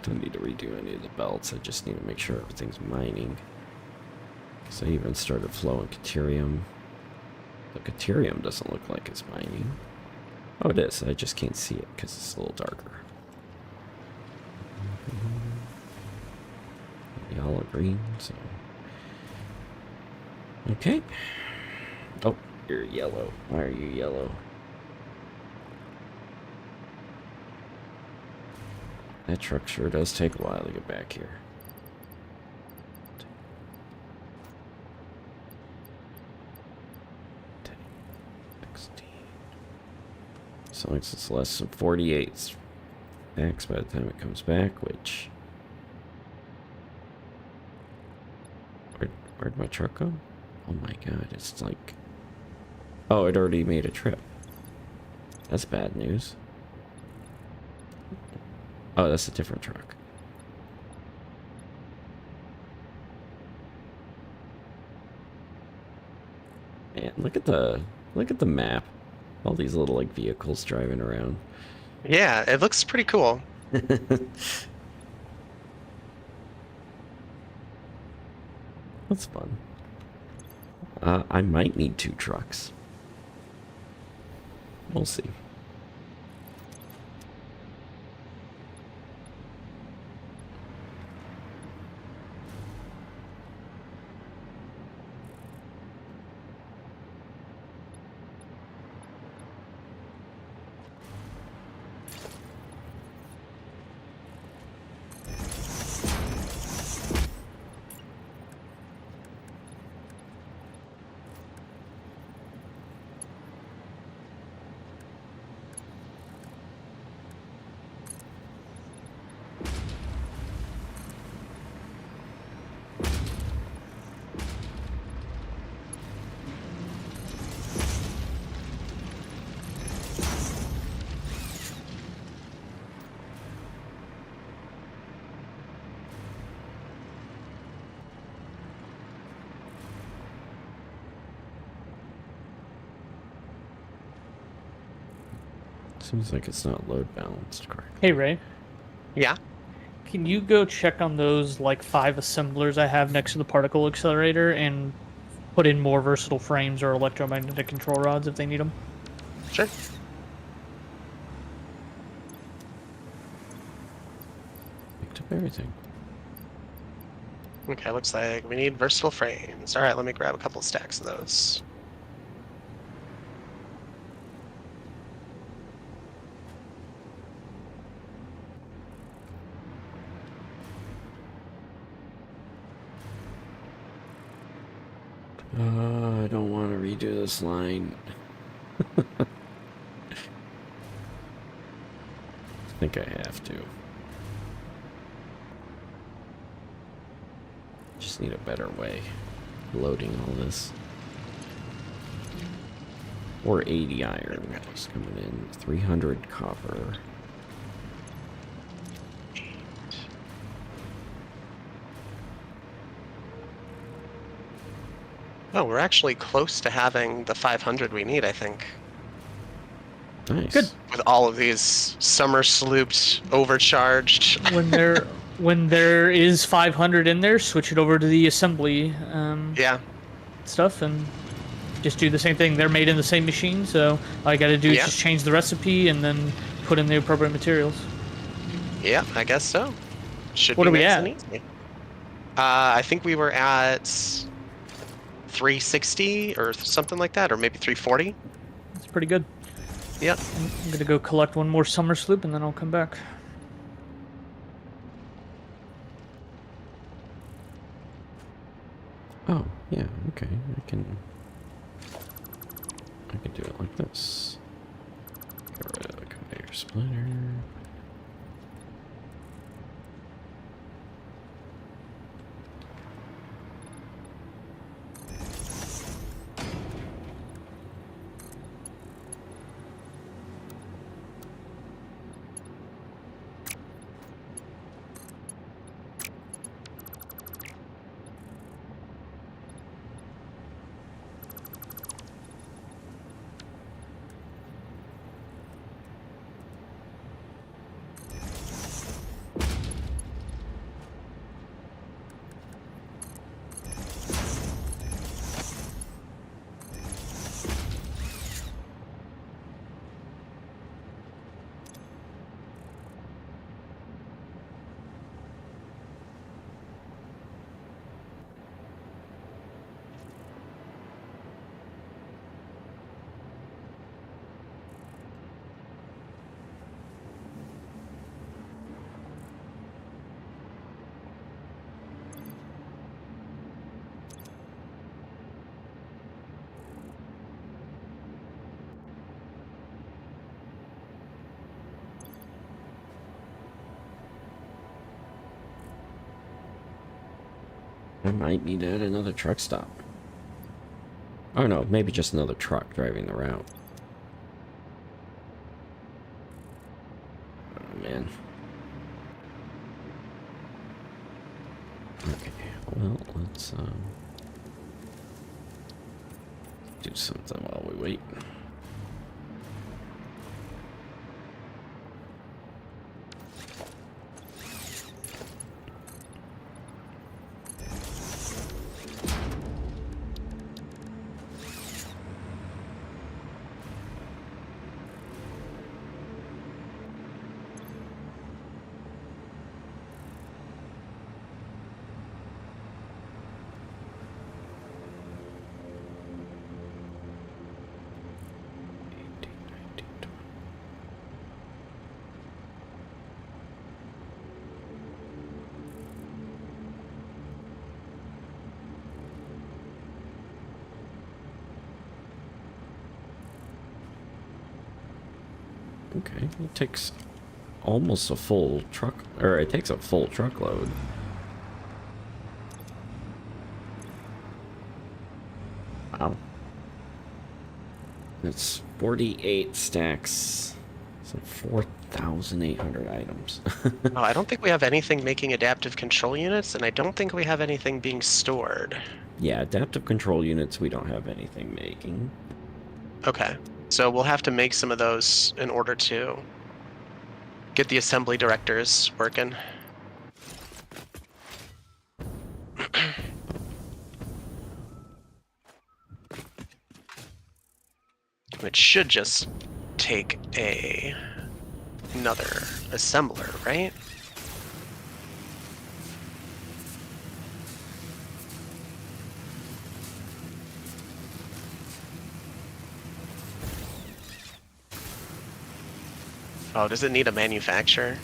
Don't need to redo any of the belts, I just need to make sure everything's mining. Because I even started flowing Caterium. The Caterium doesn't look like it's mining. Oh, it is, I just can't see it because it's a little darker. Yellow, green, so... okay. Oh, you're yellow. Why are you yellow? That truck sure does take a while to get back here. So it's less than 48 max by the time it comes back, which... Where'd my truck go? Oh my god, it's like... oh, it already made a trip. That's bad news. Oh, that's a different truck. Man, look at the map. All these little like vehicles driving around. Yeah, it looks pretty cool. That's fun. I might need 2 trucks. We'll see. Seems like it's not load balanced correctly. Hey, Ray. Yeah. Can you go check on those like 5 assemblers I have next to the particle accelerator and put in more versatile frames or electromagnetic control rods if they need them? Sure. Picked up everything. Okay, looks like we need versatile frames. All right, let me grab a couple stacks of those. I don't want to redo this line. I think I have to. Just need a better way of loading all this. 480 iron is coming in. 300 copper. Oh, we're actually close to having the 500 we need, I think. Nice. Good. With all of these summer slooped, overcharged. When there is 500 in there, switch it over to the assembly Yeah. stuff and just do the same thing. They're made in the same machine, so all I got to do is Yeah. just change the recipe and then put in the appropriate materials. Yeah, I guess so. Should What be are we nice at? and easy. I think we were at 360 or something like that, or maybe 340. It's pretty good. Yep. I'm gonna go collect one more summer sloop and then I'll come back. Oh, yeah, okay. I can do it like this. Get rid of the conveyor splitter. I might need to add another truck stop. Oh no, maybe just another truck driving the route. Oh man. Let's do something while we wait. Okay, it takes almost a full truck, or it takes a full truckload. Wow. It's 48 stacks, so 4,800 items. Oh, I don't think we have anything making adaptive control units, and I don't think we have anything being stored. Yeah, adaptive control units, we don't have anything making. Okay, so we'll have to make some of those in order to get the assembly directors working. It should just take another assembler, right? Oh, does it need a manufacturer?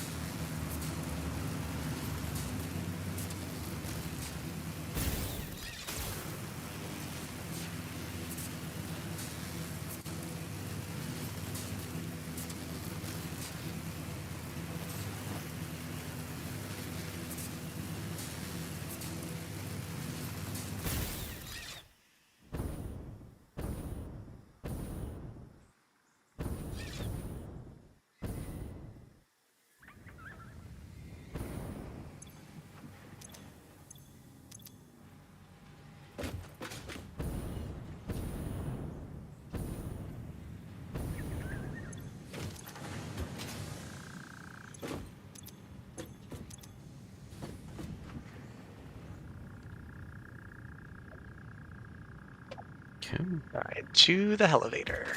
Okay. All right, to the elevator.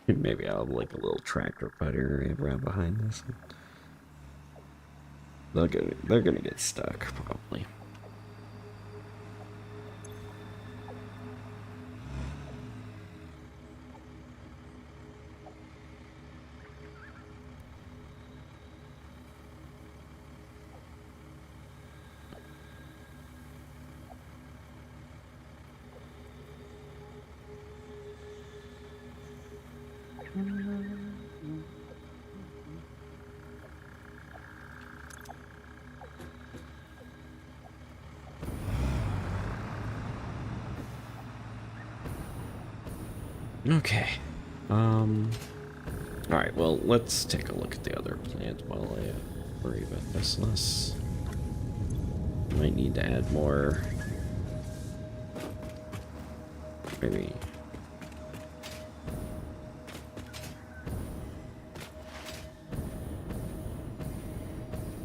Maybe I'll have like a little tractor putter around behind this. They're gonna get stuck, probably. Okay. Alright, well, let's take a look at the other plant while I worry about this less. Might need to add more. Maybe.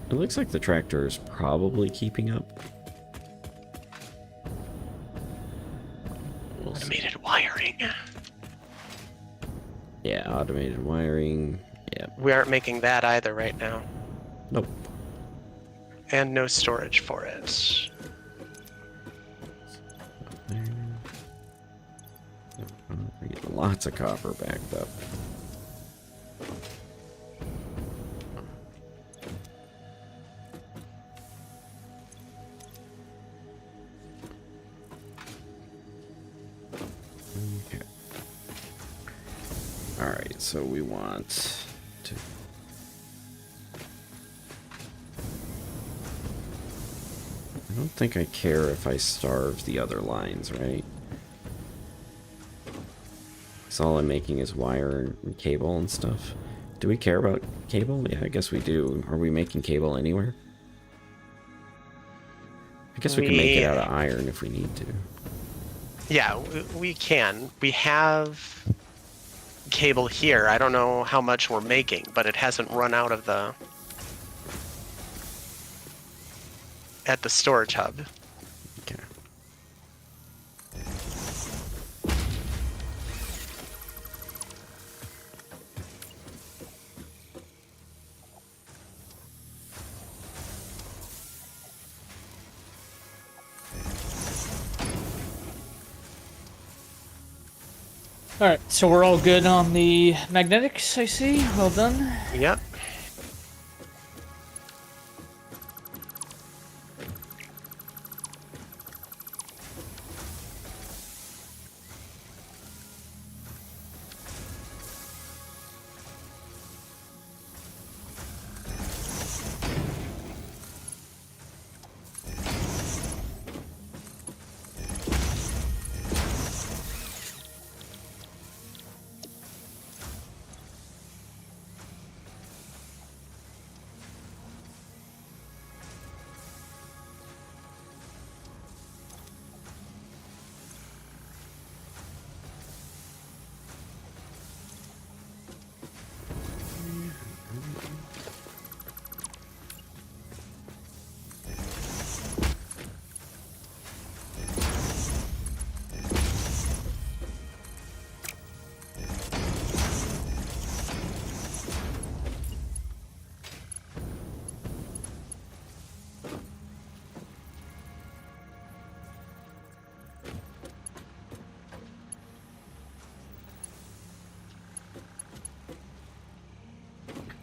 It looks like the tractor is probably keeping up. We'll see. Automated wiring. Yeah, automated wiring. Yeah. We aren't making that either right now. Nope. And no storage for it. There. We're getting lots of copper backed up. Okay. Alright, so we want to... I don't think I care if I starve the other lines, right? 'Cause all I'm making is wire and cable and stuff. Do we care about cable? Yeah, I guess we do. Are we making cable anywhere? I guess we can make it out of iron if we need to. Yeah, we can. We have cable here. I don't know how much we're making, but it hasn't run out of the... at the storage hub. Okay. All right, so we're all good on the magnetics, I see. Well done. Yep.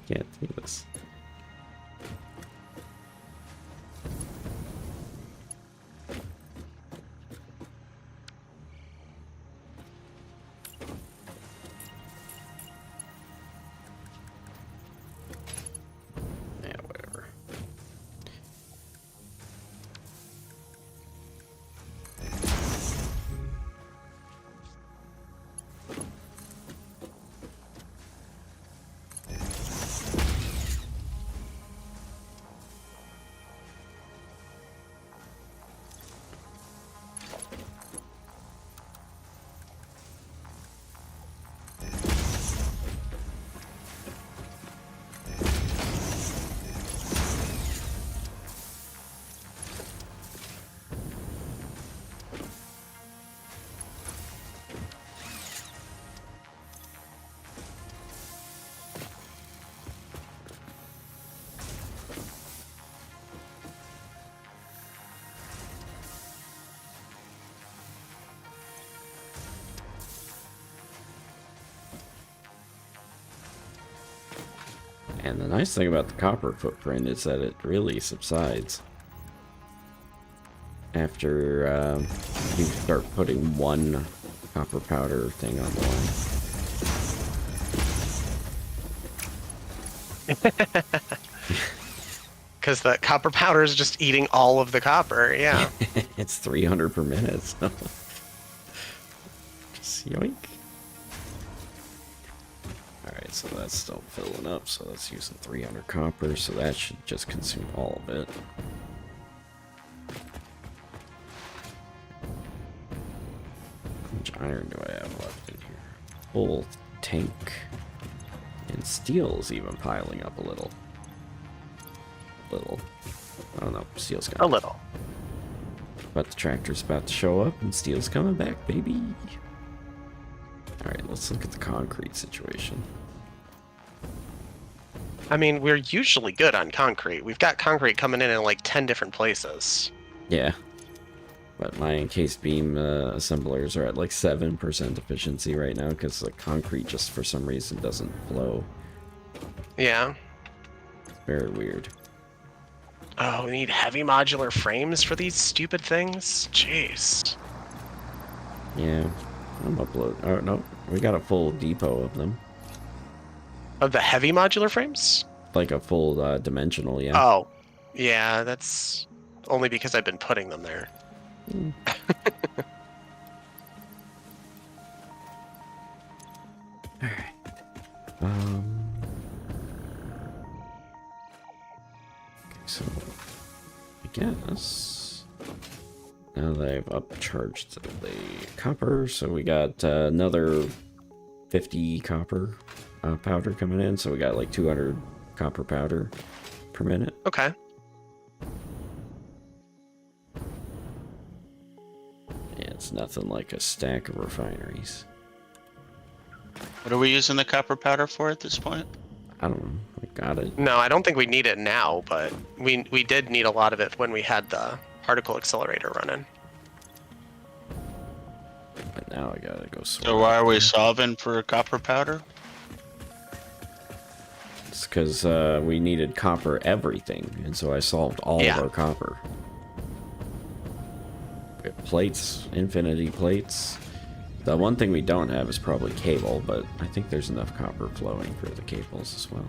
Can't do this. Yeah, whatever. And the nice thing about the copper footprint is that it really subsides after you start putting one copper powder thing on the line. Because the copper powder is just eating all of the copper, yeah. It's 300 per minute, so... Just yoink. Alright, so that's still filling up, so that's using 300 copper, so that should just consume all of it. How much iron do I have left in here? Full tank. And steel's even piling up a little. I don't know, steel's A coming. little. But the tractor's about to show up, and steel's coming back, baby. Alright, let's look at the concrete situation. I mean, we're usually good on concrete. We've got concrete coming in like 10 different places. Yeah. But my encased beam assemblers are at like 7% efficiency right now, because the concrete just for some reason doesn't flow. Yeah. It's very weird. Oh, we need heavy modular frames for these stupid things? Jeez. Yeah. I'm oh no, we got a full depot of them. Of the heavy modular frames? Like a full dimensional, yeah. Oh. Yeah, that's only because I've been putting them there. Okay, so I guess now that I've upcharged the copper, so we got another 50 copper powder coming in, so we got like 200 copper powder per minute. Okay. Yeah, it's nothing like a stack of refineries. What are we using the copper powder for at this point? I don't know. I got it. No, I don't think we need it now, but we did need a lot of it when we had the particle accelerator running. But now I gotta go sort. So why are we solving for copper powder? It's because we needed copper everything, and so I solved all of our copper. We have plates, infinity plates. The one thing we don't have is probably cable, but I think there's enough copper flowing for the cables as well.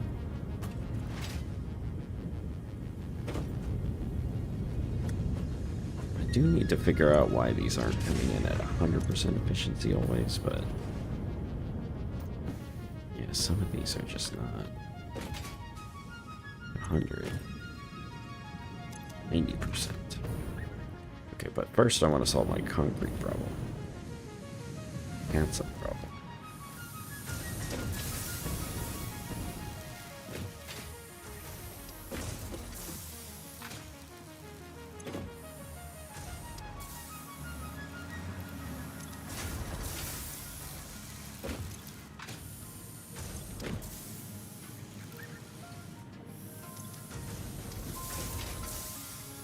I do need to figure out why these aren't coming in at 100% efficiency always, but yeah, some of these are just not 100. 90%. Okay, but first I want to solve my concrete problem. That's a problem.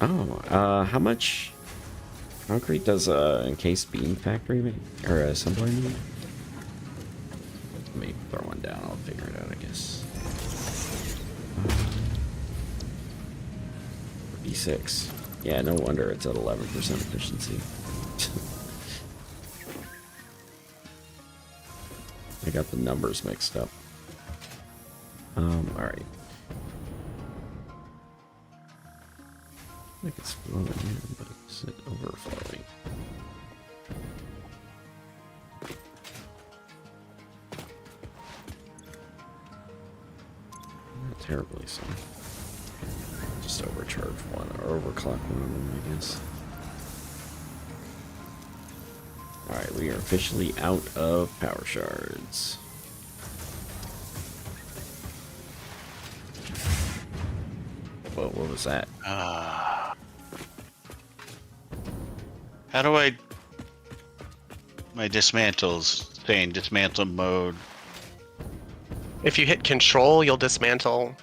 Oh, how much concrete does a encased beam factory make, or assembler need? Let me throw one down, I'll figure it out, I guess. B6. Yeah, no wonder it's at 11% efficiency. I got the numbers mixed up. Alright. I think it's flowing in, but is it overflowing? Not terribly so. Just overcharge one, or overclock one of them, I guess. Alright, we are officially out of power shards. Whoa, what was that? How do I... My dismantles saying dismantle mode. If you hit control, you'll dismantle,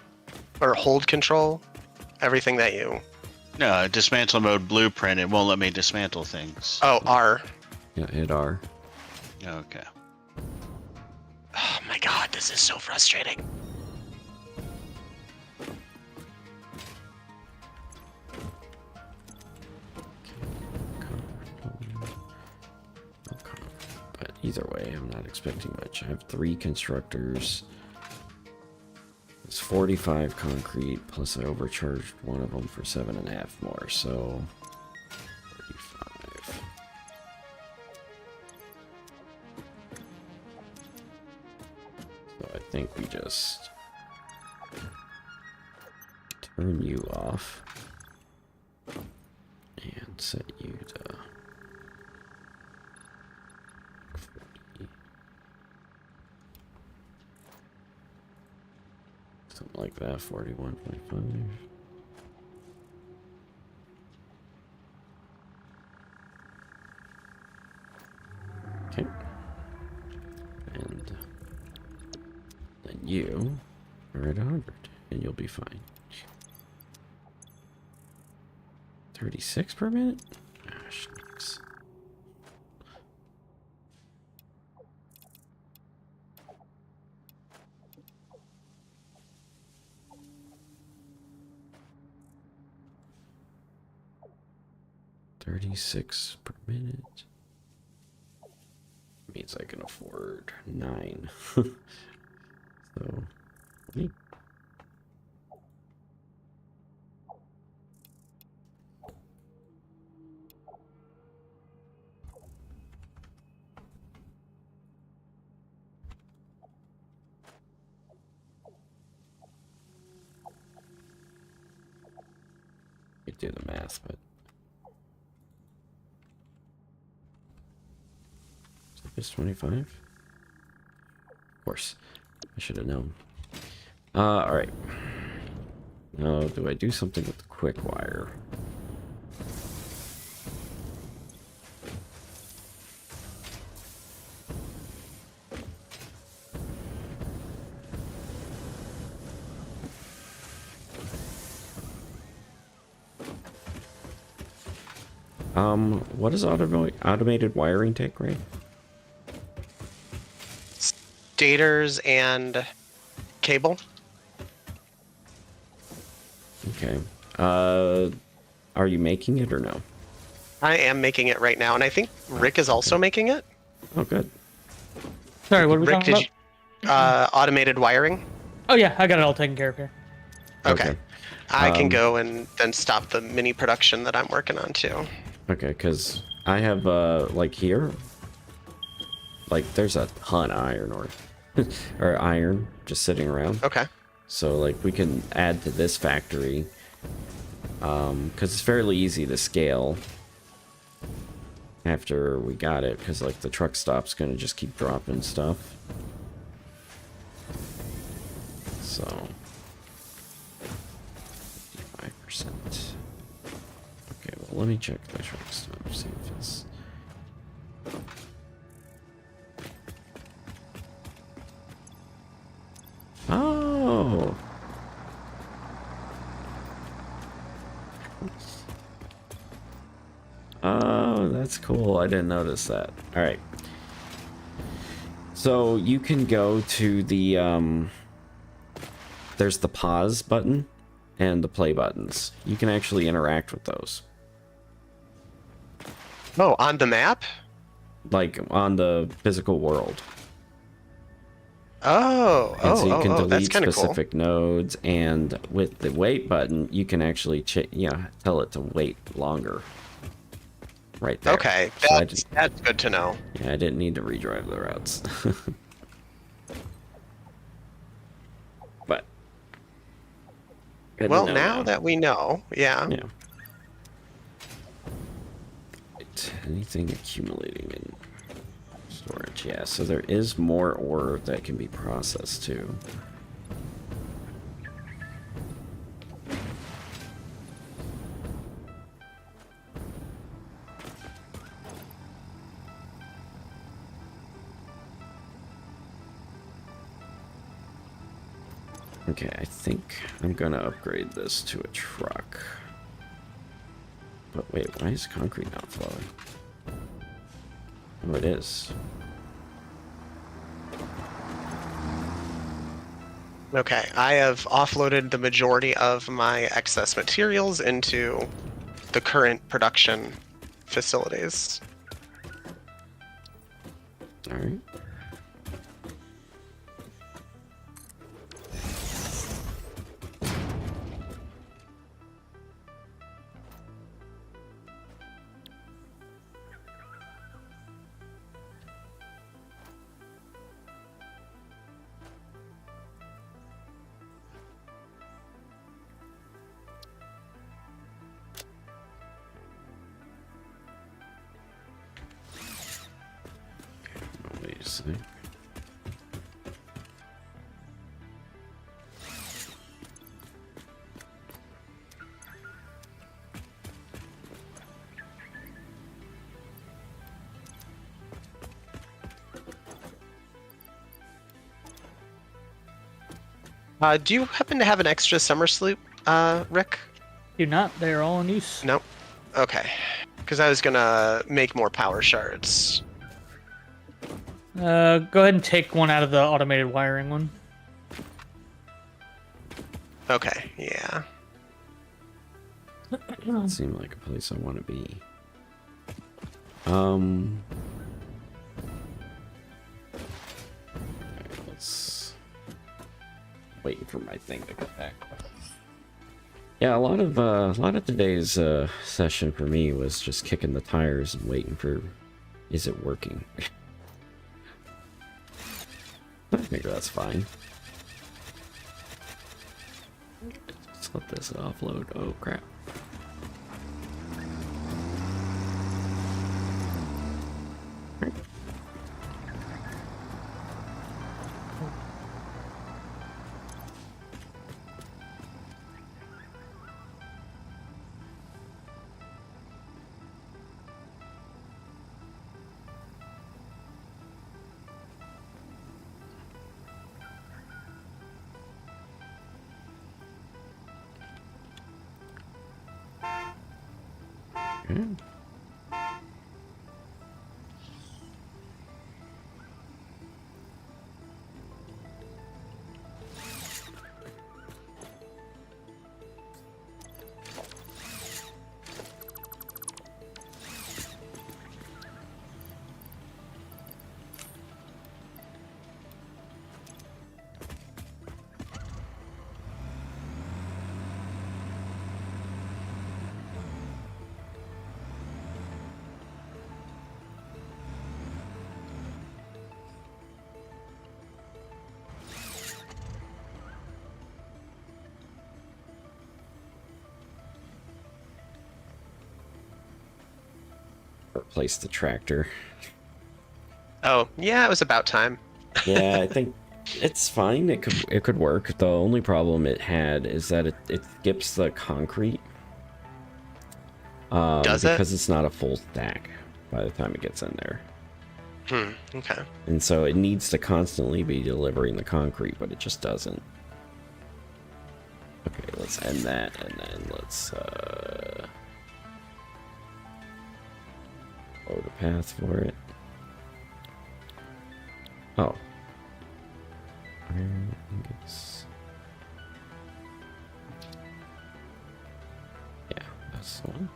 or hold control, everything that you... No, dismantle mode blueprint. It won't let me dismantle things. Oh, R. Yeah, hit R. Okay. Oh my god, this is so frustrating. But either way, I'm not expecting much. I have 3 constructors. It's 45 concrete, plus I overcharged one of them for 7.5 more, so 35. So I think we just turn you off and set you to 40. Something like that, 41.5. Okay. And then you are at 100, and you'll be fine. 36 per minute? Ah, shucks. $36 per minute. Means I can afford 9. So, neat. do the math, but it's 25. Of course, I should have known. All right. Now, do I do something with the quick wire? What does automated wiring take, Ray? Stators and cable. Okay. Are you making it or no? I am making it right now, and I think Rick is also making it. Oh, good. Sorry, what are we Rick, talking did about? you, automated wiring? Oh yeah, I got it all taken care of here. Okay. I can go and then stop the mini production that I'm working on too. Okay, because I have, like here, like there's a ton of iron or iron just sitting around. Okay. So, like, we can add to this factory, because it's fairly easy to scale after we got it, because, like, the truck stop's going to just keep dropping stuff. So, 55%. Okay, well, let me check the truck stop, see if it's... Oh! Oh, that's cool. I didn't notice that. Alright. So, you can go to the, there's the pause button and the play buttons. You can actually interact with those. Oh, on the map? Like, on the physical world. Oh, And so you can that's delete kind of cool. specific nodes, and with the wait button, you can actually tell it to wait longer. Right there. Okay, So that's good to know. yeah, I didn't need to redrive the routes. But good to Well, know now that we know, yeah. yeah. Right. Anything accumulating in storage? Yeah, so there is more ore that can be processed too. Okay, I think I'm gonna upgrade this to a truck. But wait, why is concrete not flowing? Oh, it is. Okay, I have offloaded the majority of my excess materials into the current production facilities. Alright. Wait a sec. Do you happen to have an extra summer sloop, Rick? Do not. They are all in use. Nope. Okay. Because I was gonna make more power shards. Go ahead and take one out of the automated wiring one. Okay, yeah. Doesn't seem like a place I want to be. Alright, let's waiting for my thing to come back. Yeah, a lot of today's session for me was just kicking the tires and waiting for, is it working? I figure that's fine. Let's let this offload. Oh crap. Okay. Replace the tractor. Oh, yeah, it was about time. Yeah, I think it's fine. It could work. The only problem it had is that it skips the concrete. Does it? Because it's not a full stack by the time it gets in there. Okay. And so it needs to constantly be delivering the concrete, but it just doesn't. Okay, let's end that, and then let's load a path for it. Oh. Iron ingots. Yeah, that's the one.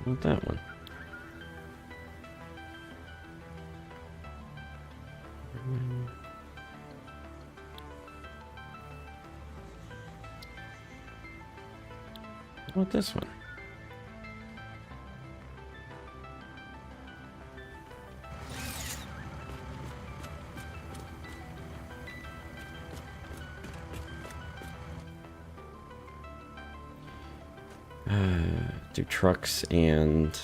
Not that one. What about this one? Do trucks and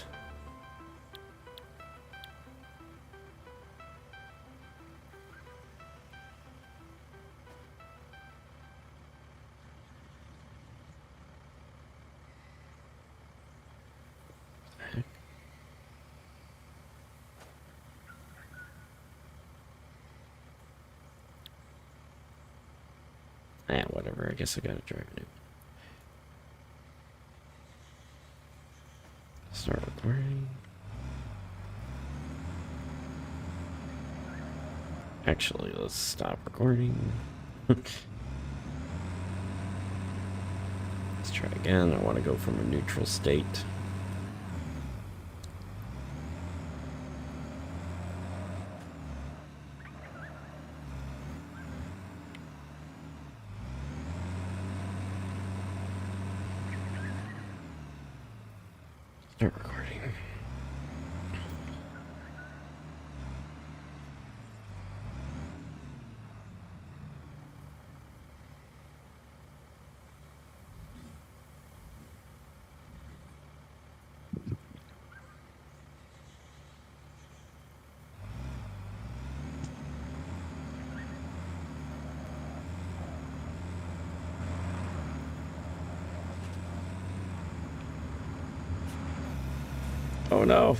whatever. I guess I gotta drive it. Start recording. Actually, let's stop recording. Let's try again. I want to go from a neutral state. Start recording. Oh no.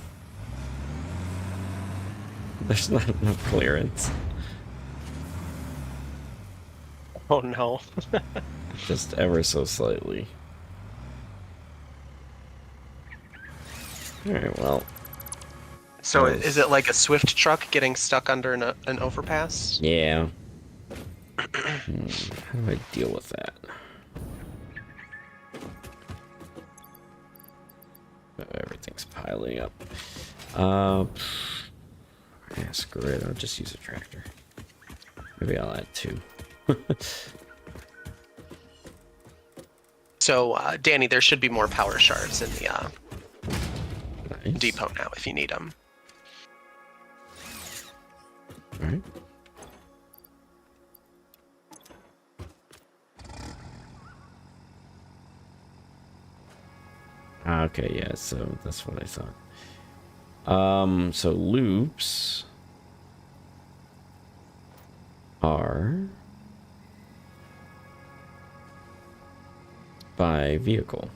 There's not enough clearance. Oh no. Just ever so slightly. Alright, well. So is it like a swift truck getting stuck under an overpass? Yeah. How do I deal with that? Everything's piling up. Yeah, screw it. I'll just use a tractor. Maybe I'll add 2. So, Danny, there should be more power shards in the Nice. depot now if you need them. Alright. Okay, yeah, so that's what I thought. So loops are by vehicle.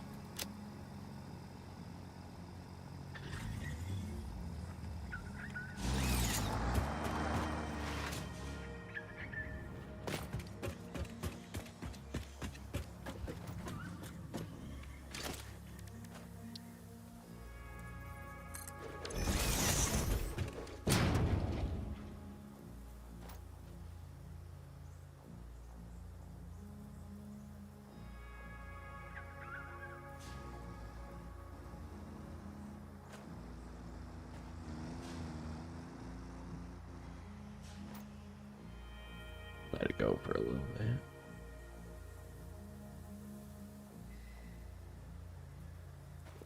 Let it go for a little bit.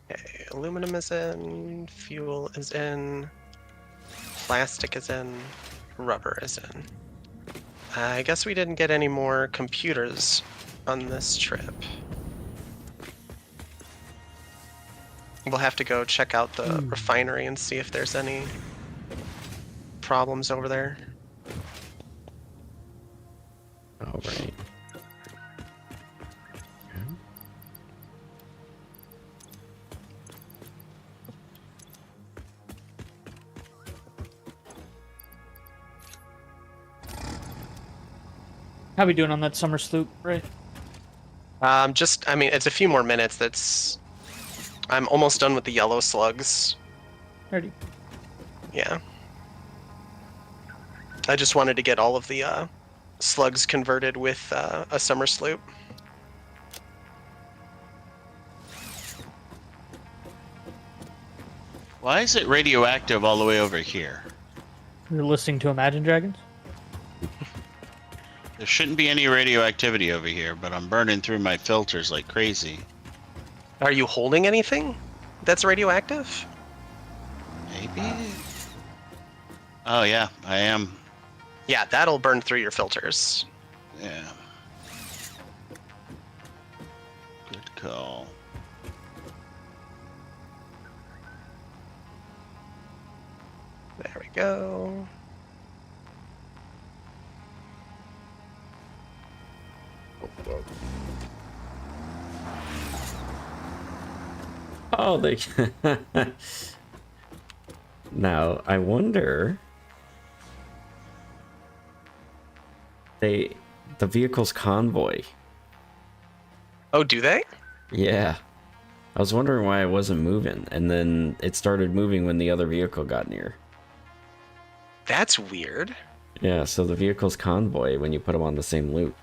Okay, aluminum is in, fuel is in, plastic is in, rubber is in. I guess we didn't get any more computers on this trip. We'll have to go check out the refinery and see if there's any problems over there. All right. How we doing on that summer sloop, Ray? I mean, it's a few more minutes. I'm almost done with the yellow slugs. Ready. Yeah. I just wanted to get all of the slugs converted with a summer sloop. Why is it radioactive all the way over here? You're listening to Imagine Dragons? There shouldn't be any radioactivity over here, but I'm burning through my filters like crazy. Are you holding anything that's radioactive? Maybe? Oh yeah, I am. Yeah, that'll burn through your filters. Yeah. Good call. There we go. Oh, they. Now, I wonder. The vehicle's convoy. Oh, do they? Yeah. I was wondering why it wasn't moving, and then it started moving when the other vehicle got near. That's weird. Yeah, so the vehicle's convoy when you put them on the same loop.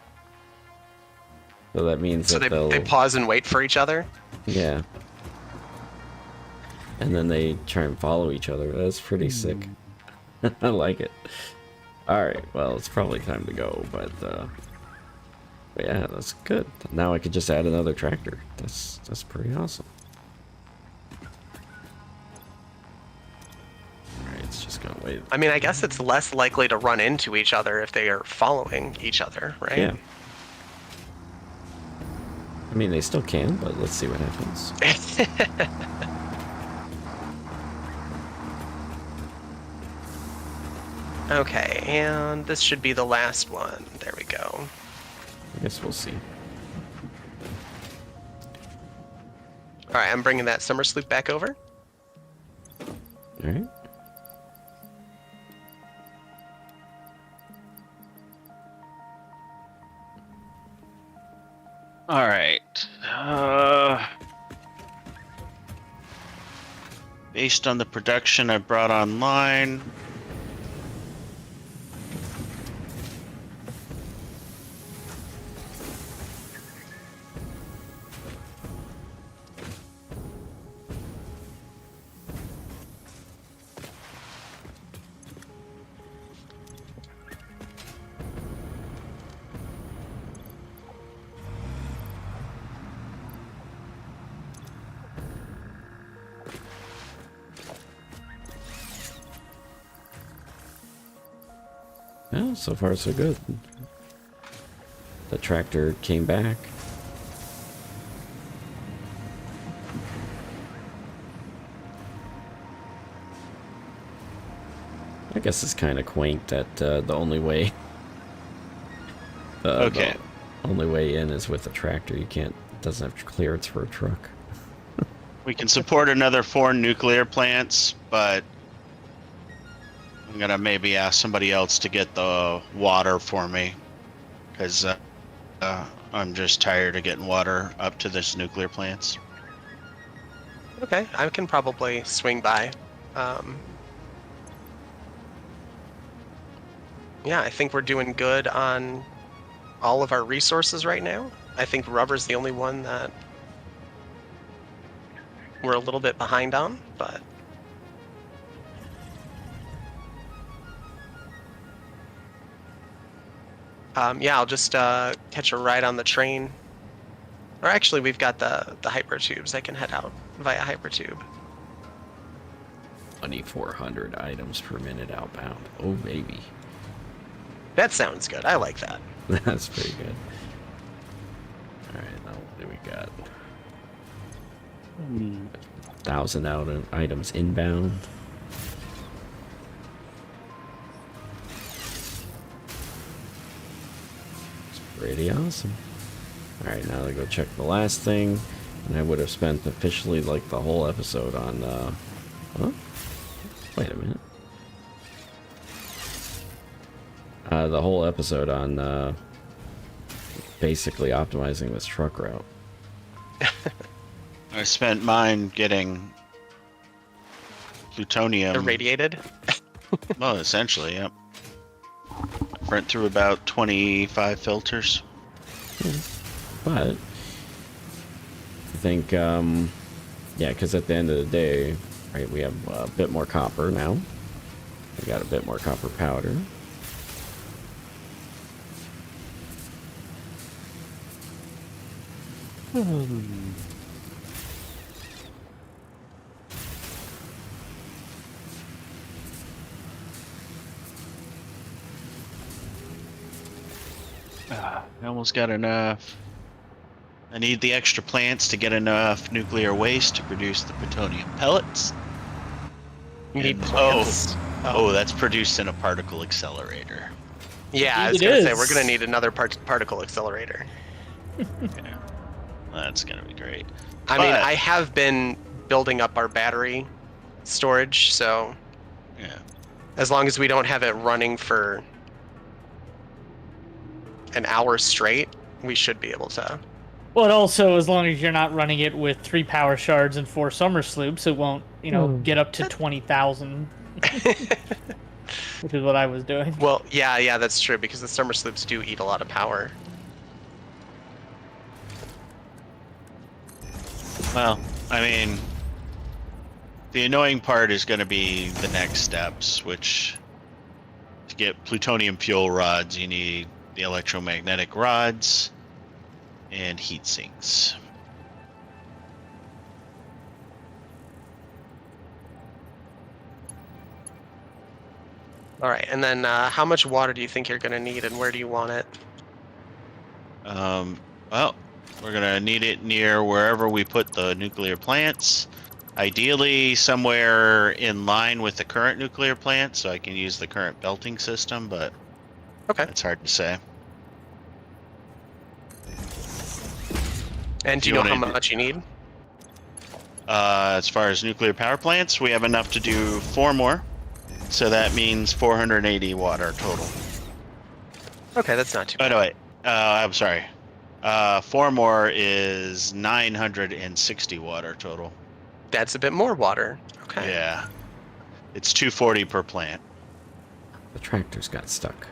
So that means So that they pause and wait for each other? Yeah. And then they try and follow each other. That's pretty sick. I like it. Alright, well, it's probably time to go, but yeah, that's good. Now I could just add another tractor. That's pretty awesome. Alright, it's just gonna wait. I mean, I guess it's less likely to run into each other if they are following each other, right? Yeah. I mean, they still can, but let's see what happens. Okay, and this should be the last one. There we go. I guess we'll see. Alright, I'm bringing that summer sloop back over. Alright. All right. Based on the production I brought online. Well, so far so good. The tractor came back. I guess it's kind of quaint that the only way Okay. the only way in is with a tractor. You can't, doesn't have clearance for a truck. We can support another 4 nuclear plants, but I'm gonna maybe ask somebody else to get the water for me, because I'm just tired of getting water up to this nuclear plants. Okay, I can probably swing by. Yeah, I think we're doing good on all of our resources right now. I think rubber's the only one that we're a little bit behind on, but Yeah, I'll just catch a ride on the train. Or actually, we've got the hyper tubes. I can head out via hyper tube. 2,400 items per minute outbound. Oh, baby. That sounds good. I like that. That's pretty good. Alright, now what do we got? 1,000 items inbound. It's pretty awesome. Alright, now I go check the last thing. And I would have spent officially like the whole episode on, huh? Wait a minute. The whole episode on, basically optimizing this truck route. I spent mine getting plutonium. Irradiated? Well, essentially, yep. Burnt through about 25 filters. But I think, yeah, because at the end of the day, right, we have a bit more copper now. We got a bit more copper powder. I almost got enough. I need the extra plants to get enough nuclear waste to produce the plutonium pellets. You need And- plants. Oh, that's produced in a particle accelerator. Yeah, I was It gonna say is. we're gonna need another particle accelerator. Yeah. That's gonna be great. I mean, But- I have been building up our battery storage, so Yeah. as long as we don't have it running for an hour straight, we should be able to. But also, as long as you're not running it with 3 power shards and 4 summer sloops, it won't, get up to 20,000, which is what I was doing. Well, yeah, that's true, because the summer sloops do eat a lot of power. Well, I mean, the annoying part is going to be the next steps, which to get plutonium fuel rods, you need the electromagnetic rods and heat sinks. All right, and then how much water do you think you're gonna need, and where do you want it? Well, we're going to need it near wherever we put the nuclear plants. Ideally, somewhere in line with the current nuclear plant, so I can use the current belting system, but Okay. it's hard to say. And do Do you you know how wanna- much you need? As far as nuclear power plants, we have enough to do 4 more. So that means 480 water total. Okay, that's not too Oh, bad. no, wait. I'm sorry. 4 more is 960 water total. That's a bit more water. Okay. Yeah. It's 240 per plant. The tractors got stuck.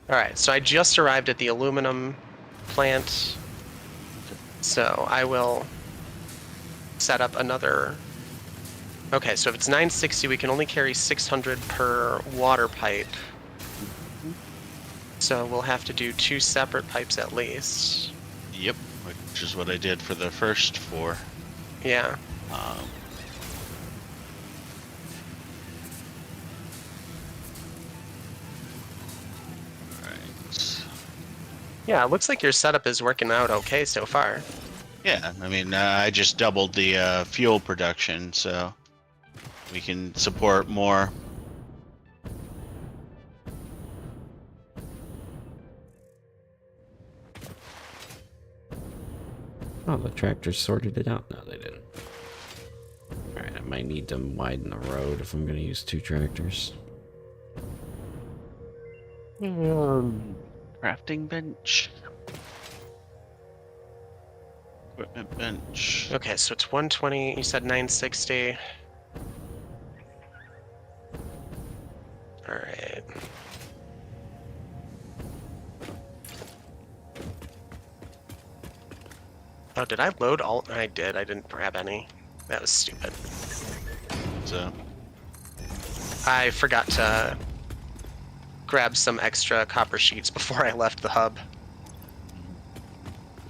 All right, so I just arrived at the aluminum plant, so I will set up another. Okay, so if it's 960, we can only carry 600 per water pipe. So we'll have to do 2 separate pipes at least. Yep. Which is what I did for the first 4. Yeah. Um, Alright. Yeah, it looks like your setup is working out okay so far. Yeah, I mean, I just doubled the fuel production, so we can support more. Oh, the tractors sorted it out. No, they didn't. Alright, I might need to widen the road if I'm going to use 2 tractors. Crafting bench. Equipment bench. Okay, so it's 120. You said 960. All right. Oh, did I load all? I did. I didn't grab any. That was stupid. So, I forgot to grab some extra copper sheets before I left the hub.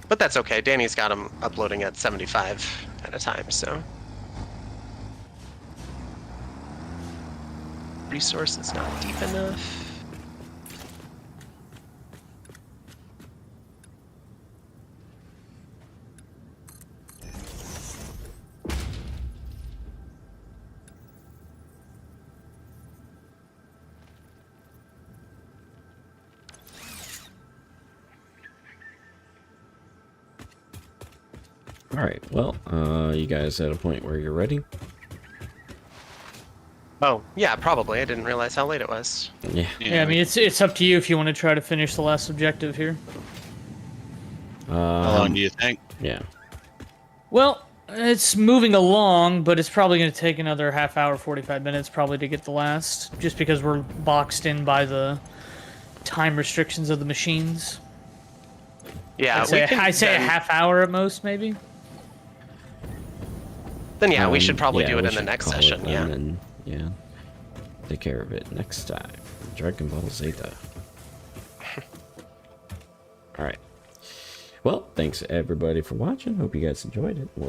But that's okay. Danny's got them uploading at 75 at a time, so. Resource is not deep enough. All right. Well, you guys at a point where you're ready? Oh, yeah, probably. I didn't realize how late it was. Yeah. Yeah, I mean, it's up to you if you want to try to finish the last objective here. How long do you think? Yeah. Well, it's moving along, but it's probably going to take another half hour, 45 minutes probably to get the last, just because we're boxed in by the time restrictions of the machines. Yeah, I'd say a half hour at most, maybe. Then yeah, we should probably yeah, do it we in the should next call it session. Yeah. then, and yeah, take care of it next time. Dragon Ball Zeta. All right. Well, thanks everybody for watching. Hope you guys enjoyed it.